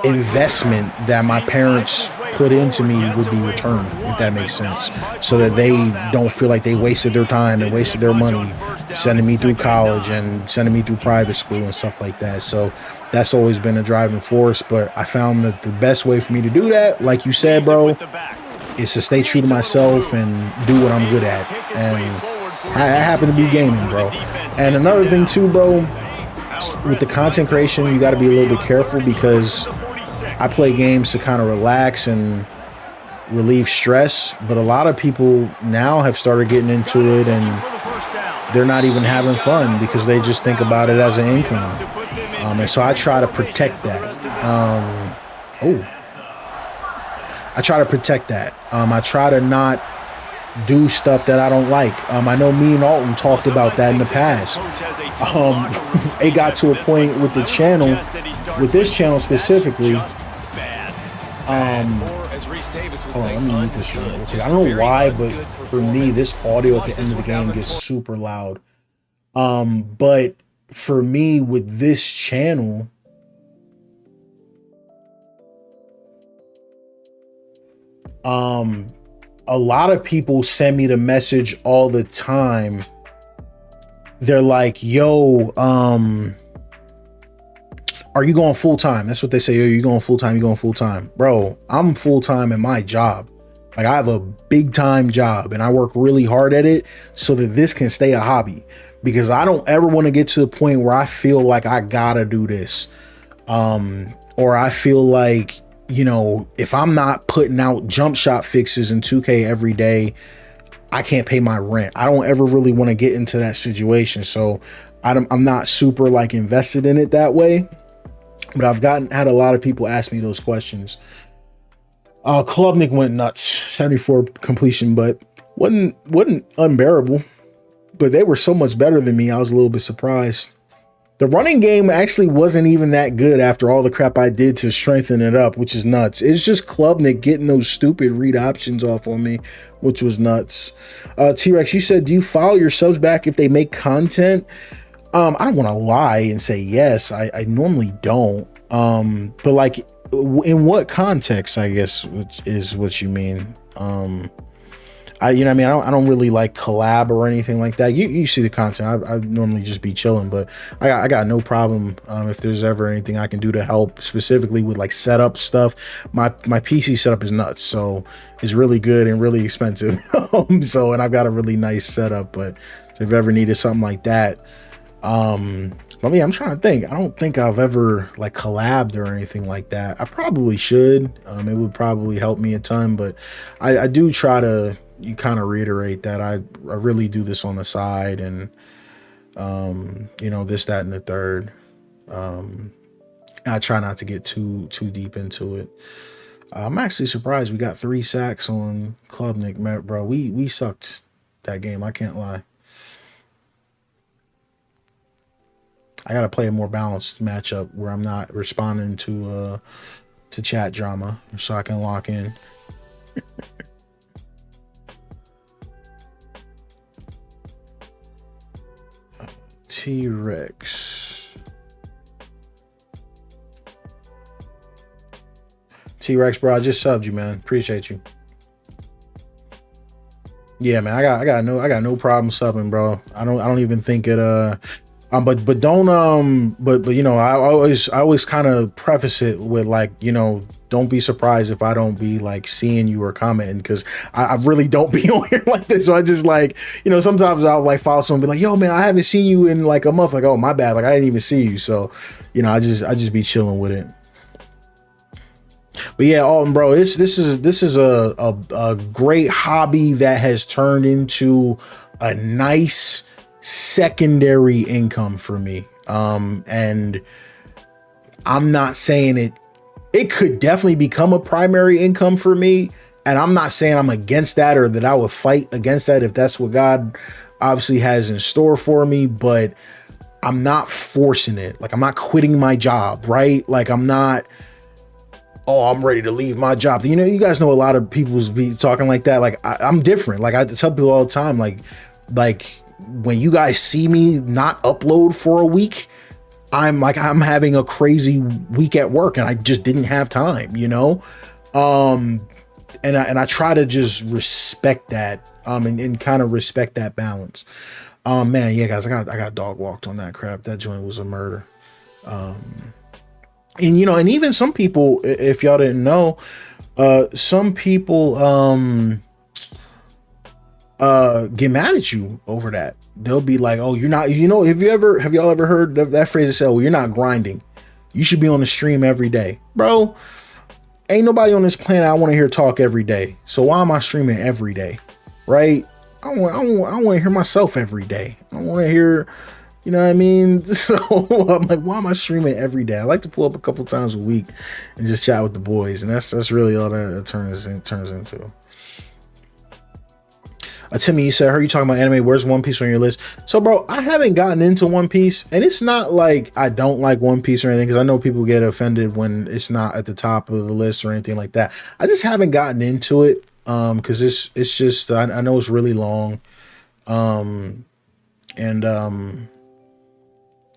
investment that my parents put into me would be returned, if that makes sense, so that they don't feel like they wasted their time and wasted their money sending me through college and sending me through private school and stuff like that. So that's always been a driving force, but I found that the best way for me to do that, like you said, bro, is to stay true to myself and do what I'm good at, and I happen to be gaming, bro. And another thing too, bro, with the content creation, you got to be a little bit careful, because I play games to kind of relax and relieve stress, but a lot of people now have started getting into it, and they're not even having fun because they just think about it as an income. And so I try to protect that. I try to protect that. I try to not do stuff that I don't like. I know me and Alton talked about that in the past. It got to a point with the channel, with this channel specifically. Hold on, let me mute this shit real quick. I don't know why, but for me, this audio at the end of the game gets super loud. But for me, with this channel, a lot of people send me the message all the time. They're like, yo, are you going full time? That's what they say. Are you going full time? You going full time? Bro, I'm full time in my job. Like, I have a big time job and I work really hard at it so that this can stay a hobby, because I don't ever want to get to the point where I feel like I gotta do this. Or I feel like, you know, if I'm not putting out jump shot fixes in 2K every day, I can't pay my rent. I don't ever really want to get into that situation. So I'm not super like invested in it that way. But I've had a lot of people ask me those questions. Klubnik went nuts, 74 completion, but wasn't unbearable. But they were so much better than me, I was a little bit surprised. The running game actually wasn't even that good after all the crap I did to strengthen it up, which is nuts. It's just Klubnik getting those stupid read options off on me, which was nuts. T-Rex, you said, do you follow your subs back if they make content? I don't want to lie and say yes. I normally don't. But like, in what context, I guess, which is what you mean. You know what I mean? I don't really like collab or anything like that. You see the content. I normally just be chilling, but I got no problem. If there's ever anything I can do to help, specifically with like setup stuff, my PC setup is nuts. So it's really good and really expensive. And I've got a really nice setup, but if you ever needed something like that, I mean, I'm trying to think. I don't think I've ever like collabed or anything like that. I probably should. It would probably help me a ton, but I do try to kind of reiterate that I really do this on the side, and you know, this, that, and the third. I try not to get too deep into it. I'm actually surprised we got 3 sacks on Klubnik, bro. We sucked that game. I can't lie. I gotta play a more balanced matchup where I'm not responding to chat drama, so I can lock in. T-Rex. T-Rex, bro, I just subbed you, man. Appreciate you. Yeah, man, I got no problem subbing, bro. I don't even think it but don't but you know, I always kind of preface it with like, you know, don't be surprised if I don't be like seeing you or commenting, because I really don't be on here like this. So I just like, you know, sometimes I'll like follow someone and be like, yo man, I haven't seen you in like a month. Like, oh my bad, like I didn't even see you. So, you know, I just be chilling with it. But yeah, bro, this is a great hobby that has turned into a nice secondary income for me. And I'm not saying it could definitely become a primary income for me. And I'm not saying I'm against that or that I would fight against that if that's what God obviously has in store for me, but I'm not forcing it. Like, I'm not quitting my job, right? Like, I'm not, oh, I'm ready to leave my job. You know, you guys know a lot of people be talking like that. Like, I'm different. Like, I tell people all the time, like when you guys see me not upload for a week, I'm having a crazy week at work and I just didn't have time, you know? And I try to just respect that, and kind of respect that balance. Man, yeah, guys, I got dog walked on that crap. That joint was a murder. And you know, and even some people, if y'all didn't know, some people get mad at you over that. They'll be like, oh, you're not, you know, have y'all ever heard that phrase that said, well, you're not grinding, you should be on the stream every day? Bro, ain't nobody on this planet I want to hear talk every day. So why am I streaming every day? Right? I want to hear myself every day. I want to hear, you know what I mean? So I'm like, why am I streaming every day? I like to pull up a couple times a week and just chat with the boys, and that's really all that it turns into. Timmy, you said, I heard you talking about anime. Where's One Piece on your list? So, bro, I haven't gotten into One Piece, and it's not like I don't like One Piece or anything, because I know people get offended when it's not at the top of the list or anything like that. I just haven't gotten into it, because it's just, I know it's really long,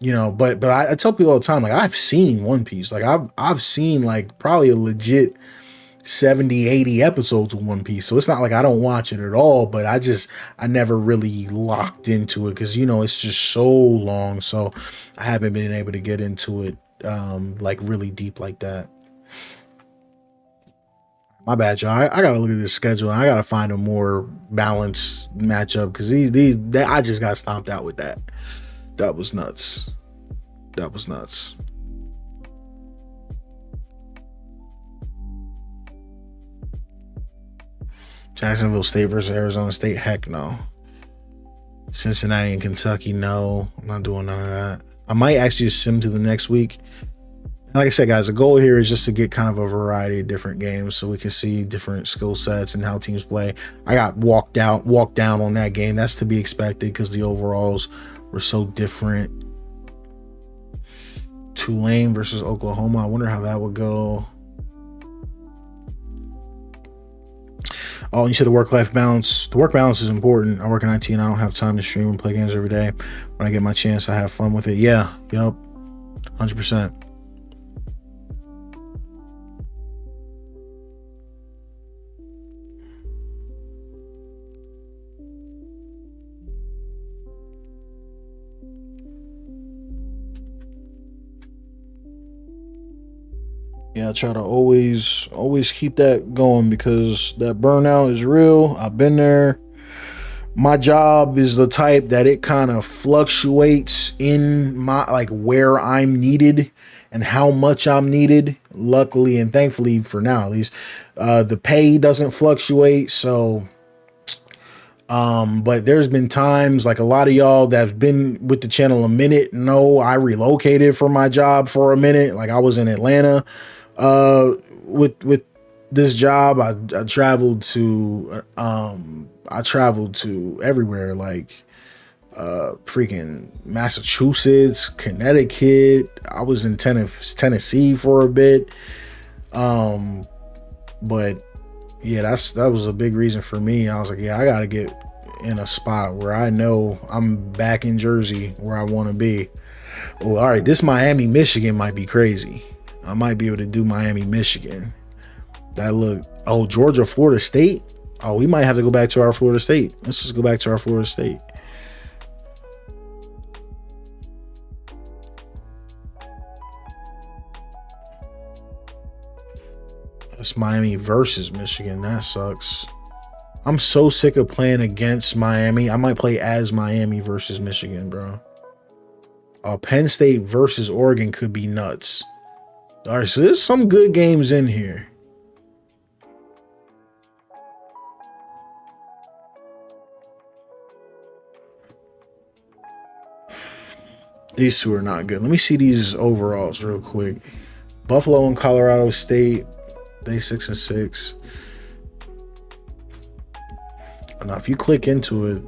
you know, but I tell people all the time, like, I've seen One Piece, like I've seen like probably a legit 70-80 episodes of One Piece. So it's not like I don't watch it at all, but I never really locked into it, because, you know, it's just so long. So I haven't been able to get into it. like really deep like that. My bad, y'all. I gotta look at this schedule. I gotta find a more balanced matchup because I just got stomped out with that. That was nuts. That was nuts. Jacksonville State versus Arizona State. Heck no. Cincinnati and Kentucky. No, I'm not doing none of that. I might actually just sim to the next week. Like I said, guys, the goal here is just to get kind of a variety of different games so we can see different skill sets and how teams play. I got walked down on that game. That's to be expected because the overalls were so different. Tulane versus Oklahoma. I wonder how that would go. Oh, you said the work-life balance. The work balance is important. I work in IT and I don't have time to stream and play games every day. When I get my chance, I have fun with it. Yeah, yep, 100%. Yeah, I try to always keep that going because that burnout is real. I've been there. My job is the type that it kind of fluctuates in my like where I'm needed and how much I'm needed. Luckily and thankfully for now at least, the pay doesn't fluctuate. So but there's been times like a lot of y'all that have been with the channel a minute know I relocated for my job for a minute. Like I was in Atlanta with this job. I traveled to everywhere, like freaking Massachusetts, Connecticut. I was in Tennessee for a bit. But yeah, that was a big reason for me. I was like, yeah, I gotta get in a spot where I know I'm back in Jersey where I want to be. Oh, all right, this Miami, Michigan might be crazy. I might be able to do Miami, Michigan. That look. Oh, Georgia, Florida State. Oh, we might have to go back to our Florida State. Let's just go back to our Florida State. That's Miami versus Michigan. That sucks. I'm so sick of playing against Miami. I might play as Miami versus Michigan, bro. Penn State versus Oregon could be nuts. All right, so there's some good games in here. These two are not good. Let me see these overalls real quick. Buffalo and Colorado State. They 6-6. Now, if you click into it,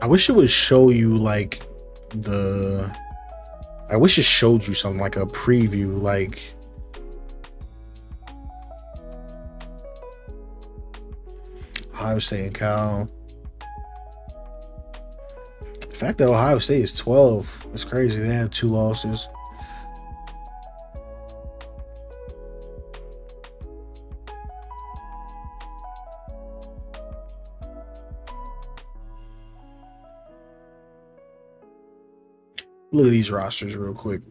I wish it would show you like I wish it showed you something like a preview, like Ohio State and Cal. The fact that Ohio State is 12 is crazy. They have 2 losses. Look at these rosters real quick.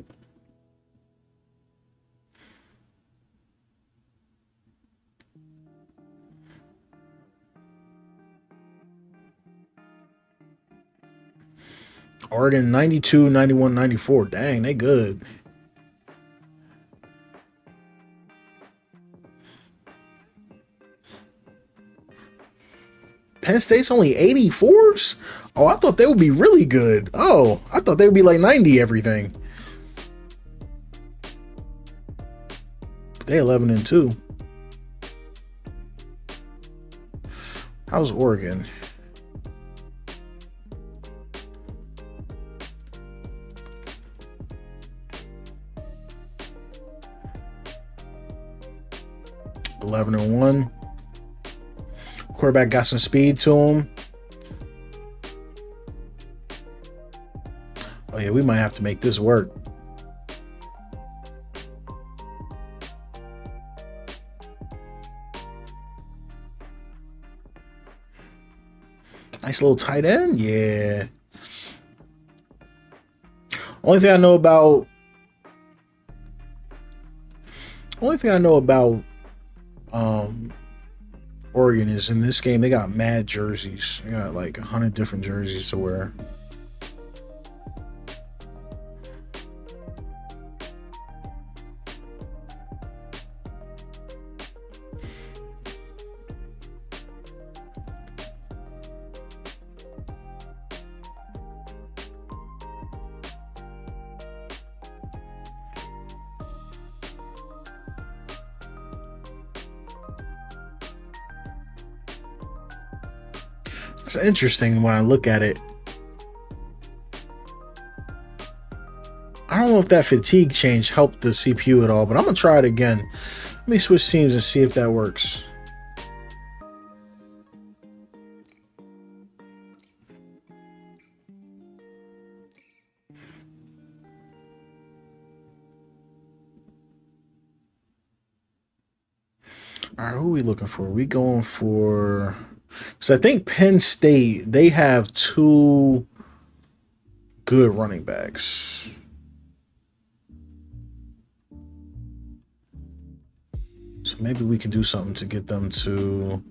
Oregon 92, 91, 94. Dang, they good. Penn State's only 84s? Oh, I thought they would be really good. Oh, I thought they would be like 90 everything. They 11-2. How's Oregon? (11-1). Quarterback got some speed to him. Oh yeah, we might have to make this work. Nice little tight end. Yeah. Only thing I know about Oregon is in this game they got mad jerseys. They got like 100 different jerseys to wear. It's interesting when I look at it. I don't know if that fatigue change helped the CPU at all, but I'm gonna try it again. Let me switch teams and see if that works. All right, who are we looking for? We going for... Because I think Penn State, they have 2 good running backs. So maybe we can do something to get them to...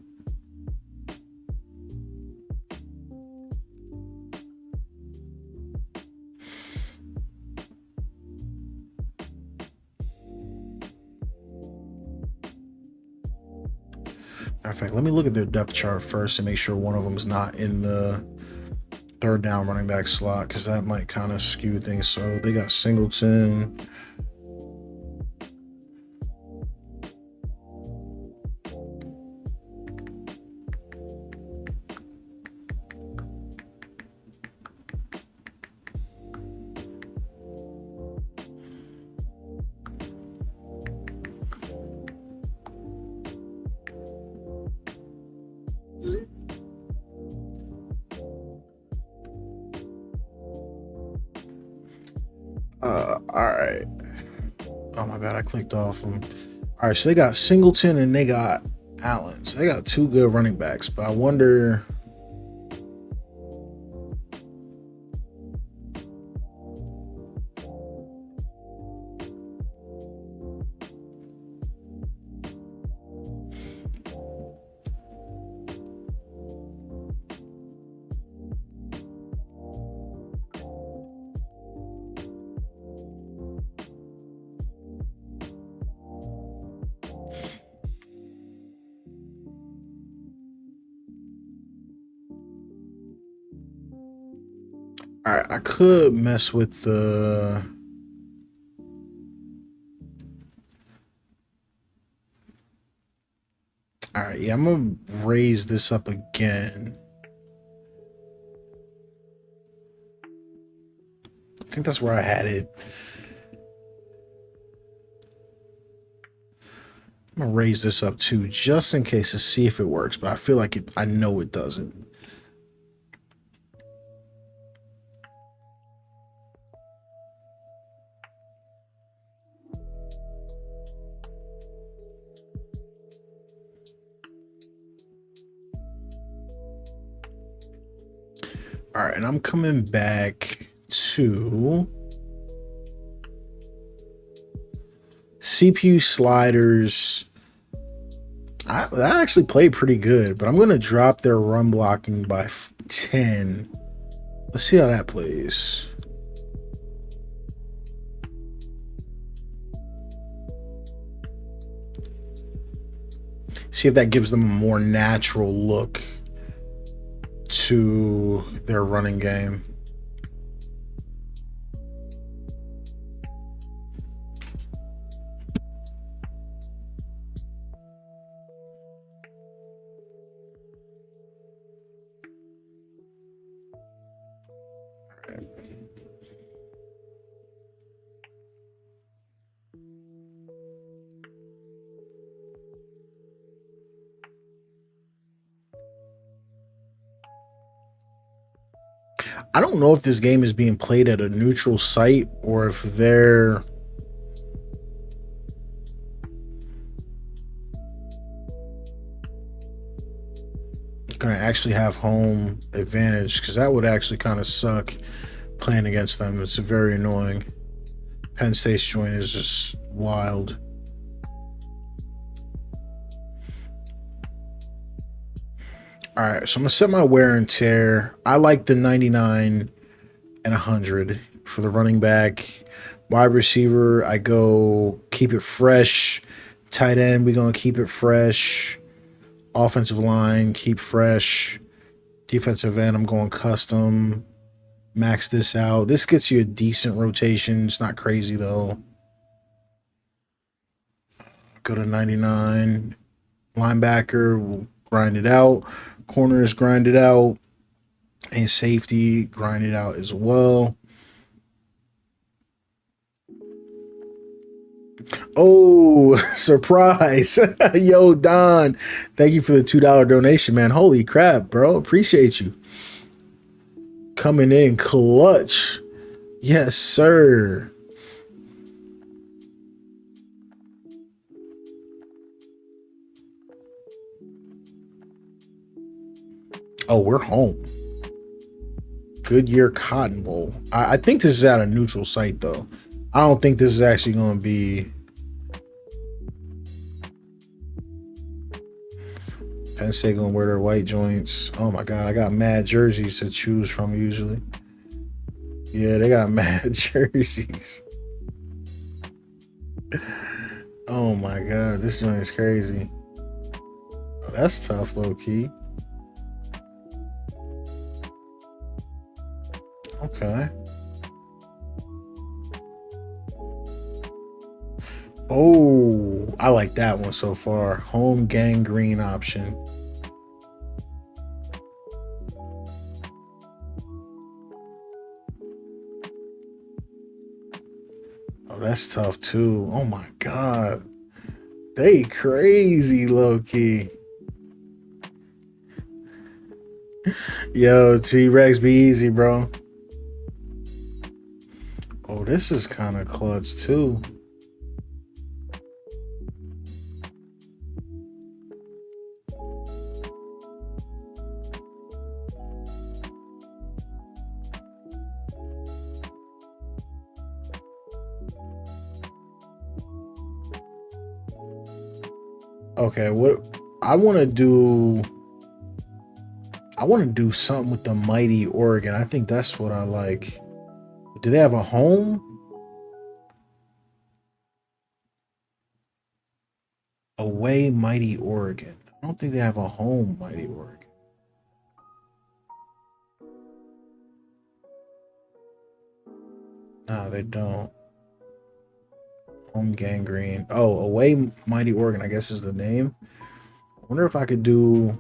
Matter of fact, let me look at their depth chart first and make sure one of them is not in the 3rd down running back slot, because that might kind of skew things. So they got Singleton. All right. Oh my bad, I clicked off them. All right, so they got Singleton and they got Allen. So they got 2 good running backs, but I wonder. All right, I could mess with the... All right, yeah, I'm going to raise this up again. I think that's where I had it. I'm going to raise this up too, just in case to see if it works, but I feel like I know it doesn't. All right, and I'm coming back to CPU sliders. That actually played pretty good, but I'm going to drop their run blocking by 10. Let's see how that plays. See if that gives them a more natural look to their running game. I don't know if this game is being played at a neutral site or if they're gonna actually have home advantage, because that would actually kind of suck playing against them. It's very annoying. Penn State's joint is just wild. All right, so I'm gonna set my wear and tear. I like the 99 and 100 for the running back. Wide receiver, I go keep it fresh. Tight end, we're gonna keep it fresh. Offensive line, keep fresh. Defensive end, I'm going custom. Max this out. This gets you a decent rotation. It's not crazy though. Go to 99. Linebacker, we'll grind it out. Corners, grind it out. And safety, grind it out as well. Oh, surprise. Yo, Don, thank you for the $2 donation, man. Holy crap, bro. Appreciate you. Coming in clutch. Yes, sir. Oh, we're home. Goodyear Cotton Bowl. I think this is at a neutral site, though. I don't think this is actually going to be... Penn State going to wear their white joints. Oh, my God. I got mad jerseys to choose from usually. Yeah, they got mad jerseys. Oh, my God. This joint is crazy. Oh, that's tough, low-key. Okay. Oh, I like that one so far. Home gang green option. Oh, that's tough too. Oh my God. They crazy low key. Yo, T-Rex, be easy, bro. Oh, this is kind of clutch too. Okay, what I want to do something with the mighty Oregon. I think that's what I like. Do they have a home? Away mighty Oregon. I don't think they have a home mighty Oregon. No, they don't. Home gangrene. Oh, away mighty Oregon, I guess is the name. I wonder if I could do...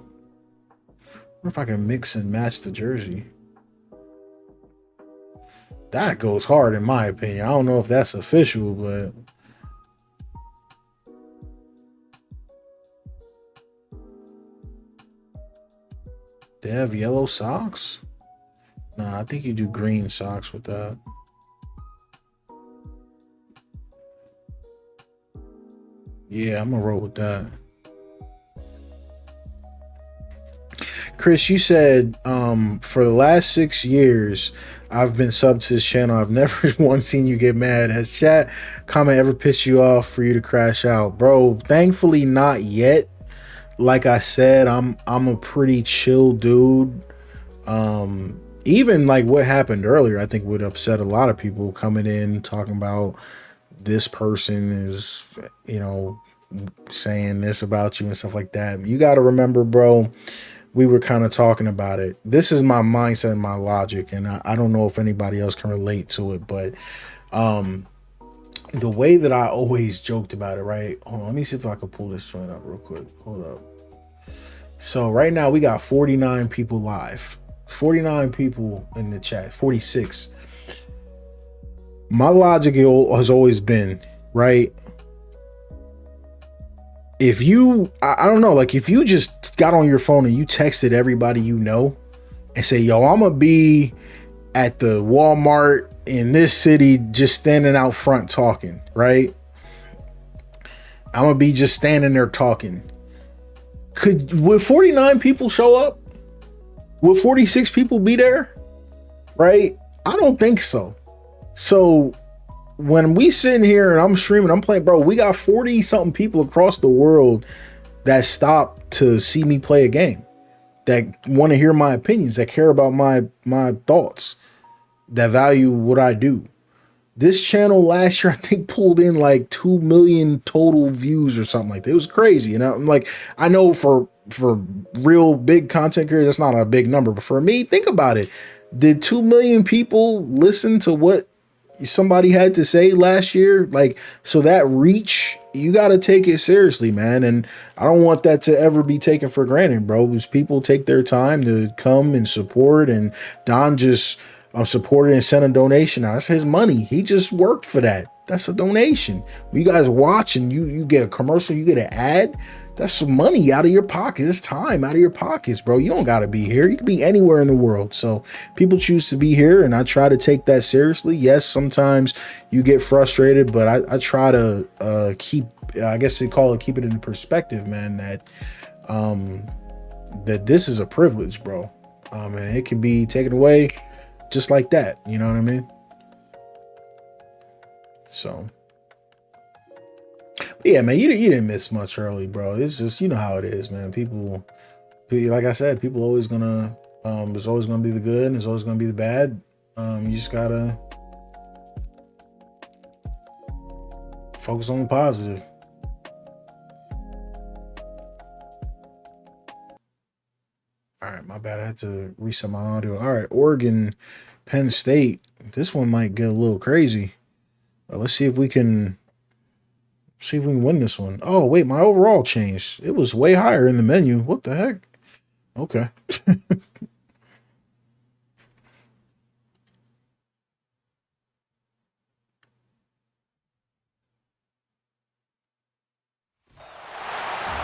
I wonder if I can mix and match the jersey. That goes hard in my opinion. I don't know if that's official, but... They have yellow socks? Nah, I think you do green socks with that. Yeah, I'm gonna roll with that. Chris, you said for the last 6 years I've been subbed to this channel. I've never once seen you get mad. Has chat comment ever pissed you off for you to crash out? Bro, thankfully not yet. Like I said, I'm a pretty chill dude. Even like what happened earlier, I think would upset a lot of people coming in talking about this person is, you know, saying this about you and stuff like that. You got to remember, bro, we were kind of talking about it. This is my mindset and my logic, and I don't know if anybody else can relate to it, but the way that I always joked about it, right? Hold on, let me see if I can pull this joint up real quick. Hold up. So right now we got 49 people live. 49 people in the chat. 46. My logic has always been, right? If you, I don't know, like if you just got on your phone and you texted everybody you know and say, yo, I'm gonna be at the Walmart in this city just standing out front talking, right? I'm gonna be just standing there talking. Would 49 people show up? Would 46 people be there? Right? I don't think so. So when we sitting here and I'm streaming, I'm playing, bro, we got 40 something people across the world that stop to see me play a game, that want to hear my opinions, that care about my thoughts, that value what I do. This channel last year, I think, pulled in like 2 million total views or something like that. It was crazy. And I'm like, I know for real big content creators, that's not a big number. But for me, think about it. Did 2 million people listen to what somebody had to say last year? Like, so that reach, you got to take it seriously, man. And I don't want that to ever be taken for granted, bro, because people take their time to come and support. And Don just supported and sent a donation. Now, that's his money. He just worked for that. That's a donation. When you guys watch and you get a commercial, you get an ad, that's some money out of your pocket. It's time out of your pockets, bro. You don't got to be here. You can be anywhere in the world. So people choose to be here, and I try to take that seriously. Yes, sometimes you get frustrated, but I try to keep, I guess they call it, keep it in perspective, man, that that this is a privilege, bro. And it can be taken away just like that. You know what I mean? So, yeah, man, you didn't miss much early, bro. It's just, you know how it is, man. People, like I said, people always gonna, there's always gonna be the good and there's always gonna be the bad. You just gotta focus on the positive. All right, my bad. I had to reset my audio. All right, Oregon, Penn State. This one might get a little crazy. Let's see if we can win this one. Oh, wait, my overall changed. It was way higher in the menu. What the heck? Okay.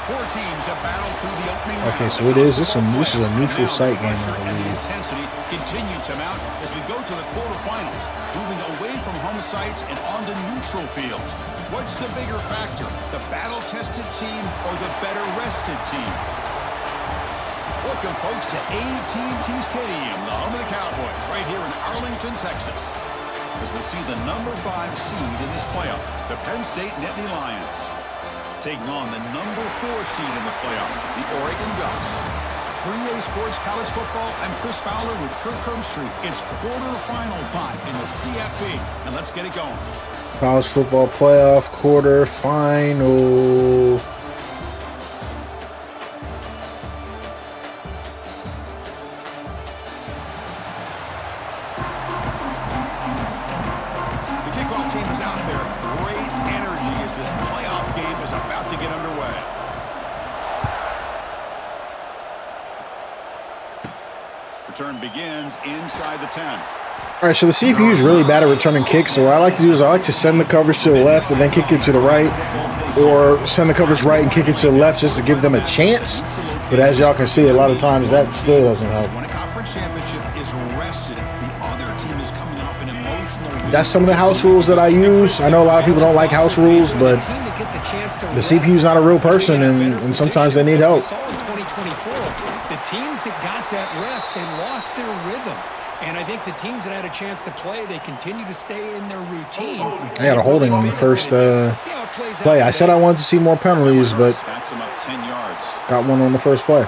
Four teams have battled through the opening round. Okay, so it is. This is a neutral site game, I And the believe. intensity continued to mount as we go to the quarterfinals, moving away from home sites and onto neutral fields. What's the bigger factor, the battle-tested team or the better-rested team? Welcome, folks, to AT&T Stadium, the home of the Cowboys, right here in Arlington, Texas, as we see the number 5 seed in this playoff, the Penn State Nittany Lions, taking on the number 4 seed in the playoff, the Oregon Ducks. For EA Sports College Football, I'm Chris Fowler with Kirk Herbstreit. It's quarterfinal time in the CFB, and let's get it going. College football playoff quarterfinal. The kickoff team is out there. Great energy as this playoff game is about to get underway. Return begins inside the 10. All right, so the CPU is really bad at returning kicks. So what I like to do is I like to send the coverage to the left and then kick it to the right, or send the coverage right and kick it to the left just to give them a chance. But as y'all can see, a lot of times that still doesn't help. When a conference championship is rested, the other team is coming off an emotional. That's some of the house rules that I use. I know a lot of people don't like house rules, but the CPU is not a real person, and sometimes they need help. The teams that got that rest, they lost their rhythm. And I think the teams that had a chance to play, they continue to stay in their routine. I got a holding on the first play. I said I wanted to see more penalties, but got one on the first play.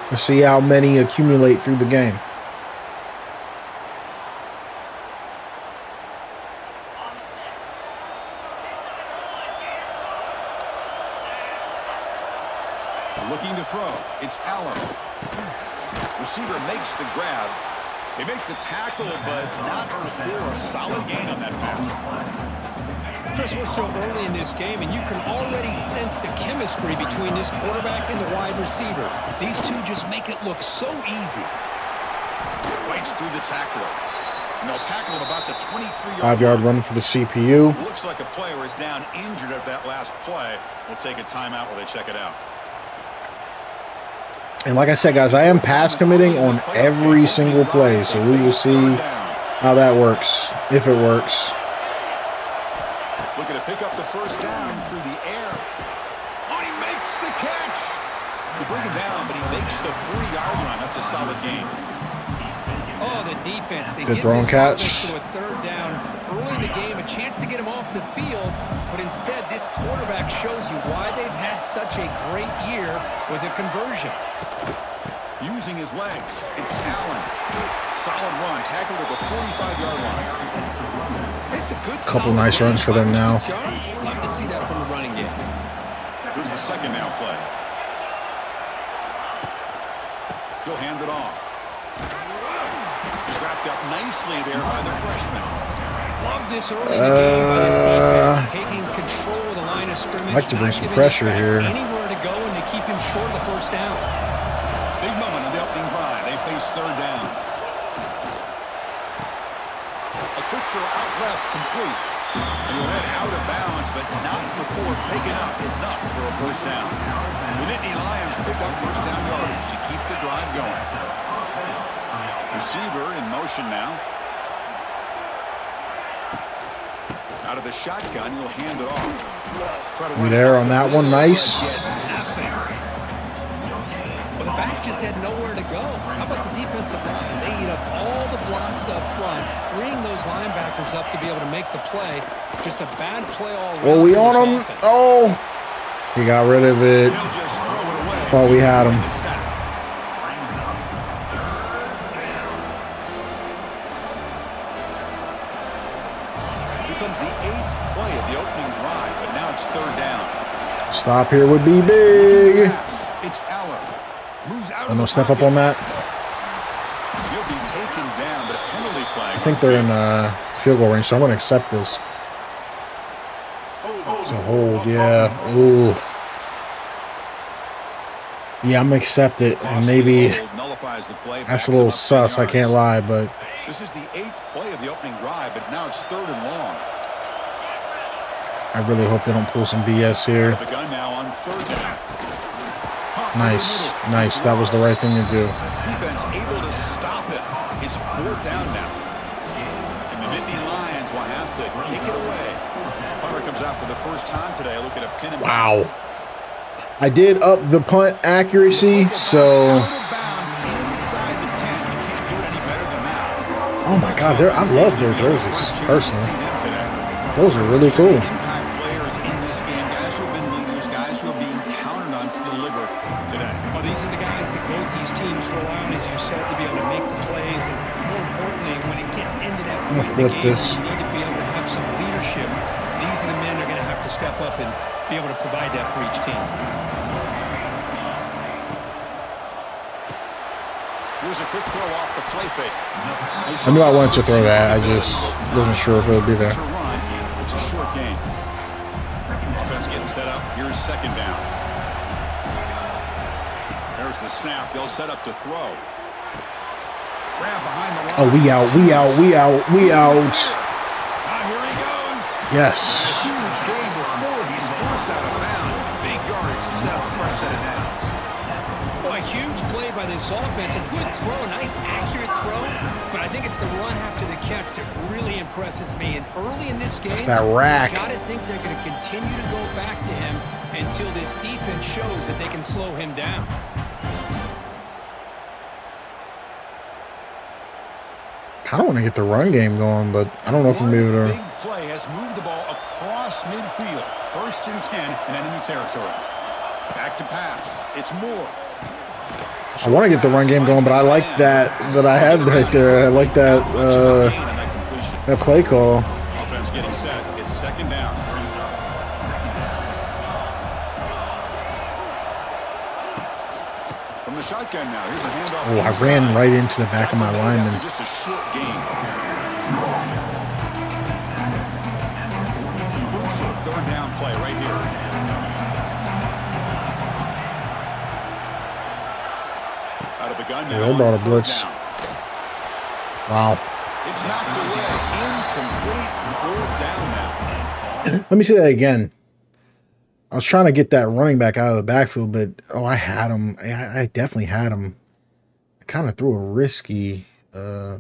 Let's see how many accumulate through the game. Looking to throw. It's Allen. Receiver makes the grab. They make the tackle, but not for a solid gain on that pass. Chris, we're still early in this game, and you can already sense the chemistry between this quarterback and the wide receiver. These two just make it look so easy. Fights through the tackler. And they'll tackle him about the 23-yard 5-yard run for the CPU. Looks like a player is down injured at that last play. We'll take a timeout while they check it out. And like I said, guys, I am pass committing on every single play, so we will see how that works, if it works. Looking to pick up the first down through the air. Oh, he makes the catch. They bring him down, but he makes the 40-yard run. That's a solid gain. Oh, Oh, the defense. They Good get throwing this catch. offense to a third down early in the game, a chance to get him off the field, but instead this quarterback shows you why they've had such a great year with a conversion. Using his legs, it's Allen. Solid run, tackled at the 45-yard line. It's a good Couple nice runs for them now. Love to see that from the running game. Here's the second down play. He'll hand it off. He's wrapped up nicely there by the freshman. Love this early in the game by this defense, taking control of the line of scrimmage. Like to bring some pressure here. Anywhere to go and to keep him short of the first down. Big moment on the opening drive. They face third down. A quick throw out left, complete. And he'll head out of bounds, but not before picking up enough for a first down. The Nittany Lions pick up first down yardage to keep the drive going. Receiver in motion now. Out of the shotgun, he'll hand it off. Try to We there on that one, nice. Well, the back just had nowhere to go. How about the defensive line? They eat up all the blocks up front, freeing those linebackers up to be able to make the play. Just a bad play all around. Oh, we on him. Oh, he got rid of it. Thought we had him. Becomes the 8th play of the opening drive, but now it's third down. Stop here would be big. It's Allen. Moves out. I'm gonna step up on that. He'll be taken down, but a penalty flag. I think they're in field goal range, so I'm gonna accept this. It's a hold, yeah. Ooh. Yeah, I'm gonna accept it, and maybe that's a little sus. I can't lie, but this is the 8th play of the opening drive, but now it's third and long. I really hope they don't pull some BS here. The gun now on third down. Nice, nice. That was the right thing to do. Defense able to stop it. It's fourth down now, and the Nittany Lions will have to kick it away. Punter comes out for the first time today. Look at a pin and wow. I did up the punt accuracy, so. Oh my God, I love their jerseys, personally. Those are really cool. Players in this game, guys who have been leaders, guys who are being counted on to deliver today. Well, these are the guys that both these teams rely on, as you said, to be able to make the plays. And more importantly, when it gets into that point in the game, you need to be able to have some leadership. These are the men that are going to have to step up and be able to provide that for each team. Here's a quick throw off the play fake. I knew I wanted to throw that. I just wasn't sure if it would be there. It's a short game. Offense getting set up. Here's second down. There's the snap. They'll set up to throw. Grab behind the line. Oh, we out. We out. We out. We out. Here he goes. Yes. Huge gain before he's forced out of bounds. Big yardage to set up a fresh set of downs. Well, a huge play by this offense. A good throw, a nice accurate throw. But I think it's the run after the catch that really impresses me. And early in this game, it's that rack. You got to think they're going to continue to go back to him until this defense shows that they can slow him down. I don't want to get the run game going, but I don't know if I'm able to. Big play has moved the ball across midfield. First and 10 in enemy territory. Back to pass. It's Moore. I want to get the run game going, but I like that I had right there. I like that that play call. Offense getting set. It's second down. From the shotgun now. Here's a handoff. Oh, I ran right into the back of my lineman. Just a short gain. Crucial third down play right here. Out of the gun now. Yeah, they brought a blitz. Wow. It's knocked away. Incomplete. Fourth down now. Let me say that again. I was trying to get that running back out of the backfield, but I had him. I definitely had him. I kind of threw a risky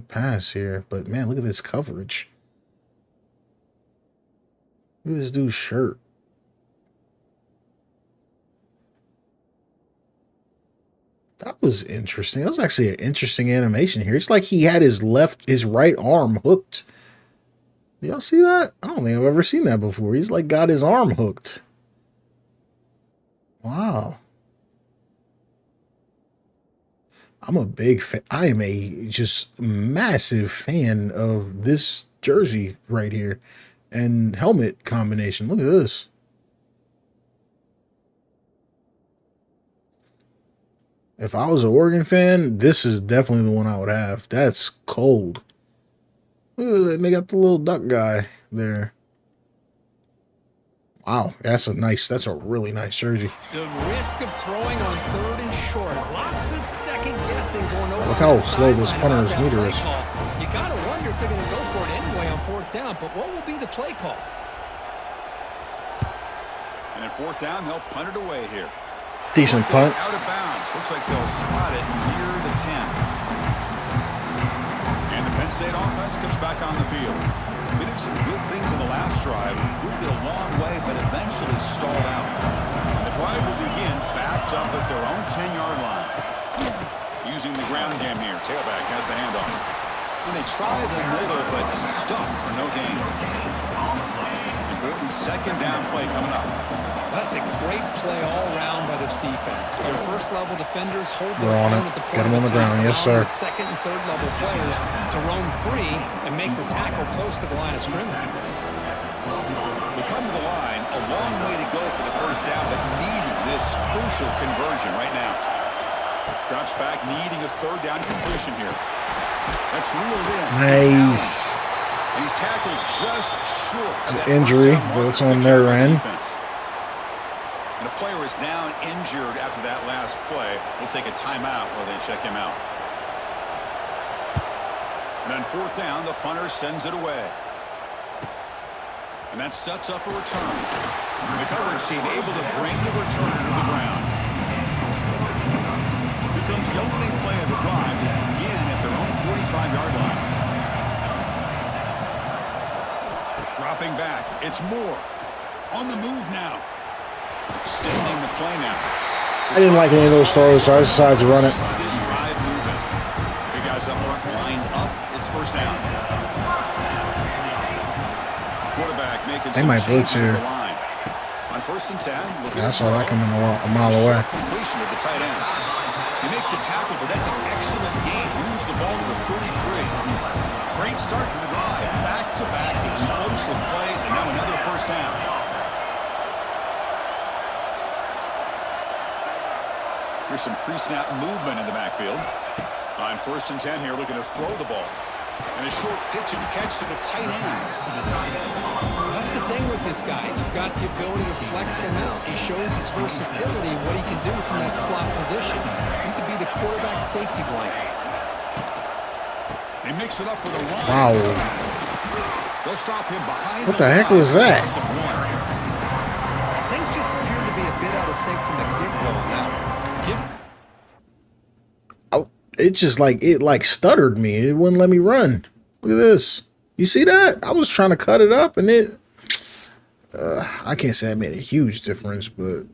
pass here, but man, look at this coverage. Look at this dude's shirt. That was interesting. That was actually an interesting animation here. It's like he had his right arm hooked. Y'all see that? I don't think I've ever seen that before. He's like got his arm hooked. Wow. I'm a big fan. I am a just massive fan of this jersey right here and helmet combination. Look at this. If I was an Oregon fan, this is definitely the one I would have. That's cold. Look at that. They got the little duck guy there. Wow, that's a really nice jersey. The risk of throwing on 3rd and short. Lots of second guessing going over. Look how slow this punter's meter is. You gotta wonder if they're gonna go for it anyway on 4th down, but what will be the play call? And at 4th down, they'll punt it away here. Decent punt. Out of bounds. Looks like they'll spot it near the 10. And the Penn State offense comes back on the field. They did some good things in the last drive. Moved it a long way, but eventually stalled out. And the drive will begin backed up at their own 10-yard line. Using the ground game here. Tailback has the handoff. And they try the middle, but stuck for no gain. Important 2nd down play coming up. That's a great play all around by this defense. Your first-level defenders hold their on ground it. at the Get point them on the ground. Yes, sir. The 2nd and 3rd level players to roam free and make the tackle close to the line of scrimmage. They come to the line, a long way to go for the 1st down, but needing this crucial conversion right now. Drops back, needing a 3rd down completion here. That's reeled in. Nice. And he's tackled just short of that injury, but it's on their end. And a player is down injured after that last play. We'll take a timeout while they check him out. And on 4th down, the punter sends it away. And that sets up a return. The coverage team able to bring the returner to the ground. Becomes the opening play of the drive. They begin at their own 45-yard line. Dropping back. It's Moore. On the move now. Extending the play now. I didn't like any of those throws, so I decided to run it. This drive moving. Big guys up front lined up. It's 1st down. Quarterback making They might blitz here. On 1st and 10. Yeah, I saw that coming a mile away. Completion of the tight end. You make the tackle, but that's an excellent game. Moves the ball to the 33. Great start to the drive. Back-to-back explosive plays, and now another 1st down. Here's some pre-snap movement in the backfield. On 1st and 10 here, looking to throw the ball. And a short pitch and catch to the tight end. That's the thing with this guy. You've got the ability to flex him out. He shows his versatility and what he can do from that slot position. He could be the quarterback safety blanket. They mix it up with a run. Wow. They'll stop him behind. What the heck was that? Things just appear to be a bit out of sync from the get-go on that one. It just like stuttered me. It wouldn't let me run. Look at this. You see that? I was trying to cut it up and it I can't say it made a huge difference, but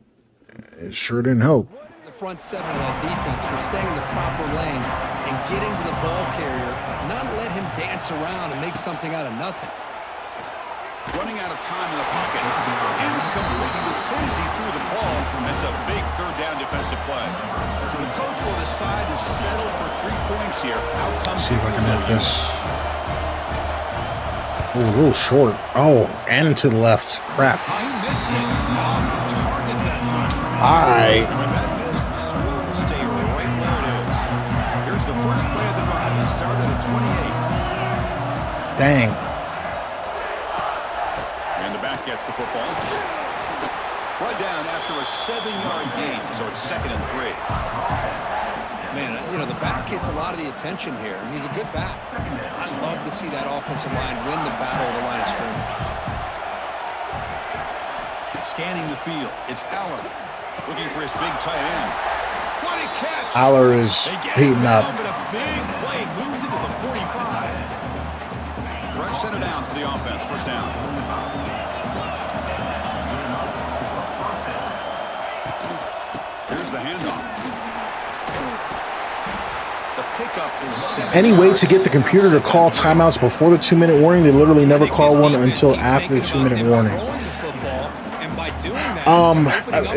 it sure didn't help. The front 7 of that defense for staying in the proper lanes and getting to the ball carrier, not let him dance around and make something out of nothing. Running out of time in the pocket. Incomplete. He was hit as he threw the ball. That's a big 3rd down defensive play. So the coach will decide to settle for 3 points here. Let's see if I can hit this. Oh, a little short. Oh, and to the left. Crap. He missed it. Off target that time. All right. When that missed, the score will stay right where it is. Here's the first play of the drive. It started at 28. Dang. Gets the football. Right down after a 7-yard gain, so it's 2nd and 3. Man, you know, the back gets a lot of the attention here, and he's a good back. I love to see that offensive line win the battle of the line of scrimmage. Scanning the field, it's Aller looking for his big tight end. What a catch! Aller is heating up. But a big play moves into the 45. Fresh set of downs for the offense, 1st down. Here's the handoff. Any way to get the computer to call timeouts before the 2-minute warning? They literally never call one until after the 2-minute warning.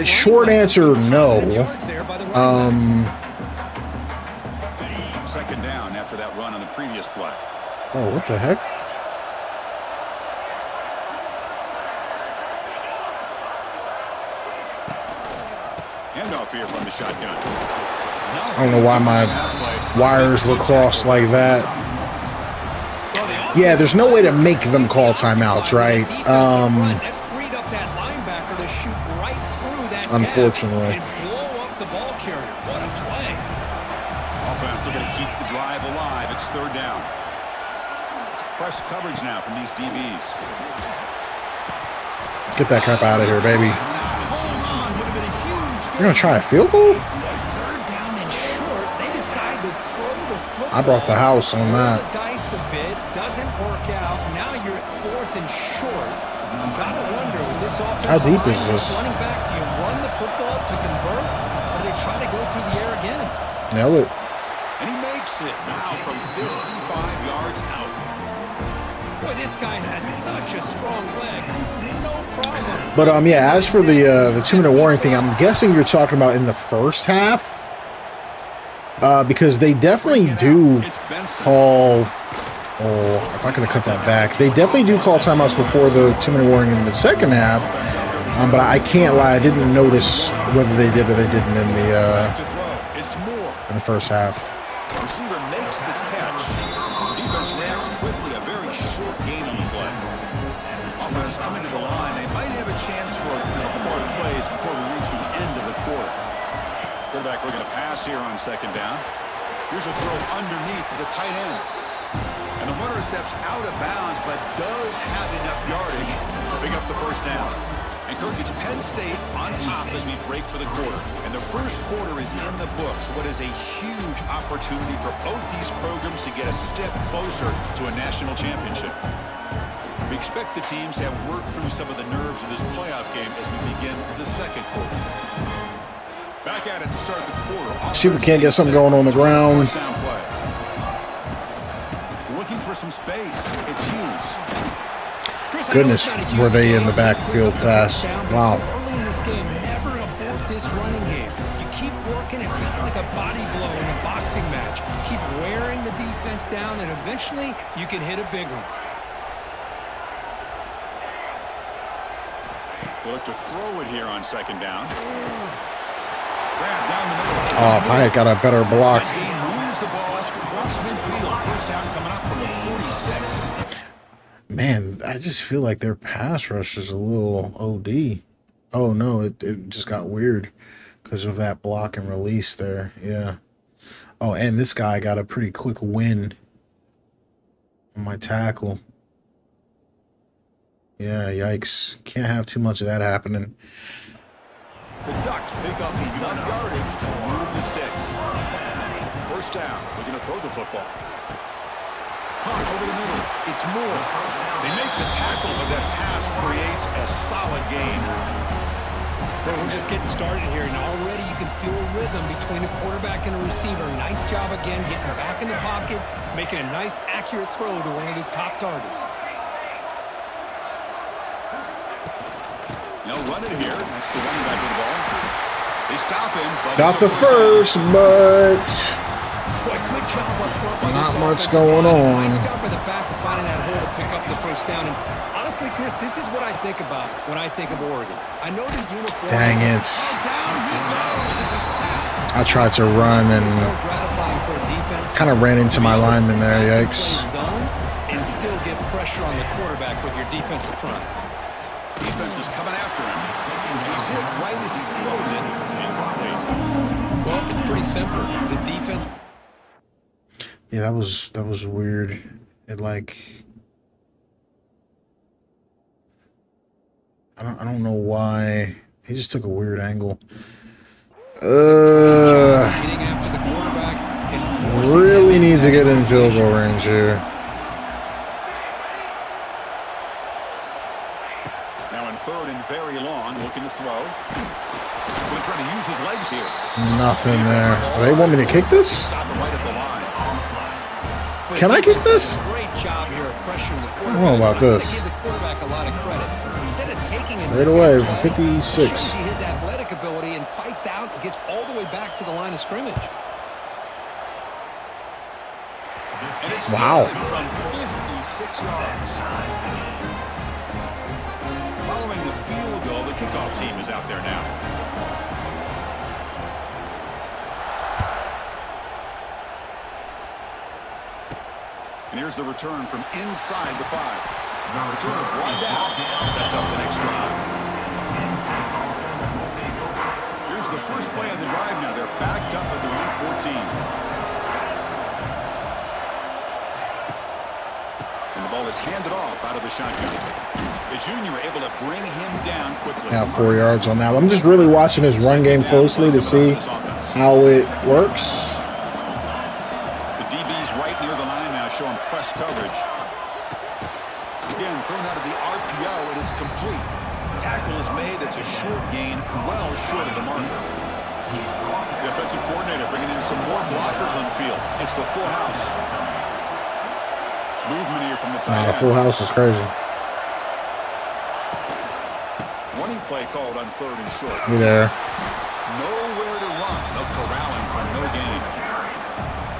Short answer, no. Second down after that run on the previous play. Oh, what the heck? Handoff here from the shotgun. I don't know why my wires were crossed like that. Yeah, there's no way to make them call timeouts, right? Unfortunately. Offense looking to keep the drive alive. It's third down. It's press coverage now from these DBs. Get that crap out of here, baby. You're going to try a field goal? I brought the house on that. Dice a bit, doesn't work out. Now you're at 4th and short. You gotta wonder with this offense. How deep is this? Running back, do you run the football to convert, or do they try to go through the air again? Nail it. And he makes it. Wow, from 55 yards out. Boy, this guy has such a strong leg. No problem. But yeah, as for the 2-minute warning thing, I'm guessing you're talking about in the first half. Because they definitely do call, if I could have cut that back, they definitely do call timeouts before the 2-minute warning in the second half. But I can't lie, I didn't notice whether they did or they didn't in the first half. Receiver makes the catch. Defense reacts quickly. A very short gain on the play. Offense coming to the line. They might have a chance for a couple more plays before we reach the end of the quarter. Quarterback looking to pass here on second down. Here's a throw underneath to the tight end. And the runner steps out of bounds, but does have enough yardage to pick up the first down. And Kirk, it's Penn State on top as we break for the quarter. And the first quarter is in the books. What is a huge opportunity for both these programs to get a step closer to a national championship. We expect the teams to have worked through some of the nerves of this playoff game as we begin the second quarter. Back at it to start the quarter. See if we can't get something going on the ground. Looking for some space. It's Hughes. Goodness, were they in the backfield fast. Wow. Early in this game, never abort this running game. You keep working, it's kind of like a body blow in a boxing match. Keep wearing the defense down, and eventually you can hit a big one. They look to throw it here on second down. Oh, if I had got a better block. Man, I just feel like their pass rush is a little OD. Oh, no, it just got weird because of that block and release there. Yeah. Oh, and this guy got a pretty quick win on my tackle. Yeah, yikes. Can't have too much of that happening. The Ducks pick up enough yardage to move the sticks. First down. Looking to throw the football. Hunt over the middle. It's Moore. They make the tackle, but that pass creates a solid gain. Well, we're just getting started here, and already you can feel a rhythm between a quarterback and a receiver. Nice job again, getting back in the pocket, making a nice, accurate throw to one of his top targets. They'll run it here. That's the running back with the ball. They stop him. But got the first, but boy, good job up front by not much going on. Nice job by the back of finding that hole to pick up the first down. And honestly, Chris, this is what I think about when I think of Oregon. I know the uniform. Dang it. Down he goes. It's a sack. I tried to run and kind of ran into my lineman there. Yikes. And still get pressure on the quarterback with your defensive front. Defense is coming after him. He's hit right as he throws it. Incomplete. Well, it's pretty simple. The defense. Yeah, that was weird. It like I don't know why he just took a weird angle. Getting after the quarterback. Really need to get in field goal range here. Third and very long, looking to throw. Going to try to use his legs here. Nothing there. They want me to kick this? Stop it right at the line. Can I kick this? Great job here of pressuring the I quarterback. don't know about this. Give the quarterback a lot of credit. Instead of taking it Right away from shows 56. you his athletic ability and fights out and gets all the way back to the line of scrimmage. And it's Wow. good from 56 yards. Following the field goal, the kickoff team is out there now. And here's the return from inside the 5. Return of 1 down. Sets up the next drive. Here's the first play of the drive now. They're backed up at their own 14. And the ball is handed off out of the shotgun. The junior able to bring him down quickly. Now 4 yards on that. I'm just really watching his run game closely to see how it works. The DB's right near the line now, showing press coverage. Again, thrown out of the RPO, it is complete. Tackle is made. It's a short gain, well short of the marker. The offensive coordinator bringing in some more blockers on the field. It's the full house. Movement here from the tight Nah, end. the full house is crazy. Running play called on 3rd and short. Me there. Nowhere to run. No corralling for no gain.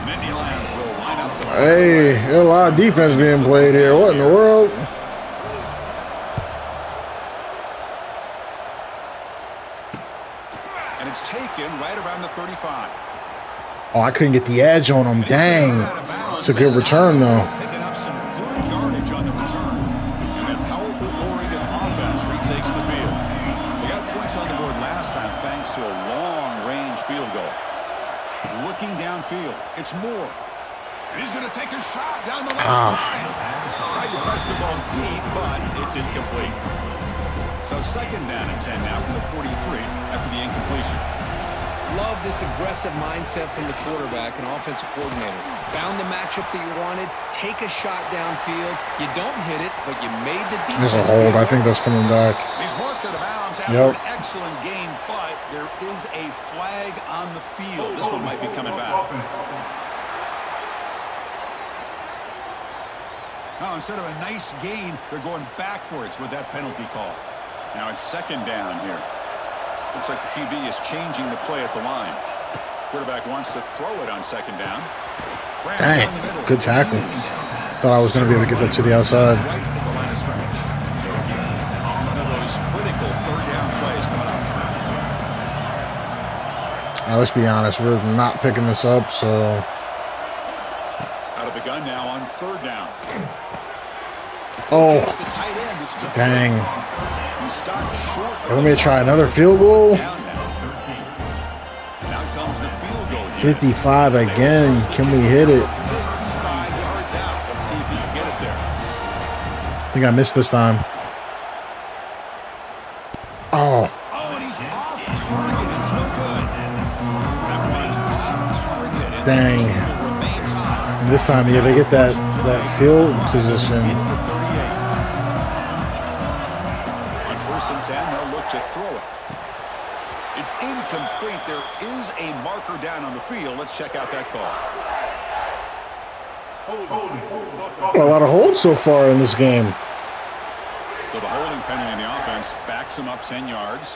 Nittany Lions will line up the... Hey, there's a lot of defense being played here. What in the world? And it's taken right around the 35. Oh, I couldn't get the edge on him. Dang. It's a good return, though. Picking up some good yardage on the return. And that powerful Oregon offense retakes the field. They got points on the board last time thanks to a long-range field goal. Looking downfield, it's Moore. And he's going to take a shot down the left side. Tried to press the ball deep, but it's incomplete. So 2nd down and 10 now from the 43 after the incompletion. Love this aggressive mindset from the quarterback and offensive coordinator. Found the matchup that you wanted. Take a shot downfield. You don't hit it, but you made the defense. There's a hold. I think that's coming back. He's marked out of bounds after Yep. an excellent game, but there is a flag on the field. This one might be coming back. Now, instead of a nice gain, they're going backwards with that penalty call. Now it's 2nd down here. Looks like the QB is changing the play at the line. Quarterback wants to throw it on 2nd down. Dang. Good tackle. Thought I was going to be able to get that to the outside. Right at the line of scrimmage. One of those critical 3rd down plays coming up. Now, let's be honest. We're not picking this up, so... Out of the gun now on 3rd down. Oh, The tight end is complete. dang. He stopped short of Want me to try another field goal? down now. Now comes the field goal. 55 again. Can we hit it? 55 yards out. Let's see if he can get it there. I think I missed this time. Oh, Oh, and he's off target. It's no good. That one's off target. And Dang. the field will remain tied. and this time, yeah, they get that field position. Into the 38. On 1st and 10, they'll look to throw it. It's incomplete. There is a marker down on the field. Let's check out that call. A lot of holds so far in this game. So the holding penalty in the offense backs him up 10 yards.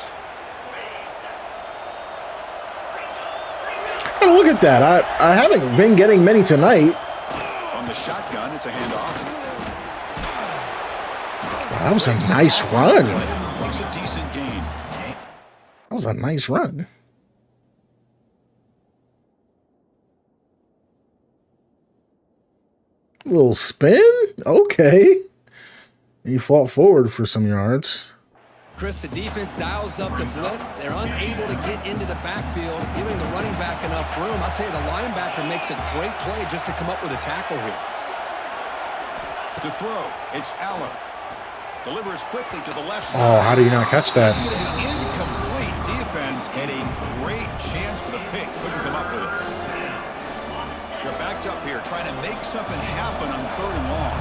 And look at that. I haven't been getting many tonight. On the shotgun, it's a handoff. That was a nice run. Makes a decent gain. That was a nice run. A little spin? Okay. He fought forward for some yards. Chris, the defense dials up the blitz. They're unable to get into the backfield, giving the running back enough room. I'll tell you, the linebacker makes a great play just to come up with a tackle here. To throw, it's Allen. Delivers quickly to the left side. Oh, how do you not catch that? It's going to be incomplete. Defense had a great chance for the pick. Couldn't come up with it. They're backed up here, trying to make something happen on 3rd and long.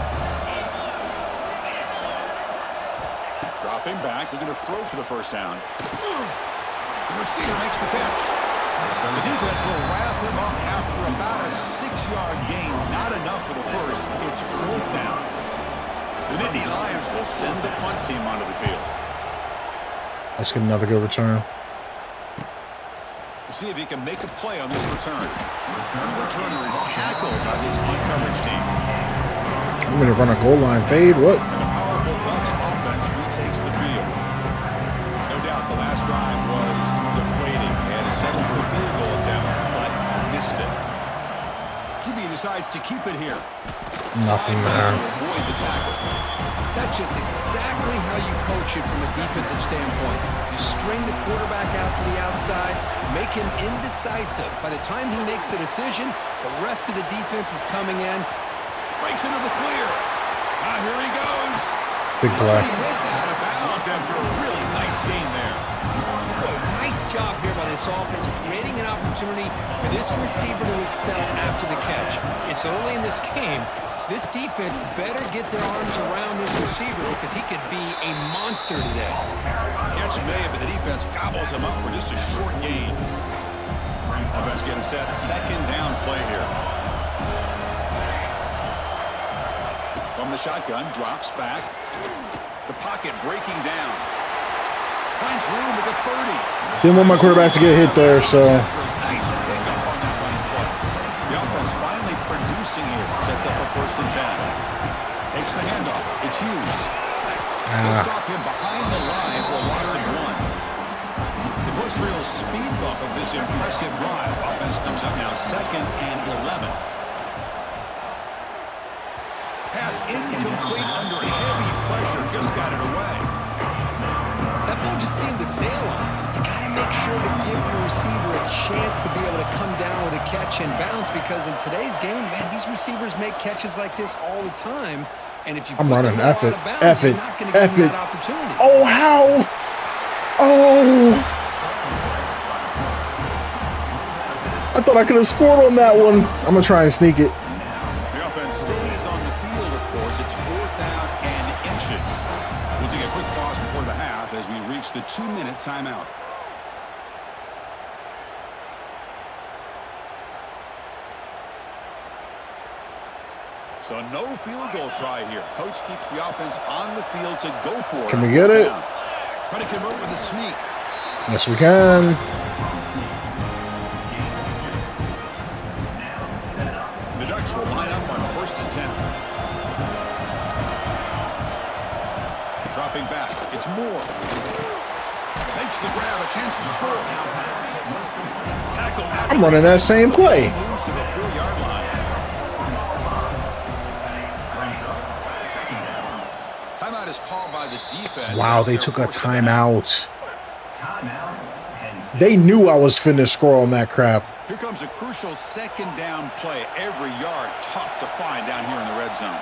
Dropping back, looking to throw for the 1st down. The receiver makes the catch. The defense will wrap him up after about a 6-yard gain. Not enough for the first. It's 4th down. The Nittany Lions will send the punt team onto the field. Let's get another good return. We'll see if he can make a play on this return. The returner is tackled by this uncoverage team. I'm going to run a goal line fade. What? And the powerful Ducks offense retakes the field. No doubt the last drive was deflating. They had to settle for a field goal attempt, but missed it. QB decides to keep it here. Nothing there. Avoid the tackle. That's just exactly how you coach it from a defensive standpoint. You string the quarterback out to the outside, make him indecisive. By the time he makes a decision, the rest of the defense is coming in. Breaks into the clear. Here he goes. Big play. He hits out of bounds after a really nice game there. Boy, nice job here by this offense, creating an opportunity for this receiver to excel after the catch. It's early in this game, so this defense better get their arms around this receiver because he could be a monster today. Catch made, but the defense gobbles him up for just a short gain. Offense getting set. 2nd down play here. From the shotgun, drops back. The pocket breaking down. Finds room at the 30. Didn't want my quarterback to get hit there, so. Nice pickup on that running play. The offense finally producing here. Sets up a 1st and 10. Takes the handoff. It's Hughes. They'll stop him behind the line for a loss of 1. The first real speed bump of this impressive drive. Offense comes up now 2nd and 11. Pass incomplete under heavy pressure. Just got it away. That ball just seemed to sail on. You got to make sure to give your receiver a chance to be able to come down with a catch and bounce because in today's game, man, these receivers make catches like this all the time. And if you I'm running. F it. F it. F it. Oh, how? Oh. I thought I could have scored on that one. I'm going to try and sneak it. The offense stays on the field, of course. It's 4th down and inches. We'll take a quick pause before the half as we reach the 2-minute timeout. So no field goal try here. Coach keeps the offense on the field to go for it. Can we get it? Try to convert with a sneak. Yes, we can. The Ducks will line up on 1st and 10. Dropping back. It's Moore. Makes the grab. A chance to score. Tackle. I'm running that same play. Moves to the 4-yard line. Timeout is called by the defense. Wow, they took a timeout. They knew I was finna score on that crap. Here comes a crucial 2nd down play. Every yard tough to find down here in the red zone.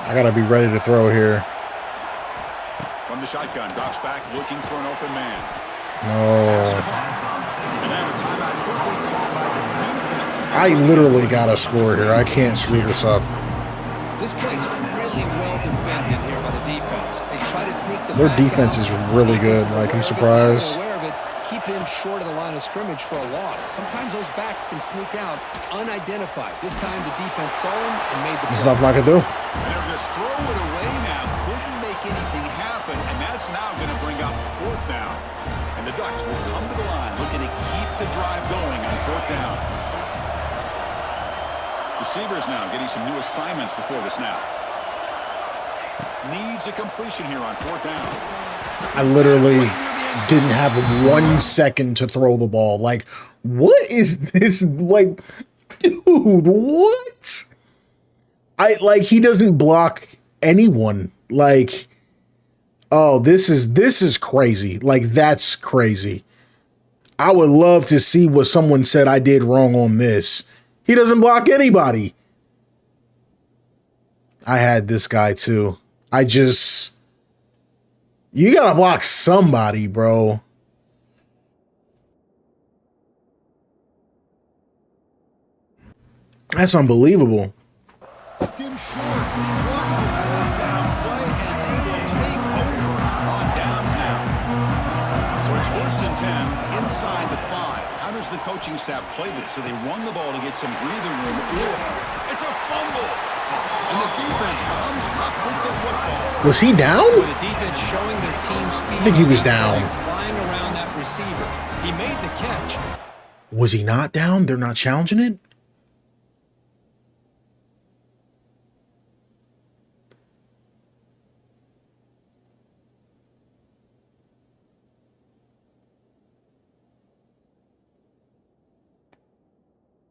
I gotta be ready to throw here. From the shotgun, drops back looking for an open man. No. And now a timeout quickly called by the defense. I literally gotta score here. I can't screw this up. This play's really well defended here by the defense. They try to sneak the Their back defense out. is really good. Like, I'm surprised. Aware of it, keep him short of the line of scrimmage for a loss. Sometimes those backs can sneak out unidentified. This time the defense saw him and made the There's play. nothing I can do. And they'll just throw it away now. Couldn't make anything happen. And that's now going to bring up 4th down. And the Ducks will come to the line looking to keep the drive going on 4th down. Receivers now getting some new assignments before the snap. Needs a completion here on 4th down. I literally didn't have 1 second to throw the ball. Like, what is this? Like, dude, what? He doesn't block anyone. Like, oh, this is crazy. Like, that's crazy. I would love to see what someone said I did wrong on this. He doesn't block anybody. I had this guy too. You gotta block somebody, bro. That's unbelievable. Dim short. What a 4th down play, and they will take over on downs now. 10, inside the 5. How does the coaching staff play this? So they run the ball to get some breathing room. It's a fumble. And the defense comes up with the football. Was he down? With the defense showing their team speed. I think he was down. Flying around that receiver. He made the catch. Was he not down? They're not challenging it?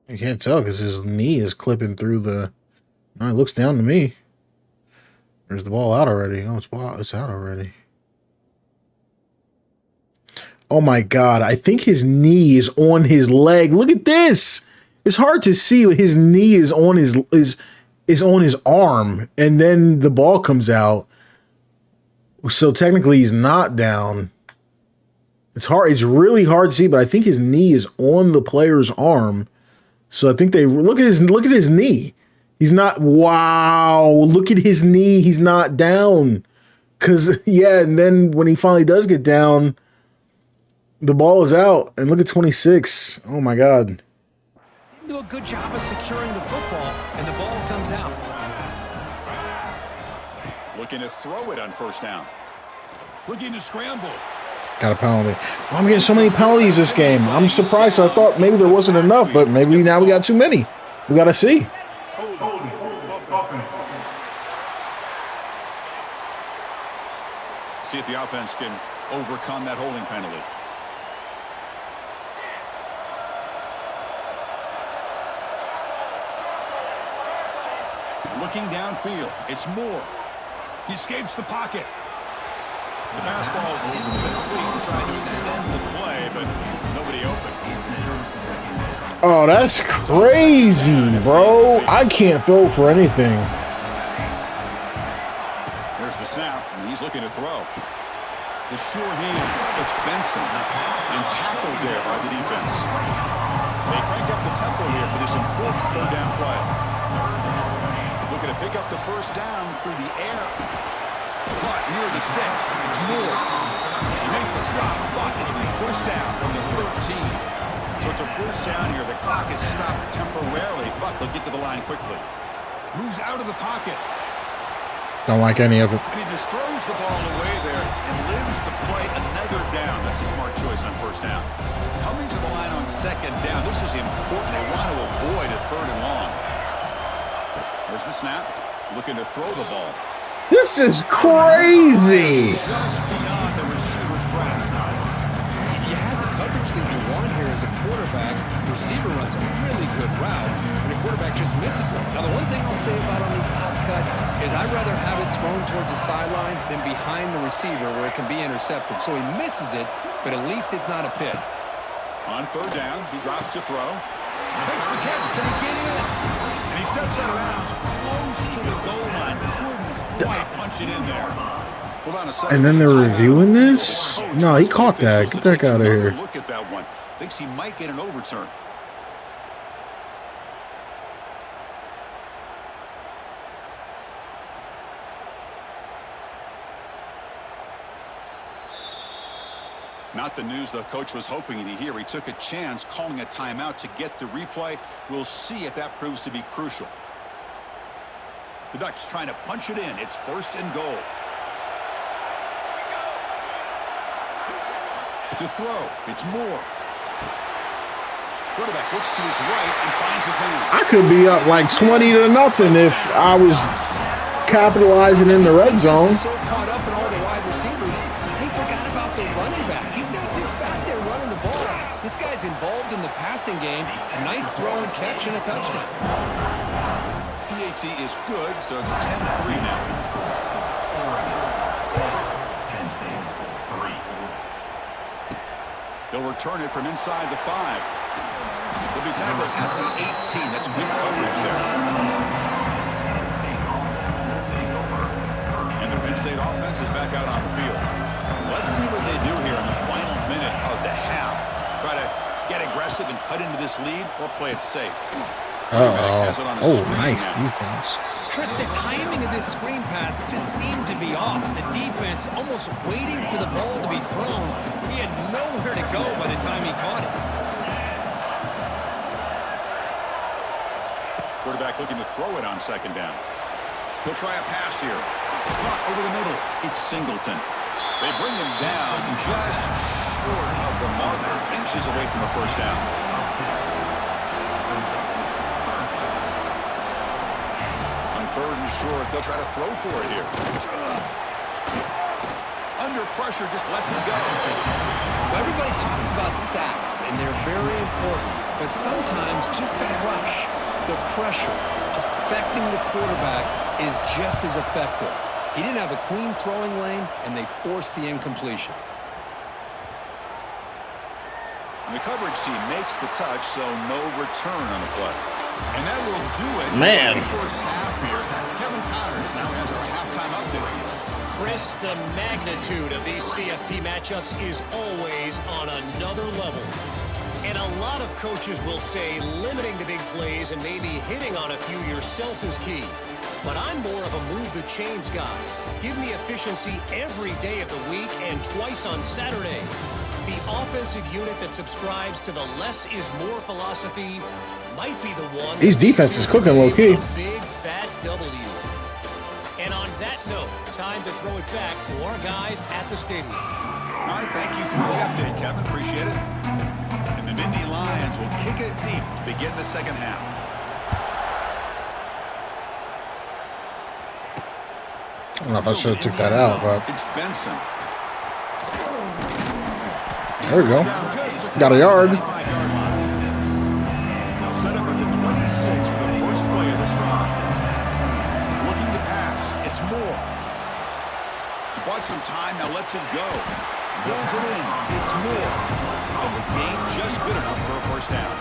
I can't tell because his knee is clipping through the... Oh, it looks down to me. There's the ball out already. Oh, it's out already. Oh my God. I think his knee is on his leg. Look at this. It's hard to see. His knee is on his on his arm. And then the ball comes out. So technically he's not down. It's hard. It's really hard to see, but I think his knee is on the player's arm. So I think they look at his knee. He's not, wow, look at his knee. He's not down. Cause yeah, and then when he finally does get down, the ball is out. And look at 26. Oh my God. Do a good job of securing the football, and the ball comes out. Looking to throw it on first down. Looking to scramble. Got a penalty. Well, I'm getting so many penalties this game. I'm surprised. I thought maybe there wasn't enough, but maybe now we got too many. We got to see. See if the offense can overcome that holding penalty. Looking downfield. It's Moore. He escapes the pocket. The pass ball is incomplete, trying to extend the play, but nobody open. Oh, that's crazy, bro. I can't throw for anything. There's the snap, and he's looking to throw. The sure hands, it's Benson, and tackled there by the defense. They crank up the tempo here for this important third down play. Looking to pick up the first down through the air. But near the sticks, it's Moore. He make the stop, but it'll be first down from the 13. So it's a first down here. The clock is stopped temporarily, but they'll get to the line quickly. Moves out of the pocket. Don't like any of it. And he just throws the ball away there and lives to play another down. That's a smart choice on first down. Coming to the line on second down. This is important. They want to avoid a third and long. There's the snap. Looking to throw the ball. This is crazy. Just beyond the receiver's grasp. You had the coverage that you want here as a quarterback. The receiver runs a really good route, and the quarterback just misses it. Now, the one thing I'll say about on the out cut is I'd rather have it thrown towards the sideline than behind the receiver where it can be intercepted. So he misses it, but at least it's not a pick. On third down, he drops to throw. Makes the catch. Can he get in? And he steps out of bounds close to the goal line. Couldn't quite punch it in there. Hold on a second. And then they're reviewing this? No, he caught that. Get that guy out of here. Look at that one. Thinks he might get an overturn. Not the news the coach was hoping to hear. He took a chance calling a timeout to get the replay. We'll see if that proves to be crucial. The Ducks trying to punch it in. It's first and goal. To throw, it's Moore. Quarterback looks to his right and finds his man. I could be up like 20-0 if I was capitalizing in the red zone. So caught up in all the wide receivers, they forgot about the running back. He's not just back there running the ball. This guy's involved in the passing game. A nice throw and catch and a touchdown. PAT is good, so it's 10-3 now. They'll return it from inside the 5. They'll be tackled at the 18. That's good coverage there. And the Penn State offense is back out on the field. Let's see what they do here in the final minute of the half. Try to get aggressive and cut into this lead or play it safe. Oh, nice defense. Chris, the timing of this screen pass just seemed to be off. The defense almost waiting for the ball to be thrown. He had no nowhere to go by the time he caught it. Quarterback looking to throw it on second down. He'll try a pass here. Caught over the middle. It's Singleton. They bring him down just short of the marker, inches away from a first down. On third and short, they'll try to throw for it here. Under pressure, just lets him go. Well, everybody talks about sacks, and they're very important. But sometimes just the rush, the pressure, affecting the quarterback is just as effective. He didn't have a clean throwing lane, and they forced the incompletion. And the coverage team makes the touch, so no return on the play. And that will do it. Man. In the first half here. Kevin Connors now has our halftime update. Chris, the magnitude of these CFP matchups is always on another level. And a lot of coaches will say limiting the big plays and maybe hitting on a few yourself is key. But I'm more of a move the chains guy. Give me efficiency every day of the week and twice on Saturday. The offensive unit that subscribes to the less is more philosophy might be the one. These defenses cooking low key. A big fat W. And on that note, time to throw it back to our guys at the stadium. All right, thank you for the update, Kevin. Appreciate it. And the Nittany Lions will kick it deep to begin the second half. I don't know if I should have took that out, but it's Benson. There we go. Got a yard. Now set up at the 26 for the first play of this drive. Looking to pass. It's Moore. He bought some time, now lets it go. Rolls it in. It's Moore. And the gain just good enough for a first down.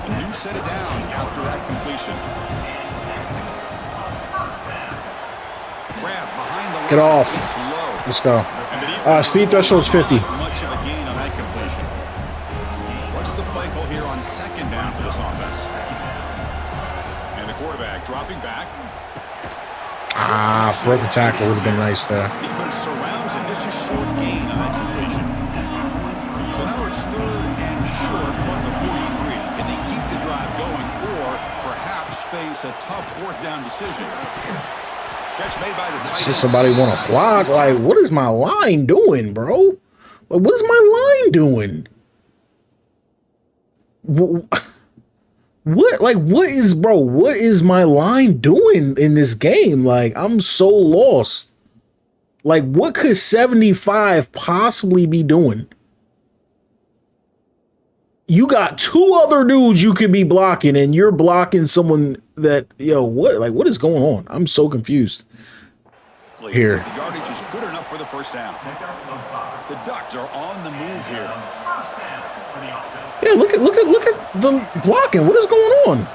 A new set of downs after that completion. Grab behind the line. Get off. It's low. Let's go. Speed threshold's 50. Much of a gain on that completion. What's the play call here on second down for this offense? And the quarterback dropping back. Broken tackle would have been nice there. Defense surrounds him. Just a short gain on that completion. So now it's third and short from the 43. Can they keep the drive going or perhaps face a tough fourth down decision? Catch made by the tight end. Does somebody want to block? Like, what is my line doing, bro? Like, what is my line doing? What? Like, what is, bro? What is my line doing in this game? Like, I'm so lost. Like, what could 75 possibly be doing? You got two other dudes you could be blocking, and you're blocking someone that, yo, what? Like, what is going on? I'm so confused. Here. The yardage is good enough for the first down. The Ducks are on the move here. Yeah, look at the blocking. What is going on?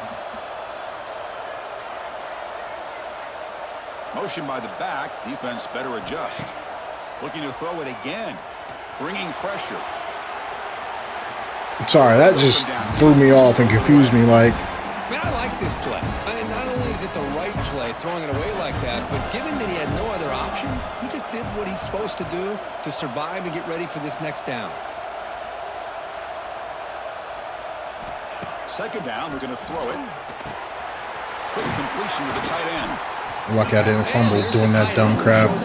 Motion by the back. Defense better adjust. Looking to throw it again. Bringing pressure. Sorry, that just threw me off and confused me. Like, Man, I like this play. I mean, not only is it the right play, throwing it away like that, but given that he had no other option, he just did what he's supposed to do to survive and get ready for this next down. Second down, we're going to throw it. Quick completion to the tight end. lucky I didn't fumble doing that dumb crap. It's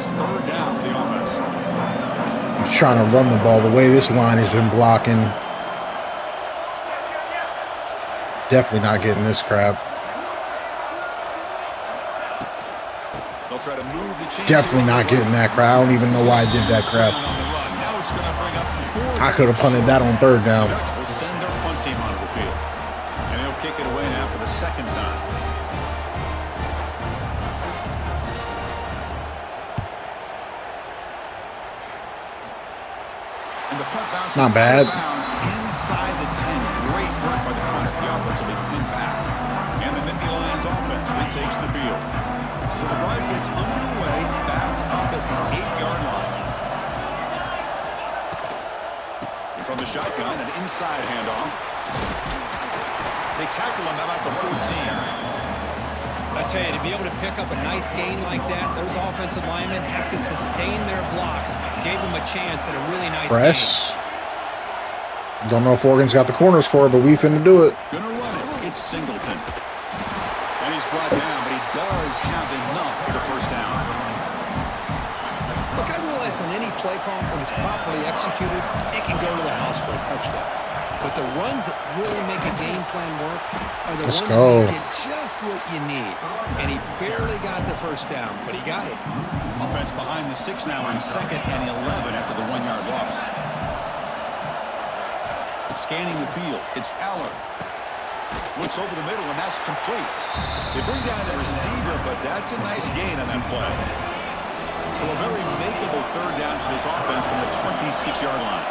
third down for the offense. I'm trying to run the ball the way this line has been blocking. Definitely not getting this crap. They'll try to move the chains. Definitely not getting that crap. I don't even know why I did that crap. I could have punted that on third down. Dutch will send their punt team onto the field. And he'll kick it away now for the second time. And the punt bounces Not bad. inside the 10. Great work by the punter. The offense will be pinned back. And the Nittany Lions offense retakes the field. So the drive gets underway, backed up at the 8-yard line. And from the shotgun, an inside handoff. They tackle him about the 14. I tell you, to be able to pick up a nice gain like that, those offensive linemen have to sustain their blocks. Gave them a chance at a really nice press. Don't know if Oregon's got the corners for it, but we finna do it. Gonna run it. It's Singleton. And he's brought down, but he does have enough for the first down. Look, I realize on any play call, when it's properly executed, it can go to the house for a touchdown. But the runs that really make a game plan work are the ones that get just what you need. And he barely got the first down, but he got it. Offense behind the 6 now on 2nd and 11 after the 1-yard loss. Scanning the field, it's Aller. Looks over the middle, and that's complete. They bring down the receiver, but that's a nice gain on that play. So a very makeable 3rd down for this offense from the 26-yard line.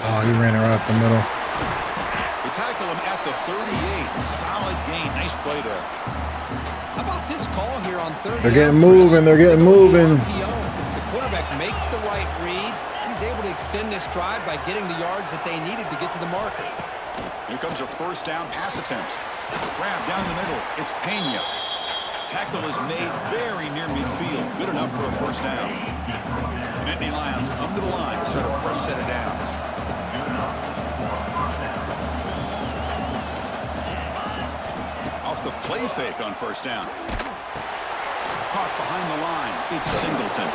Oh, he ran her out the middle. They tackle him at the 38. Solid gain. Nice play there. How about this call here on 3rd down? They're getting moving. They're getting moving. The quarterback makes the right read. He was able to extend this drive by getting the yards that they needed to get to the marker. Here comes a 1st down pass attempt. Grab down the middle. It's Pena. Tackle is made very near midfield. Good enough for a 1st down. And Nittany Lions come to the line to start a fresh set of downs. Off the play fake on 1st down. Caught behind the line. It's Singleton.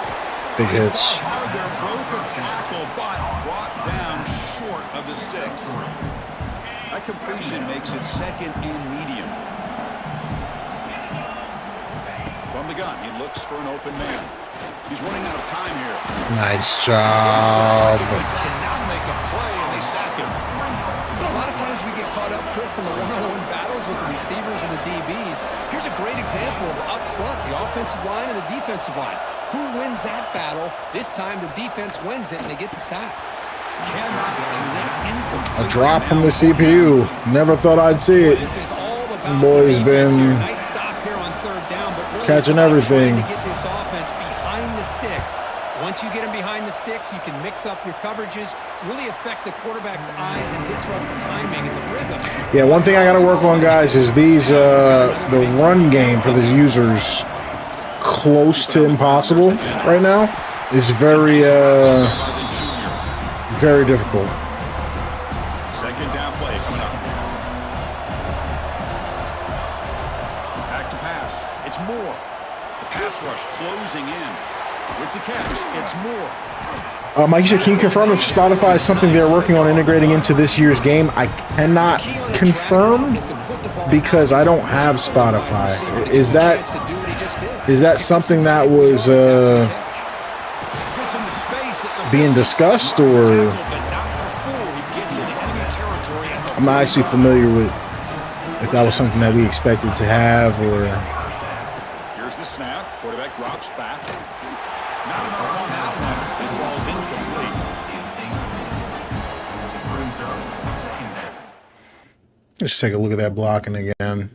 Big hits. They're broke a tackle, but brought down short of the sticks. That completion makes it 2nd and medium. From the gun, he looks for an open man. He's running out of time here. Nice job. Cannot make a play, and they sack him. A lot of times we get caught up, Chris, in the one-on-one battles with the receivers and the DBs. Here's a great example of up front, the offensive line and the defensive line. Who wins that battle? This time the defense wins it, and they get the sack. Cannot connect. A drop from the CPU. Never thought I'd see it. This is all about Boy's the been here. Nice stop here on 3rd down, but really catching everything. To get this offense behind the sticks. Once you get them behind the sticks, you can mix up your coverages, really affect the quarterback's eyes and disrupt the timing and the rhythm. Yeah, one thing I got to work on, guys, is these the run game for the users close to impossible right now is very very difficult. 2nd down play coming up. Back to pass. It's Moore. The pass rush closing in. With the catch, it's Moore. Mike, can you confirm if Spotify is something they're working on integrating into this year's game? I cannot confirm because I don't have Spotify. Is that something that was being discussed, or I'm not actually familiar with if that was something that we expected to have, or Here's the snap. Quarterback drops back. Not enough on that one. It falls incomplete. let's take a look at that blocking again.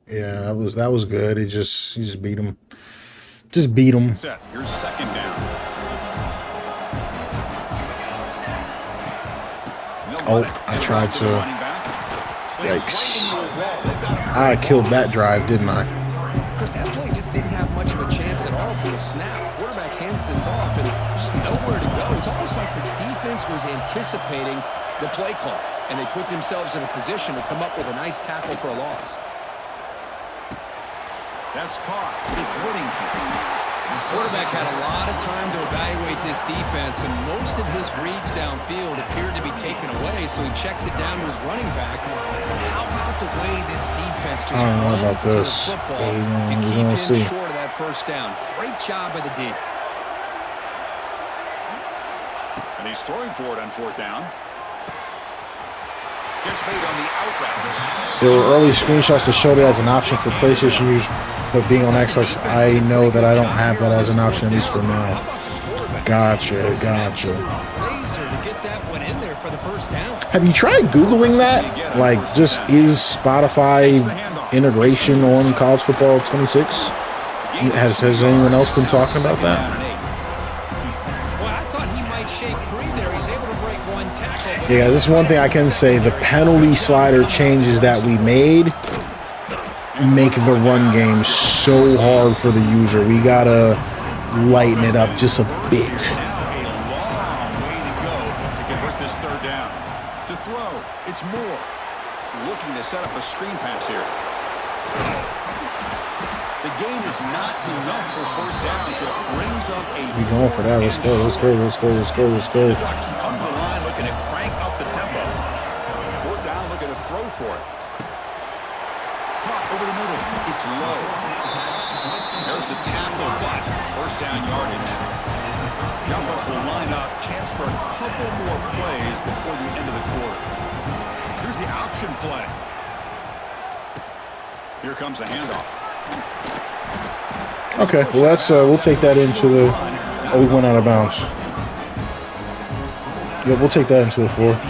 Yeah, that was good. He just beat him. Just beat him. Set. Here's 2nd down. Oh, I tried to. Yikes. I killed that drive, didn't I? Chris, that play just didn't have much of a chance at all for the snap. Quarterback hands this off, and there's nowhere to go. It's almost like the defense was anticipating the play call, and they put themselves in a position to come up with a nice tackle for a loss. That's caught. It's Whittington. The quarterback had a lot of time to evaluate this defense, and most of his reads downfield appeared to be taken away, so he checks it down to his running back. How about the way this defense just runs to the football to keep him short of that 1st down? Great job by the D. And he's throwing for it on 4th down. Gets made on the out route. There were early screenshots to show that as an option for PlayStation use, but being on Xbox, I know that I don't have that as an option, at least for now. Gotcha. Have you tried Googling that? Like, just is Spotify integration on College Football 26? Has anyone else been talking about that? Well, I thought he might shake Yeah, this is one thing I can say. The penalty slider changes that we made make the run game so hard for the user. We gotta lighten it up just a bit. A long way to go to convert this third down. To throw, it's Moore. Looking to set up a screen pass here. The gain is not enough for first down, so it brings up a... We going for that. Let's go, let's go, let's go, let's go, let's go. Bucks come to the line looking to crank up the tempo. Fourth down, looking to throw for it. Caught over the middle. It's low. There's the tackle, but first down yardage. The offense will line up. Chance for a couple more plays before the end of the quarter. Here's the option play. Here comes the handoff. Okay, well that's we'll take that into the. Oh, we went out of bounds. Yeah, we'll take that into the fourth.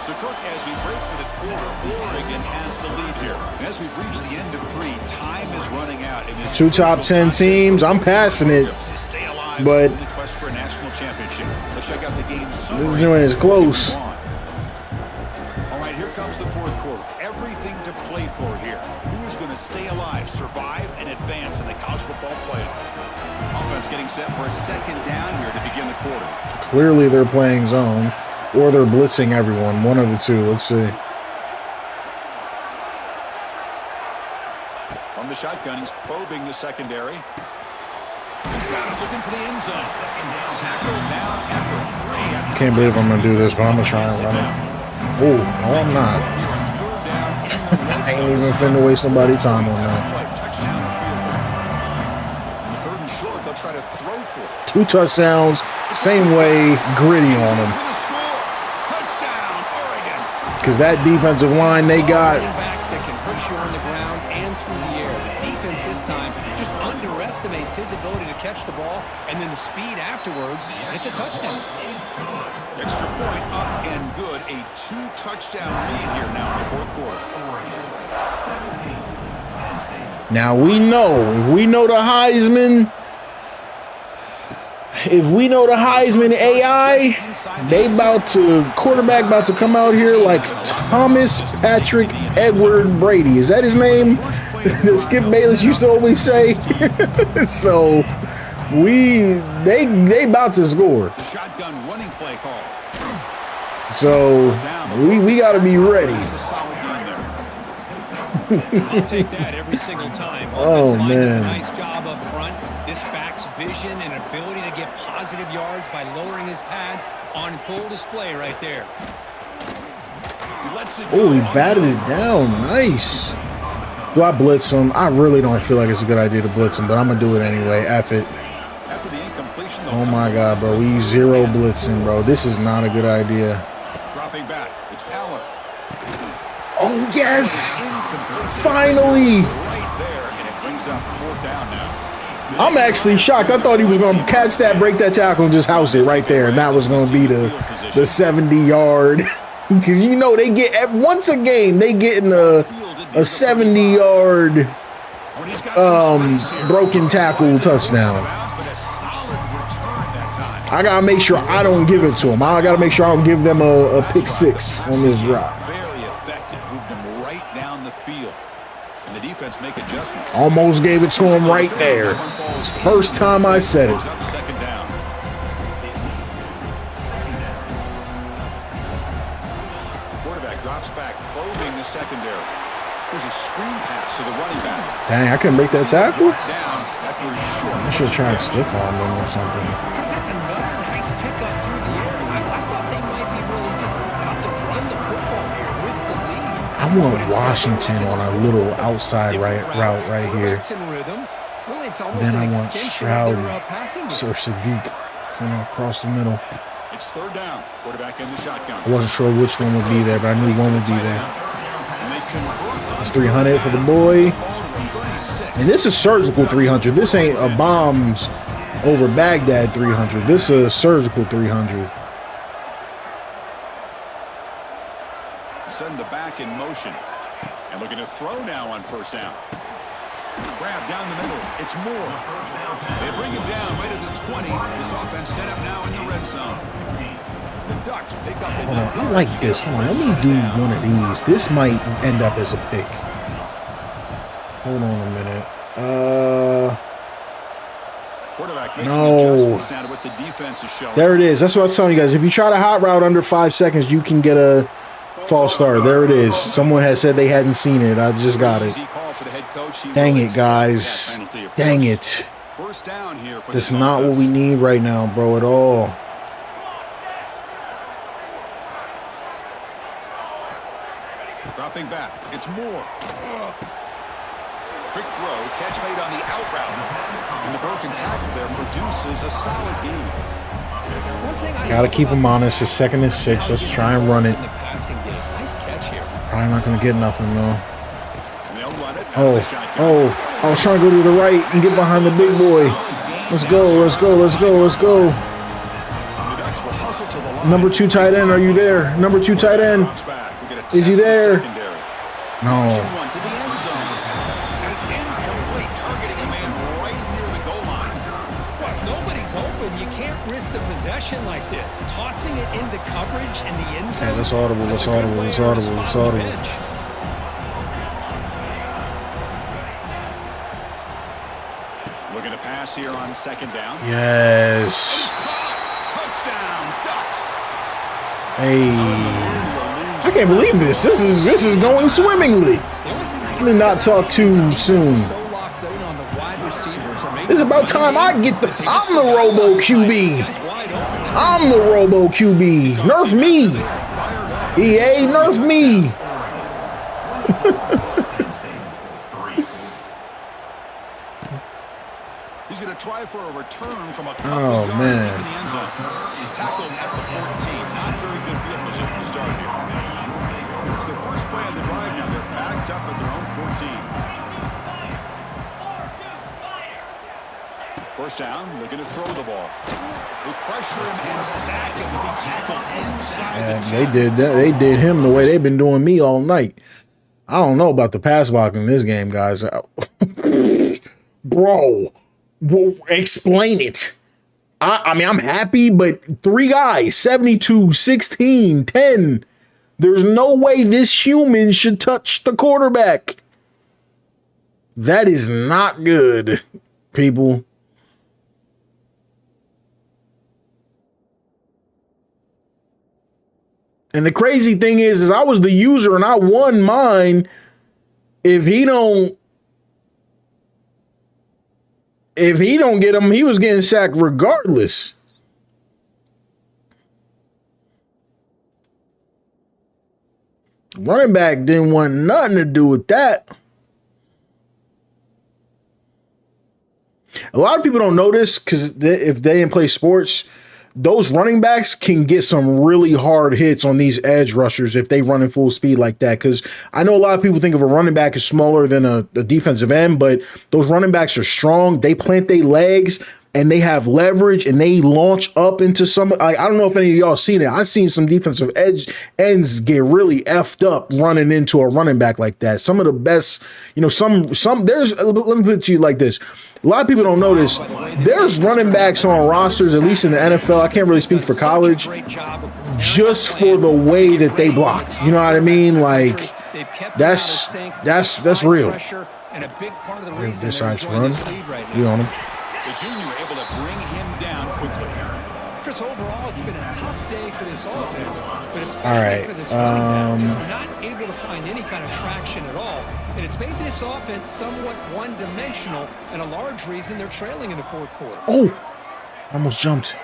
So, Cook, as we break for the quarter, Oregon has the lead here. And as we reach the end of 3, time is running out. In this 2 top 10 teams. I'm passing it, to stay alive but in the quest for a national championship. Let's check out the game. this joint is close. All right, here comes the fourth quarter. Everything to play for here. Who is going to stay alive, survive, and advance in the college football playoff? Offense getting set for a second down here to begin the quarter. Clearly they're playing zone, or they're blitzing everyone. One of the two. Let's see. From the shotgun, he's probing the secondary. He's got it, looking for the end zone. Tackle down at the 3. Can't believe I'm gonna do this, but I'm gonna try and run it. Oh, no, I'm not. I ain't even finna waste nobody's time on that. Touchdown or field goal. The 3rd and short, they'll try to throw for it. 2 touchdowns, same way, gritty on them. For the score. Touchdown, Oregon. Because that defensive line they got. Running backs that can hurt you on the ground and through the air. The defense this time just underestimates his ability to catch the ball, and then the speed afterwards, and it's a touchdown. Extra point up and good. A 2-touchdown lead here now in the fourth quarter. Now we know, if we know the Heisman AI, quarterback about to come out here like Thomas Patrick Edward Brady. Is that his name? That Skip Bayless used to always say. So they about to score. The shotgun running play call. So we got to be ready. That's a solid game there. I'll take that every single time. Oh, Offensive line does a man. nice job up front. This back's vision and ability to get positive yards by lowering his pads on full display right there. Oh, he batted it down. Nice. Do I blitz him? I really don't feel like it's a good idea to blitz him, but I'm going to do it anyway. F it. After the incompletion, Oh, my God, bro. We 0 blitzing, bro. This is not a good idea. dropping back. It's Power. Oh, yes. Finally. Right there, and it brings up 4th down now. I'm actually shocked. I thought he was going to catch that, break that tackle, and just house it right there. And that was going to be the 70-yard. Because, you know, they get, once a game, they getting a 70-yard broken tackle touchdown. I got to make sure I don't give it to them. I got to make sure I don't give them a pick 6 on this drive. Very effective. Moved them right down the field. And the defense make adjustments. Almost gave it to him right there. It's the first time I said it. Up 2nd down. Quarterback drops back, probing the secondary. There's a screen pass to the running back. Dang, I couldn't break that tackle. Down after a short. I should try and stiff arm him or something. Chris, that's another nice pickup through the air. I thought they might be really just about to run the football here with the lead. I want Washington on a little outside route right here. Really, it's almost Then I an want extension Stroud of their passing game. or Sadiq coming across the middle. It's 3rd down. Quarterback in the shotgun. I wasn't sure which one would be there, but I knew one would be there. And they convert. It's 300 for the boy. Ball to the 36. And this is surgical 300. This ain't a bombs over Baghdad 300. This is a surgical 300. Send the back in motion. And looking to throw now on 1st down. Grab down the middle. It's Moore. They bring him down right at the 20. This offense set up now in the red zone. The Ducks pick up the Hold on, I like this. Hold on, let me do one of these. This might end up as a pick. Hold on a minute. No. There it is. That's what I was telling you guys. If you try to hot route under 5 seconds, you can get a false start. There it is. Someone had said they hadn't seen it. I just got it. Dang it, guys. Dang it. That's not what we need right now, bro, at all. Dropping back. It's Moore. Quick throw. Catch made on the out route. And the broken tackle there produces a solid gain. Gotta keep him honest. It's 2nd and 6. Let's try and run it. Probably not gonna get nothing though. Oh, I was trying to go to the right and get behind the big boy. Let's go, let's go, let's go, let's go. Number 2 tight end, are you there? Number 2 tight end. Is he there? No. You can't risk the possession like this. Tossing it into coverage in the end zone. Okay, that's audible. That's audible. That's audible. That's audible. Looking to pass here on 2nd down. Yes. Touchdown, Ducks. Hey. I can't believe this. This is going swimmingly. Let me not talk too soon. It's about time I get the... I'm the Robo QB. I'm the Robo QB. Nerf me. EA, nerf me. He's going to try for a return from a oh, man. in the end zone. Tackled at the 14. Not very good field position to start here. It's the first play of the drive now. They're backed up at their own 14. First down, looking to throw the ball. They pressure him and sack him to be tackled inside the 10. They did that. They did him the way they've been doing me all night. I don't know about the pass blocking in this game, guys. Bro, explain it. I mean, I'm happy, but 3 guys, 72, 16, 10. There's no way this human should touch the quarterback. That is not good, people. And the crazy thing is I was the user and I won mine. If he don't get him, he was getting sacked regardless. Running back didn't want nothing to do with that. A lot of people don't notice because if they didn't play sports, those running backs can get some really hard hits on these edge rushers if they run in full speed like that. Because I know a lot of people think of a running back as smaller than a defensive end, but those running backs are strong. They plant their legs and they have leverage and they launch up into some. I don't know if any of y'all seen it. I've seen some defensive ends get really effed up running into a running back like that. Some of the best, some there's. Let me put it to you like this. A lot of people don't notice there's running backs on rosters, at least in the NFL. I can't really speak for college, just for the way that they block. You know what I mean? Like that's real. This side's run. We on him. The junior able to bring him down quickly. Chris, overall, it's been a tough day for this offense, but especially for this running back, just not able to find any kind of traction at all. And it's made this offense somewhat one-dimensional, and a large reason they're trailing in the 4th quarter. Oh, almost jumped.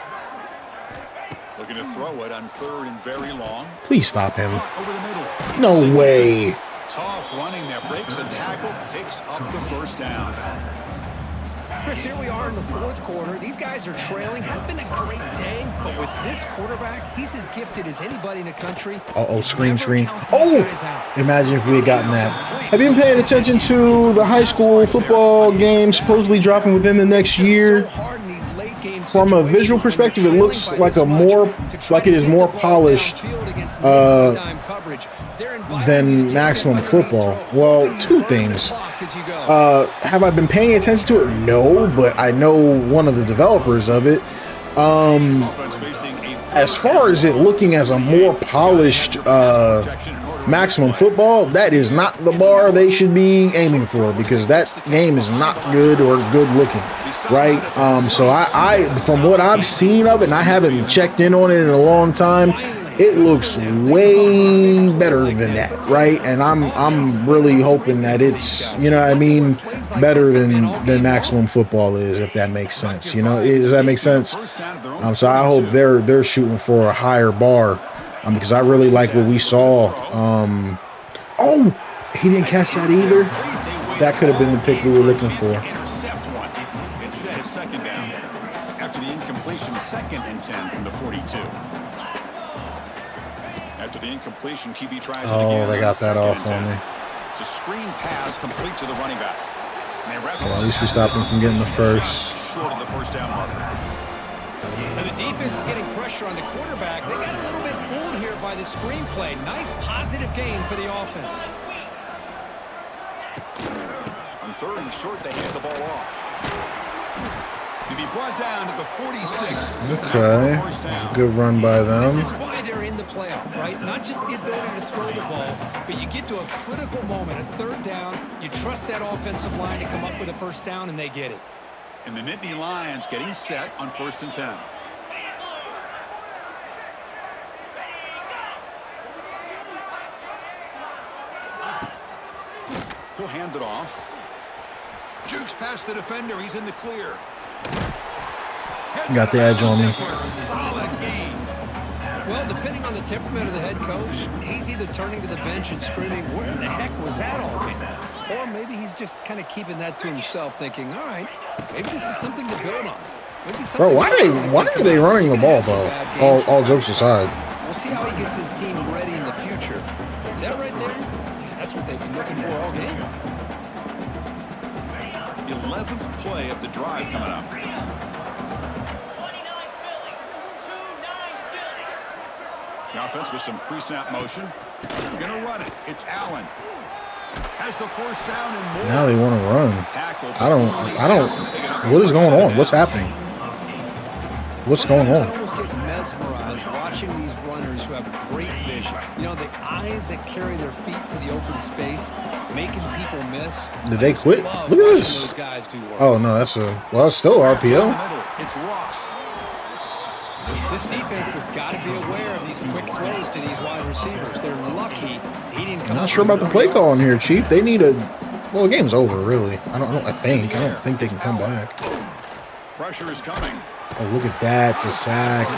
Looking to throw it on 3rd and very long. Please stop him. Over the middle. No way. Tough running there. Breaks a tackle, picks up the first down. Chris, here we are in the 4th quarter. These guys are trailing. Had been a great day, but with this quarterback, he's as gifted as anybody in the country. Screen. Oh, imagine if we had gotten that. Have you been paying attention to the high school football game supposedly dropping within the next year? from a visual perspective, it looks like it is more polished than Maximum Football. Well, two things. Have I been paying attention to it? No, but I know one of the developers of it. As far as it looking as a more polished Maximum Football, that is not the bar they should be aiming for, because that game is not good or good looking, right? So I from what I've seen of it, and I haven't checked in on it in a long time, it looks way better than that, right? And I'm really hoping that it's, you know what I mean, better than Maximum Football is, if that makes sense. You know, does that make sense? So I hope they're shooting for a higher bar, because I really like what we saw. Oh, he didn't catch that either. That could have been the pick we were looking for. Instead, second down after the incompletion, 2nd and 10 from the 42. After the incompletion, QB tries it again. Oh, they got that off on me. To screen pass complete to the running back. Well, at least we stopped him from getting the first. Short of the first down marker. And the defense is getting pressure on the quarterback. They got a little bit fooled here by the screenplay. Nice positive gain for the offense. On 3rd and short, they hand the ball off. To be brought down at the 46. Okay, that's a good run by them. This is why they're in the playoff, right? Not just the ability to throw the ball, but you get to a critical moment, a 3rd down. You trust that offensive line to come up with a 1st down, and they get it. And the Nittany Lions getting set on 1st and 10. He'll hand it off. Jukes past the defender. He's in the clear. Got the edge on me. Well, depending on the temperament of the head coach, he's either turning to the bench and screaming, "Where the heck was that all game?" Or maybe he's just kind of keeping that to himself, thinking, "All right, maybe this is something to build on." Maybe Bro, why are they running the ball, though? All jokes aside. We'll see how he gets his team ready in the future. That right there, yeah, that's what they've been looking for all game. 11th play of the drive coming up. The offense with some pre-snap motion. Gonna run it. It's Allen. Has the 1st down and more. Now they want to run. I don't. What is going on? What's happening? What's going on? I almost get mesmerized watching these runners who have great vision. You know, the eyes that carry their feet to the open space, making people miss. Did they quit? Look at this. Oh no, that's still RPO. It's Ross. This defense has got to be aware of these quick throws to these wide receivers. They're lucky he didn't come. I'm not sure about the play call in here, Chief. They need a. Well, the game's over, really. I don't think they can come back. Pressure is coming. Oh, look at that, the sack.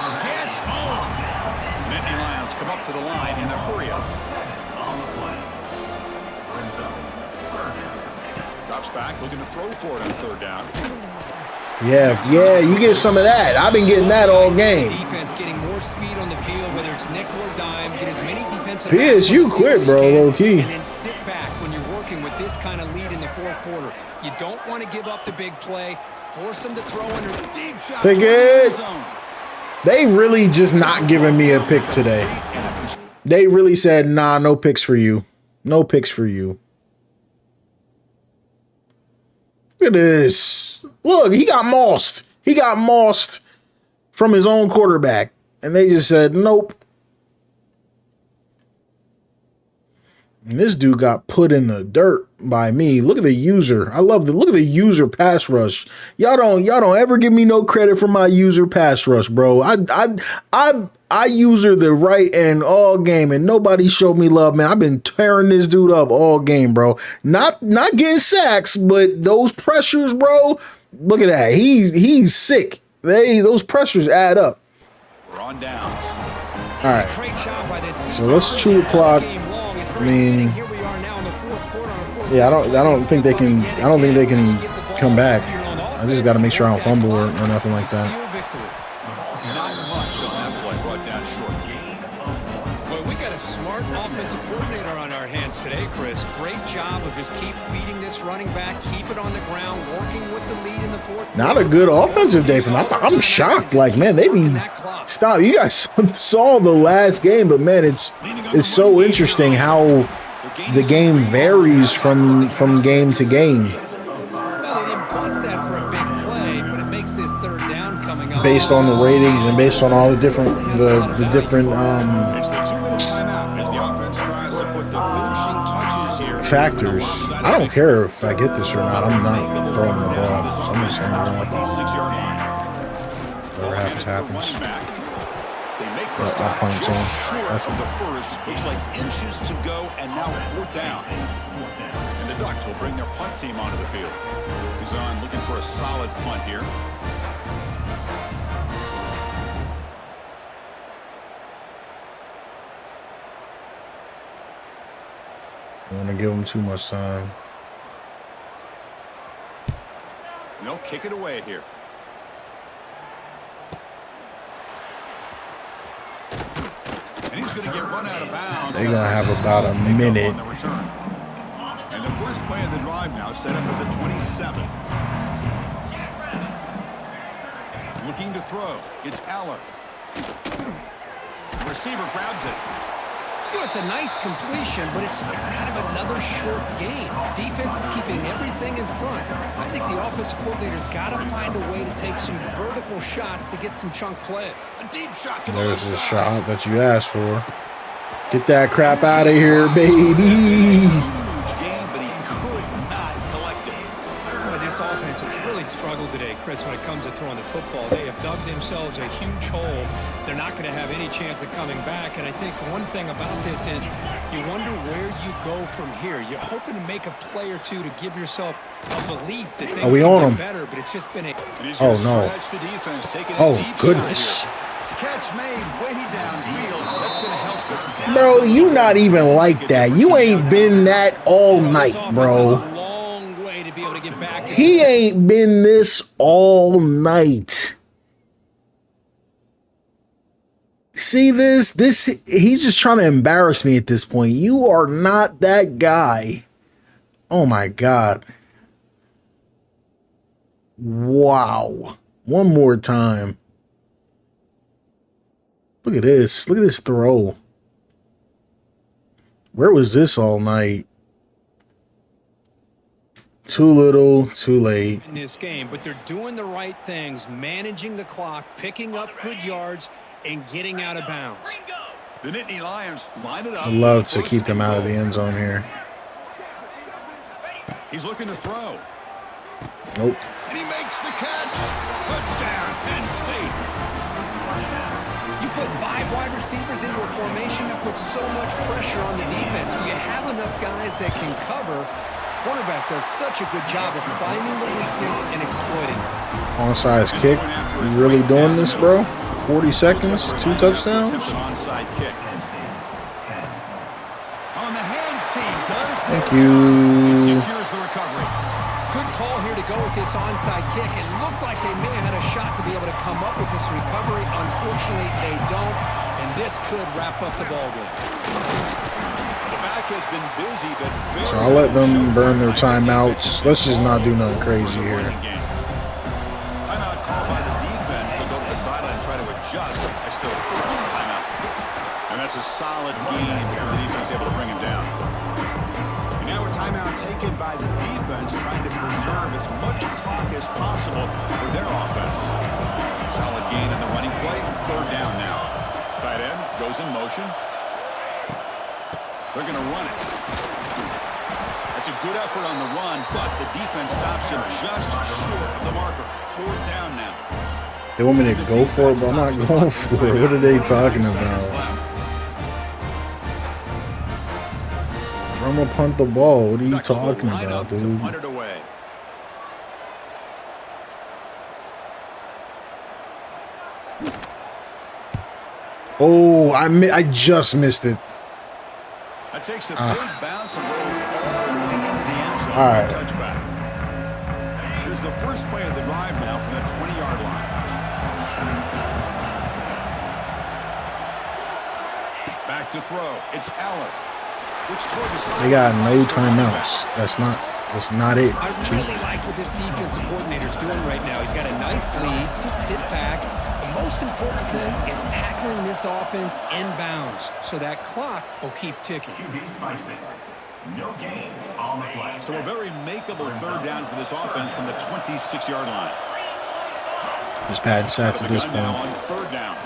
Nittany Lions come up to the line in the hurry-up. Drops back, looking to throw for it on 3rd down. Yeah, you get some of that. I've been getting that all game. Defense getting more speed on the field, whether it's nickel or dime, get as many defensive. PSU quit, bro, low key. And then sit back when you're working with this kind of lead in the 4th quarter. You don't want to give up the big play. Force them to throw under deep shot. Pick it. They really just not giving me a pick today. They really said, nah, no picks for you. No picks for you. Look at this. Look, he got mossed. He got mossed from his own quarterback. And they just said, nope. And this dude got put in the dirt by me. Look at the user. Look at the user pass rush. Y'all don't ever give me no credit for my user pass rush, bro. I user the right end all game and nobody showed me love, man. I've been tearing this dude up all game, bro. Not getting sacks, but those pressures, bro. Look at that. He's sick. Those pressures add up. We're on downs. All right. So let's chew the clock. I mean, yeah, I don't think they can come back. I just got to make sure I don't fumble or nothing like that. Not much on that play, brought down short. Well, we got a smart offensive coordinator on our hands today, Chris. Great job of just keep feeding this running back, keep it on the ground, working with the lead in the fourth. Not a good offensive day for them. I'm shocked. Like, man, they be stop. You guys saw the last game, but man, it's so interesting how the game varies from game to game. Well, they didn't bust that for a big play, but it makes this third down coming up. Based on the ratings and based on all the different factors. I don't care if I get this or not. I'm not throwing the ball. So I'm just handing it off. Whatever happens. That point's on. That's from the first. Looks like inches to go, and now fourth down. And the Ducks will bring their punt team onto the field. He's on looking for a solid punt here. I don't want to give him too much time. No, kick it away here. And he's going to get run out of bounds. They're going to have about a minute. And the first play of the drive now set up with the 27. Looking to throw. It's Aller. The receiver grabs it. You know, it's a nice completion, but it's kind of another short game. Defense is keeping everything in front. I think the offensive coordinator's got to find a way to take some vertical shots to get some chunk play. A deep shot to the There's the shot that you asked for. Get that crap out of here, baby. This offense has really struggled today, Chris, when it comes to throwing the football. They have dug themselves a huge hole. They're not going to have any chance of coming back. And I think one thing about this is you wonder where you go from here. You're hoping to make a play or two to give yourself a belief that things can be better, but it's just been a... Oh, no. Oh, goodness. Catch made way downfield. That's going to help us. Bro, you not even like that. You ain't been that all night, bro. He ain't been this all night. See this? He's just trying to embarrass me at this point. You are not that guy. Oh my God. Wow. One more time. Look at this. Look at this throw. Where was this all night? Too little, too late. In this game, but they're doing the right things, managing the clock, picking up good yards, and getting out of bounds. The Nittany Lions line it up. I'd love to keep them out of the end zone here. He's looking to throw. Nope. And he makes the catch. Touchdown, Penn State. You put 5 wide receivers into a formation that puts so much pressure on the defense. Do you have enough guys that can cover? Quarterback does such a good job of finding the weakness and exploiting it. Onside kick. You really doing this, bro? 40 seconds, 2 touchdowns. Onside kick. On the hands team does. Thank you. Secures the recovery. Good call here to go with this onside kick. It looked like they may have had a shot to be able to come up with this recovery. Unfortunately, they don't, and this could wrap up the ballgame. Has been busy, but so I'll let them burn their timeouts. Let's just not do nothing crazy here. Timeout called by the defense. They'll go to the sideline and try to adjust. It's their first timeout. And that's a solid game here. The defense able to bring him down. And now a timeout taken by the defense, trying to preserve as much clock as possible for their offense. Solid gain in the running play. Third down now. Tight end goes in motion. They're going to run it. That's a good effort on the run, but the defense stops him just short of the marker. Fourth down now. They want me to go for it, but I'm not going for it. What are they talking about? I'm going to punt the ball. What are you talking about, dude? Punt it away. Oh, I just missed it. That takes a big bounce and rolls all the way into the end zone. All right. Touchback. Here's the first play of the drive now from the 20-yard line. Back to throw. It's Aller. They got no timeouts. That's not it. I really like what this defensive coordinator's doing right now. He's got a nice lead. Just sit back. The most important thing is tackling this offense inbounds so that clock will keep ticking. No gain on the play. So a very makeable third down for this offense from the 26-yard line. Just pad sacks at this point. Now on third down.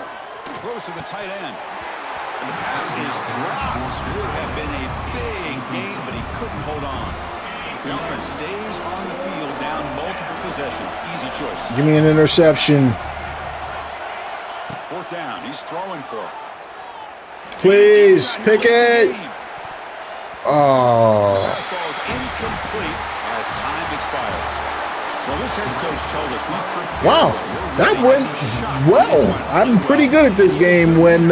Throws to the tight end. And the pass is dropped. Would have been a big gain, but he couldn't hold on. The offense stays on the field down multiple possessions. Easy choice. Give me an interception. Fourth down. He's throwing for it. Please, pick it. Oh. Fastball is incomplete as time expires. Well, this head coach told us wow, that went well. I'm pretty good at this game when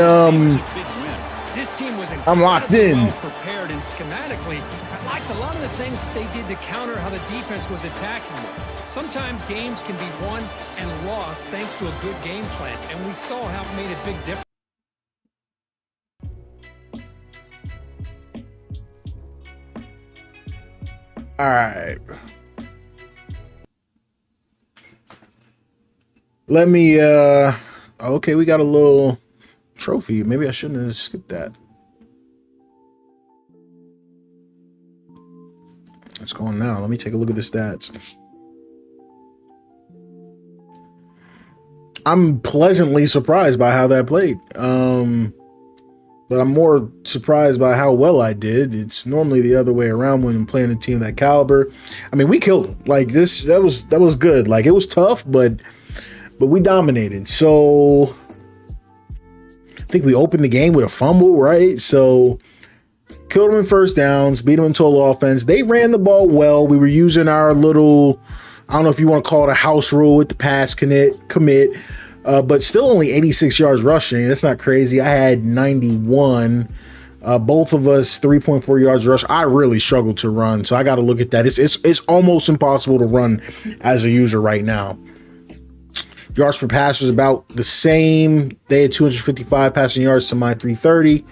this team was I'm locked in. Well prepared and schematically. I liked a lot of the things they did to counter how the defense was attacking them. Sometimes games can be won and lost thanks to a good game plan, and we saw how it made a big difference. All right. Let me okay, we got a little trophy. Maybe I shouldn't have skipped that. What's going on now? Let me take a look at the stats. I'm pleasantly surprised by how that played. But I'm more surprised by how well I did. It's normally the other way around when I'm playing a team of that caliber. I mean, we killed them. Like this, that was good. Like it was tough, but we dominated. So I think we opened the game with a fumble, right? So killed them in first downs, beat them in total offense. They ran the ball well. We were using our little, I don't know if you want to call it a house rule with the pass commit. But still only 86 yards rushing. That's not crazy. I had 91. Both of us 3.4 yards rush. I really struggled to run, so I got to look at that. It's almost impossible to run as a user right now. Yards per pass was about the same. They had 255 passing yards to my 330. They're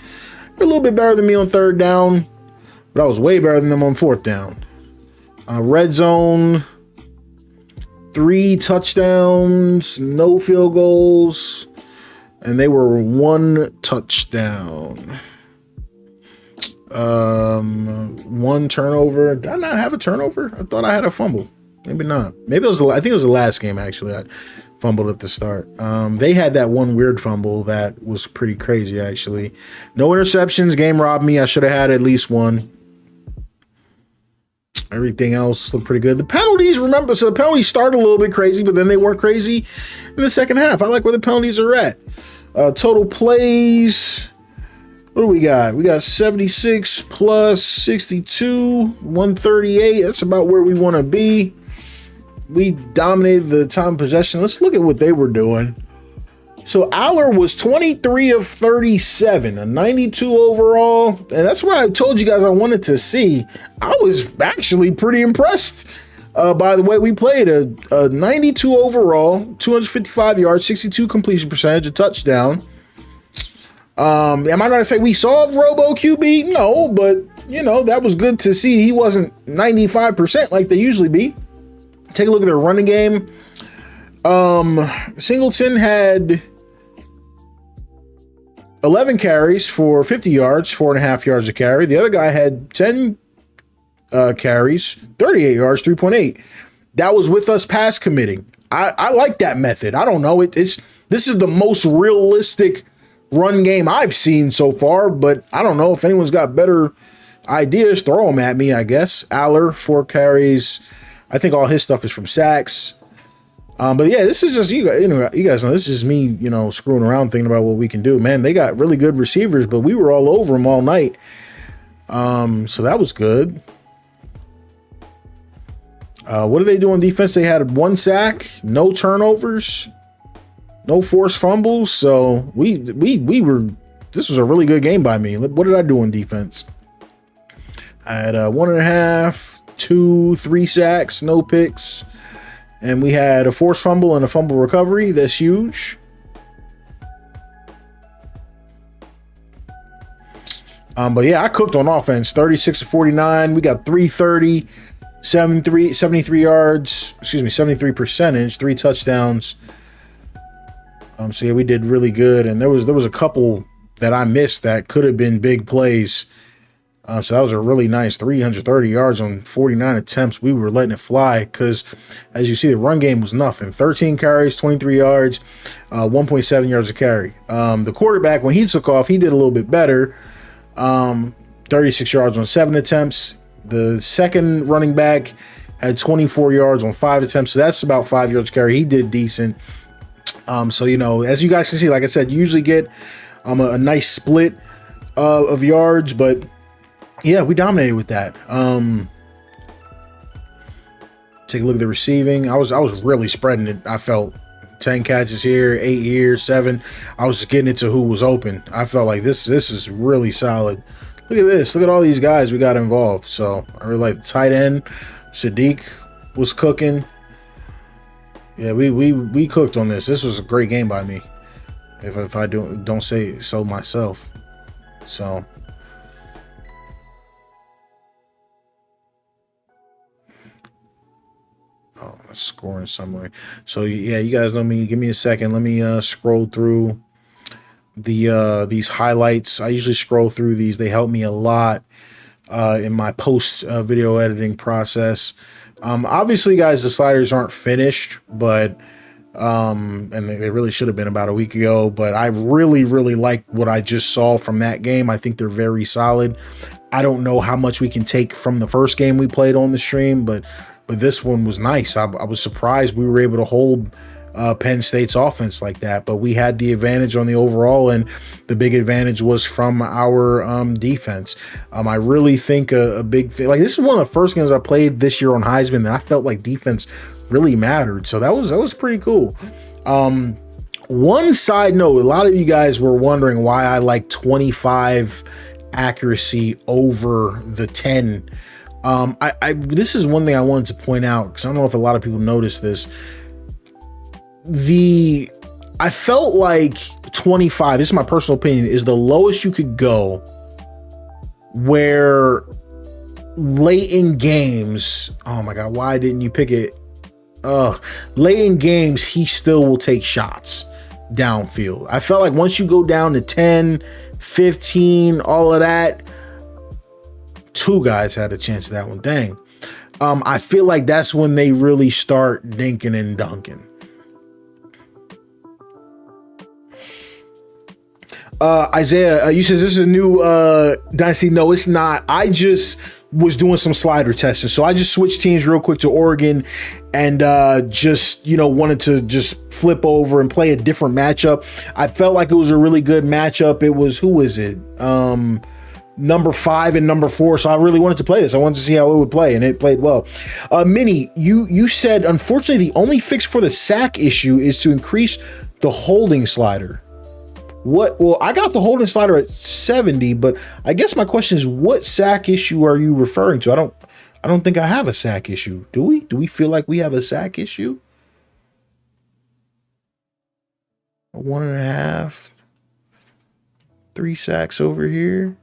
a little bit better than me on third down, but I was way better than them on fourth down. Red zone. 3 touchdowns, no field goals, and they were 1 touchdown. 1 turnover. Did I not have a turnover? I thought I had a fumble. Maybe not. Maybe it was. I think it was the last game actually. I fumbled at the start. They had that one weird fumble that was pretty crazy actually. No interceptions. Game robbed me. I should have had at least 1. Everything else looked pretty good. The penalties, remember, so the penalties started a little bit crazy, but then they weren't crazy in the second half. I like where the penalties are at. Total plays. What do we got? We got 76 plus 62, 138. That's about where we want to be. We dominated the time possession. Let's look at what they were doing. So Aller was 23 of 37, a 92 overall. And that's what I told you guys I wanted to see. I was actually pretty impressed by the way we played. A 92 overall, 255 yards, 62 completion percentage, a touchdown. Am I going to say we solved Robo QB? No, but, you know, that was good to see. He wasn't 95% like they usually be. Take a look at their running game. Singleton had 11 carries for 50 yards, 4.5 yards a carry. The other guy had 10 carries, 38 yards, 3.8. That was with us pass committing. I like that method. I don't know. This is the most realistic run game I've seen so far, but I don't know if anyone's got better ideas. Throw them at me, I guess. Aller, 4 carries. I think all his stuff is from sacks. But yeah, this is just, you guys know, this is just me, screwing around thinking about what we can do. Man, they got really good receivers, but we were all over them all night. So that was good. What did they do on defense? They had 1 sack, no turnovers, no forced fumbles. So we were, this was a really good game by me. What did I do on defense? I had 1.5, 2, 3 sacks, no picks. And we had a forced fumble and a fumble recovery. That's huge. But yeah, I cooked on offense. 36 to 49. We got 330, 73 yards. Excuse me, 73%, 3 touchdowns. So yeah, we did really good. And there was a couple that I missed that could have been big plays. So that was a really nice 330 yards on 49 attempts. We were letting it fly because, as you see, the run game was nothing. 13 carries, 23 yards, 1.7 yards a carry. The quarterback, when he took off, he did a little bit better. 36 yards on 7 attempts. The second running back had 24 yards on 5 attempts. So that's about 5 yards a carry. He did decent. So, you know, as you guys can see, like I said, you usually get a nice split of yards, but yeah, we dominated with that. Take a look at the receiving. I was really spreading it. I felt 10 catches here, 8 here, 7. I was just getting it to who was open. I felt like this is really solid. Look at this. Look at all these guys we got involved. So I really like the tight end. Sadiq was cooking. Yeah, we cooked on this. This was a great game by me. If I don't say so myself. So that's scoring summary. So yeah, you guys know me. Give me a second. Let me scroll through these highlights. I usually scroll through these. They help me a lot in my post video editing process. Obviously, guys, the sliders aren't finished, but and they really should have been about a week ago. But I really like what I just saw from that game. I think they're very solid. I don't know how much we can take from the first game we played on the stream, but this one was nice. I was surprised we were able to hold Penn State's offense like that, but we had the advantage on the overall, and the big advantage was from our defense. I really think a big thing, like this is one of the first games I played this year on Heisman that I felt like defense really mattered. So that was pretty cool. One side note, a lot of you guys were wondering why I like 25 accuracy over the 10. This is one thing I wanted to point out, because I don't know if a lot of people noticed this. I felt like 25, this is my personal opinion, is the lowest you could go, where late in games, oh my God, why didn't you pick it? Late in games, he still will take shots downfield. I felt like once you go down to 10, 15, all of that, 2 guys had a chance at that one. Dang. I feel like that's when they really start dinking and dunking. Isaiah, you said this is a new dynasty. No, it's not. I just was doing some slider testing. So I just switched teams real quick to Oregon and just, wanted to just flip over and play a different matchup. I felt like it was a really good matchup. It was, who is it? Number 5 and number 4. So I really wanted to play this. I wanted to see how it would play, and it played well. Minnie, you said, unfortunately, the only fix for the sack issue is to increase the holding slider. Well, I got the holding slider at 70, but I guess my question is, what sack issue are you referring to? I don't think I have a sack issue. Do we? Do we feel like we have a sack issue? 1.5, 3 sacks over here,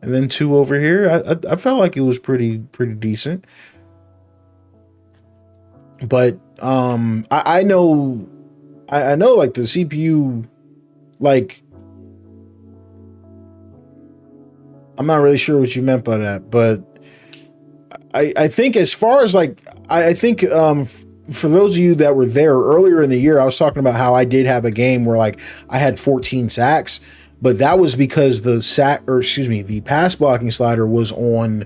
and then 2 over here. I felt like it was pretty decent, but I know like the CPU, like, I'm not really sure what you meant by that, but I think as far as like, I think for those of you that were there earlier in the year, I was talking about how I did have a game where like I had 14 sacks, but that was because the pass blocking slider was on,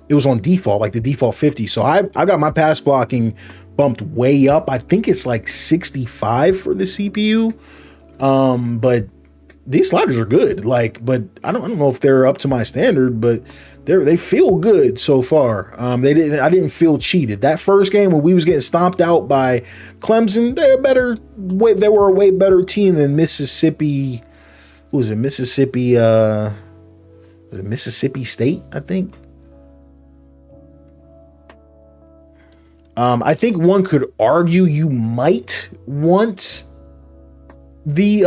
it was on default, like the default 50. So I got my pass blocking bumped way up. I think it's like 65 for the CPU. But these sliders are good. Like, but I don't know if they're up to my standard, but they feel good so far. I didn't feel cheated. That first game when we was getting stomped out by Clemson, they were a way better team than Mississippi. Who was it? Mississippi State, I think. I think one could argue you might want the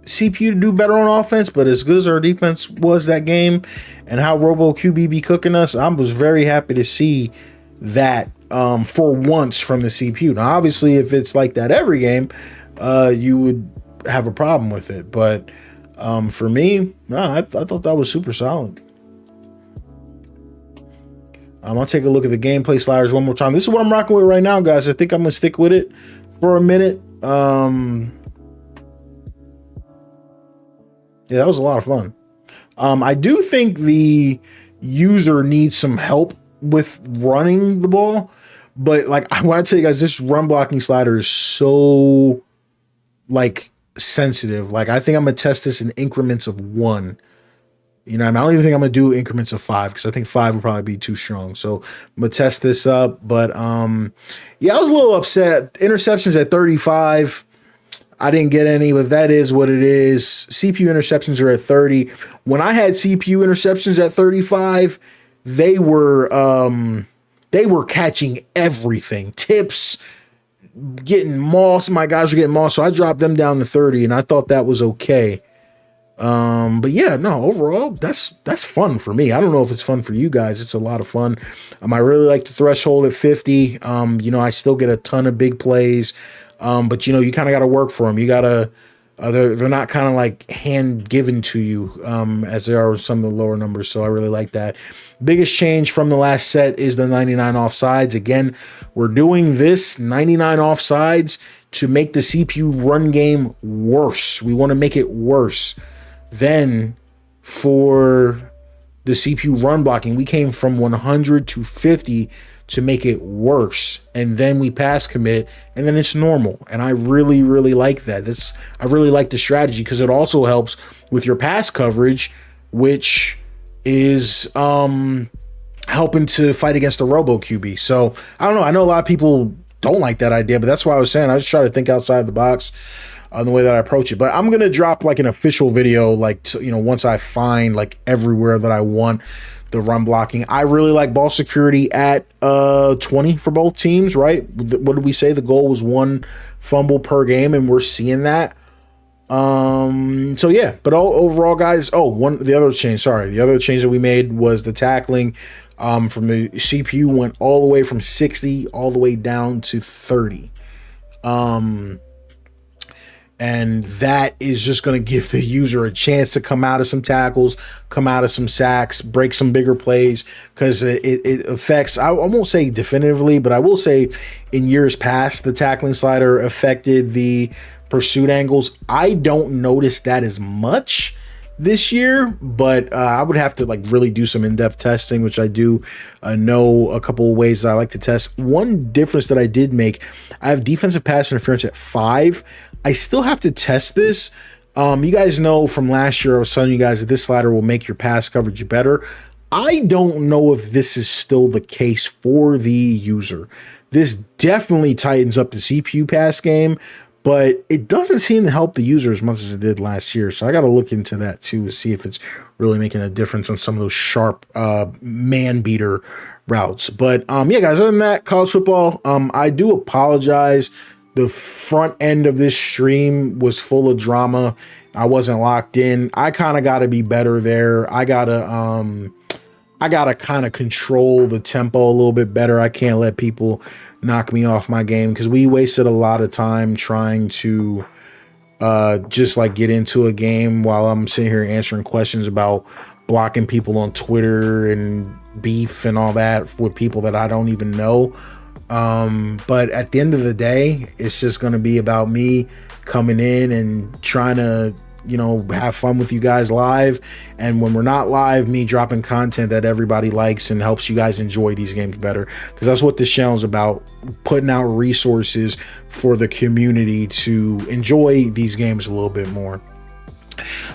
CPU to do better on offense, but as good as our defense was that game and how Robo QB be cooking us, I was very happy to see that for once from the CPU. Now, obviously, if it's like that every game, you would have a problem with it. But for me, no, I thought that was super solid. I'll take a look at the gameplay sliders one more time. This is what I'm rocking with right now, guys. I think I'm going to stick with it for a minute. Yeah, that was a lot of fun. I do think the user needs some help with running the ball, but like I want to tell you guys, this run blocking slider is so like sensitive. Like I think I'm gonna test this in increments of 1. You know, I don't even think I'm gonna do increments of 5 because I think 5 would probably be too strong. So I'm gonna test this up. But yeah, I was a little upset. Interceptions at 35. I didn't get any, but that is what it is. CPU interceptions are at 30. When I had CPU interceptions at 35, they were catching everything. Tips, getting mossed. My guys were getting mossed, so I dropped them down to 30, and I thought that was okay. But yeah, no, overall, that's fun for me. I don't know if it's fun for you guys. It's a lot of fun. I really like the threshold at 50. You know, I still get a ton of big plays. But you know, you kind of got to work for them. You got to, they're not kind of like hand given to you, as they are with some of the lower numbers. So I really like that. Biggest change from the last set is the 99 offsides. Again, we're doing this 99 offsides to make the CPU run game worse. We want to make it worse. Then for the CPU run blocking, we came from 100 to 50 to make it worse, and then we pass commit, and then it's normal. And I really, really like that. I really like the strategy because it also helps with your pass coverage, which is helping to fight against the Robo QB. So I don't know. I know a lot of people don't like that idea, but that's why I was saying I just try to think outside the box on the way that I approach it. But I'm gonna drop like an official video, like you know, once I find like everywhere that I want the run blocking. I really like ball security at 20 for both teams, right? What did we say? The goal was 1 fumble per game, and we're seeing that. So yeah, but overall, guys, the other change that we made was the tackling from the CPU went all the way from 60 all the way down to 30. And that is just going to give the user a chance to come out of some tackles, come out of some sacks, break some bigger plays, because it affects, I won't say definitively, but I will say in years past, the tackling slider affected the pursuit angles. I don't notice that as much this year, but I would have to like really do some in-depth testing, which I do know a couple of ways that I like to test. One difference that I did make, I have defensive pass interference at 5. I still have to test this. You guys know from last year I was telling you guys that this slider will make your pass coverage better. I don't know if this is still the case for the user. This definitely tightens up the CPU pass game, but it doesn't seem to help the user as much as it did last year. So I got to look into that too to see if it's really making a difference on some of those sharp man beater routes. But yeah, guys, other than that, college football, I do apologize. The front end of this stream was full of drama. I wasn't locked in. I kind of got to be better there. I gotta kind of control the tempo a little bit better. I can't let people knock me off my game because we wasted a lot of time trying to just like get into a game while I'm sitting here answering questions about blocking people on Twitter and beef and all that with people that I don't even know. But at the end of the day, it's just going to be about me coming in and trying to, you know, have fun with you guys live. And when we're not live, me dropping content that everybody likes and helps you guys enjoy these games better. Because that's what this channel is about, putting out resources for the community to enjoy these games a little bit more.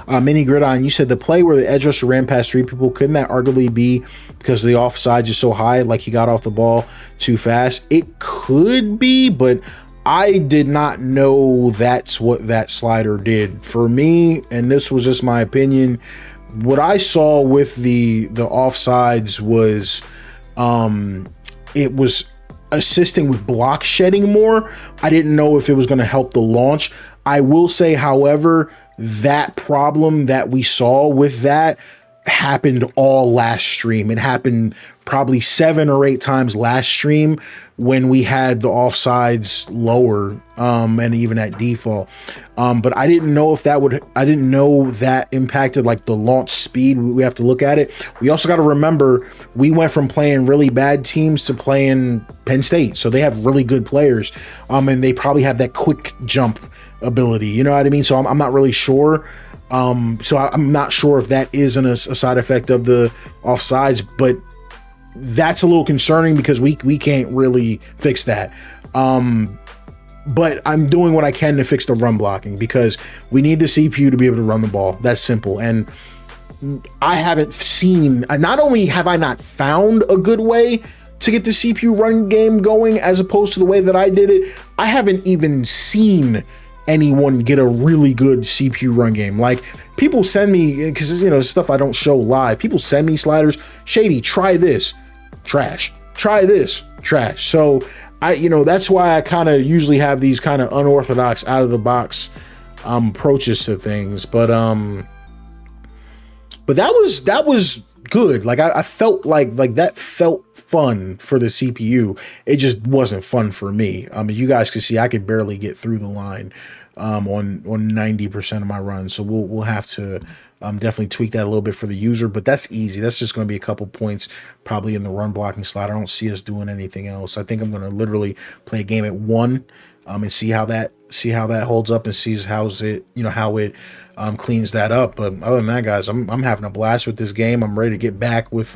Mini Gridiron, you said the play where the edge rusher ran past 3 people, couldn't that arguably be because the offsides is so high, like he got off the ball too fast? It could be, but I did not know that's what that slider did. For me, and this was just my opinion, what I saw with the offsides was it was assisting with block shedding more. I didn't know if it was going to help the launch. I will say, however, that problem that we saw with that happened all last stream. It happened probably 7 or 8 times last stream when we had the offsides lower, and even at default. But I didn't know if I didn't know that impacted like the launch speed. We have to look at it. We also got to remember we went from playing really bad teams to playing Penn State. So they have really good players. And they probably have that quick jump ability. You know what I mean? So I'm not really sure. So I'm not sure if that isn't a side effect of the offsides, but that's a little concerning because we can't really fix that. But I'm doing what I can to fix the run blocking because we need the CPU to be able to run the ball. That's simple. And I haven't seen, not only have I not found a good way to get the CPU run game going as opposed to the way that I did it, I haven't even seen anyone get a really good CPU run game. Like, people send me, because stuff I don't show live, people send me sliders. Shady, try this, trash. Try this, trash. So that's why I kind of usually have these kind of unorthodox, out of the box approaches to things. But that was good. Like I felt like that felt fun for the CPU. It just wasn't fun for me. You guys can see I could barely get through the line on 90% of my runs. So we'll have to definitely tweak that a little bit for the user, but that's easy. That's just going to be a couple points probably in the run blocking slot. I don't see us doing anything else. I think I'm going to literally play a game at 1 and see how that holds up and sees how it cleans that up. But other than that, guys, I'm having a blast with this game. I'm ready to get back with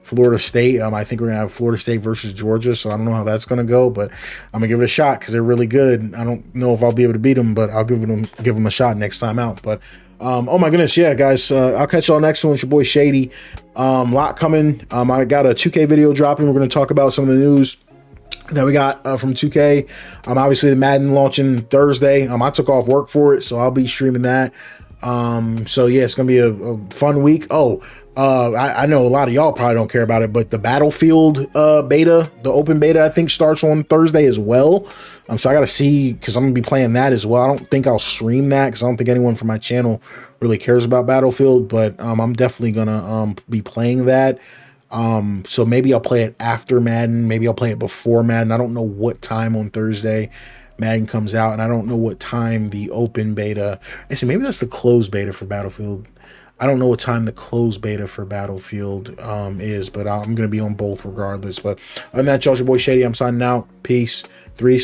Florida State. I think we're gonna have Florida State versus Georgia, so I don't know how that's gonna go, but I'm gonna give it a shot because they're really good. I don't know if I'll be able to beat them, but I'll give them a shot next time out. But oh my goodness, yeah, guys, I'll catch y'all next one. It's your boy Shady. Lot coming. I got a 2K video dropping. We're gonna talk about some of the news that we got from 2K. Obviously the Madden launching Thursday. I took off work for it, so I'll be streaming that. So yeah, it's gonna be a fun week. I know a lot of y'all probably don't care about it, but the Battlefield beta, the open beta, I think starts on Thursday as well. So I gotta see, because I'm gonna be playing that as well. I don't think I'll stream that because I don't think anyone from my channel really cares about Battlefield, but I'm definitely gonna be playing that. So maybe I'll play it after Madden, maybe I'll play it before Madden. I don't know what time on Thursday Madden comes out, and I don't know what time the open beta, I see, maybe that's the closed beta for Battlefield. I don't know what time the closed beta for Battlefield is, but I'm going to be on both regardless. But other than that, y'all, your boy Shady. I'm signing out. Peace. 3.